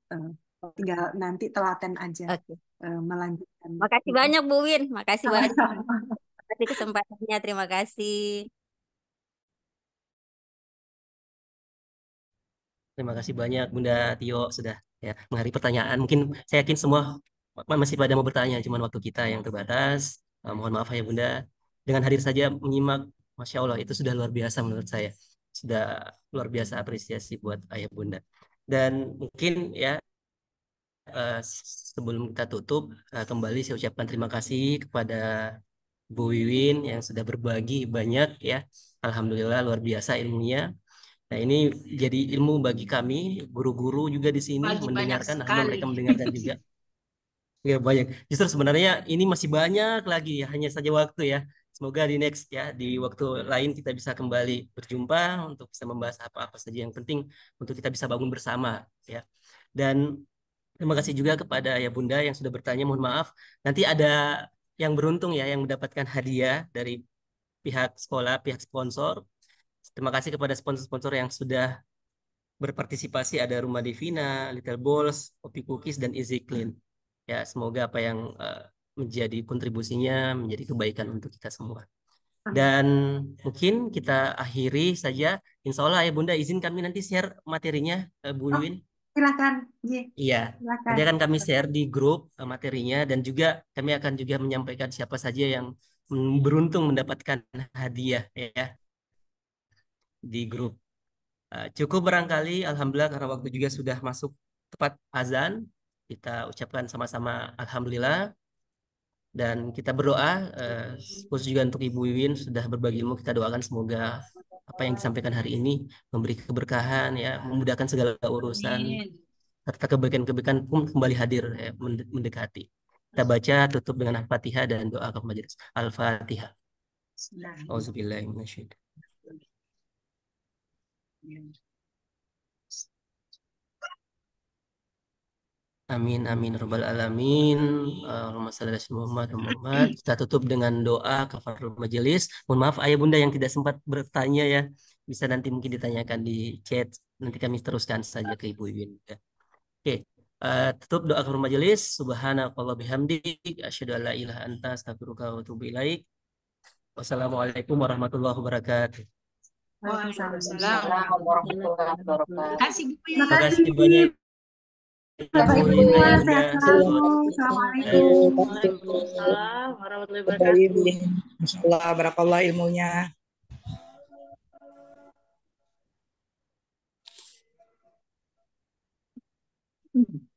Tinggal nanti telaten aja melanjutkan. Makasih banyak, Bu Win. Makasih banyak. Terima kasih kesempatannya. Terima kasih. Terima kasih banyak Bunda Tio sudah ya menghari pertanyaan. Mungkin saya yakin semua masih pada mau bertanya, cuman waktu kita yang terbatas. Mohon maaf ya Bunda. Dengan hadir saja menyimak, Masya Allah itu sudah luar biasa menurut saya. Sudah luar biasa apresiasi buat ayah Bunda. Dan mungkin ya sebelum kita tutup, kembali saya ucapkan terima kasih kepada Bu Wiwin yang sudah berbagi banyak ya. Alhamdulillah luar biasa ilmunya. Nah, ini jadi ilmu bagi kami, guru-guru juga di sini mendengarkan, alhamdulillah mereka mendengarkan juga. Ya, banyak. Justru sebenarnya ini masih banyak lagi ya, hanya saja waktu ya. Semoga di next ya, di waktu lain kita bisa kembali berjumpa untuk bisa membahas apa-apa saja yang penting untuk kita bisa bangun bersama ya. Dan terima kasih juga kepada Ayah Bunda yang sudah bertanya, mohon maaf. Nanti ada yang beruntung ya, yang mendapatkan hadiah dari pihak sekolah, pihak sponsor. Terima kasih kepada sponsor-sponsor yang sudah berpartisipasi, ada Rumah Devina, Little Balls, Kopi Cookies, dan Easy Clean. Ya, semoga apa yang menjadi kontribusinya menjadi kebaikan untuk kita semua. Dan mungkin kita akhiri saja. Insya Allah ya Bunda izin kami nanti share materinya, Bu Wiwin. Silakan. Iya, Silakan. nanti akan kami share di grup materinya dan juga kami akan juga menyampaikan siapa saja yang beruntung mendapatkan hadiah ya di grup. Cukup barangkali, alhamdulillah karena waktu juga sudah masuk tepat azan. Kita ucapkan sama-sama alhamdulillah dan kita berdoa khusus juga untuk Ibu Wiwin sudah berbagi ilmu. Kita doakan semoga apa yang disampaikan hari ini memberi keberkahan ya, memudahkan segala urusan serta kebaikan-kebaikan pun kembali hadir ya, mendekati. Kita baca tutup dengan Al-Fatihah dan doa ke majelis. Al-Fatihah. Auzubillahi. Amin amin robbal alamin. Allahumma shalli ala Muhammad. Kita tutup dengan doa kafaratul majelis. Mohon maaf ayah bunda yang tidak sempat bertanya ya bisa nanti mungkin ditanyakan di chat. Nanti kami teruskan saja ke Ibu Iwin. Ya. Oke, tutup doa kafaratul majelis. Subhanakallah bihamdik, asyhadu an la ilaha anta, astaghfiruka wa atubu ilaik. Wassalamualaikum warahmatullahi wabarakatuh. Waalaikumsalam. warahmatullahi wabarakatuh. Terima kasih Bu Terima ya. Terima kasih kasih banyak Bapak Ibu Ibu Iwin, Ayah ya, Bunda. sehat selalu. Waalaikumsalam Assalamualaikum. warahmatullahi Bapak wabarakatuh. Ibu, Masya Allah, barakallah ilmunya. Hmm.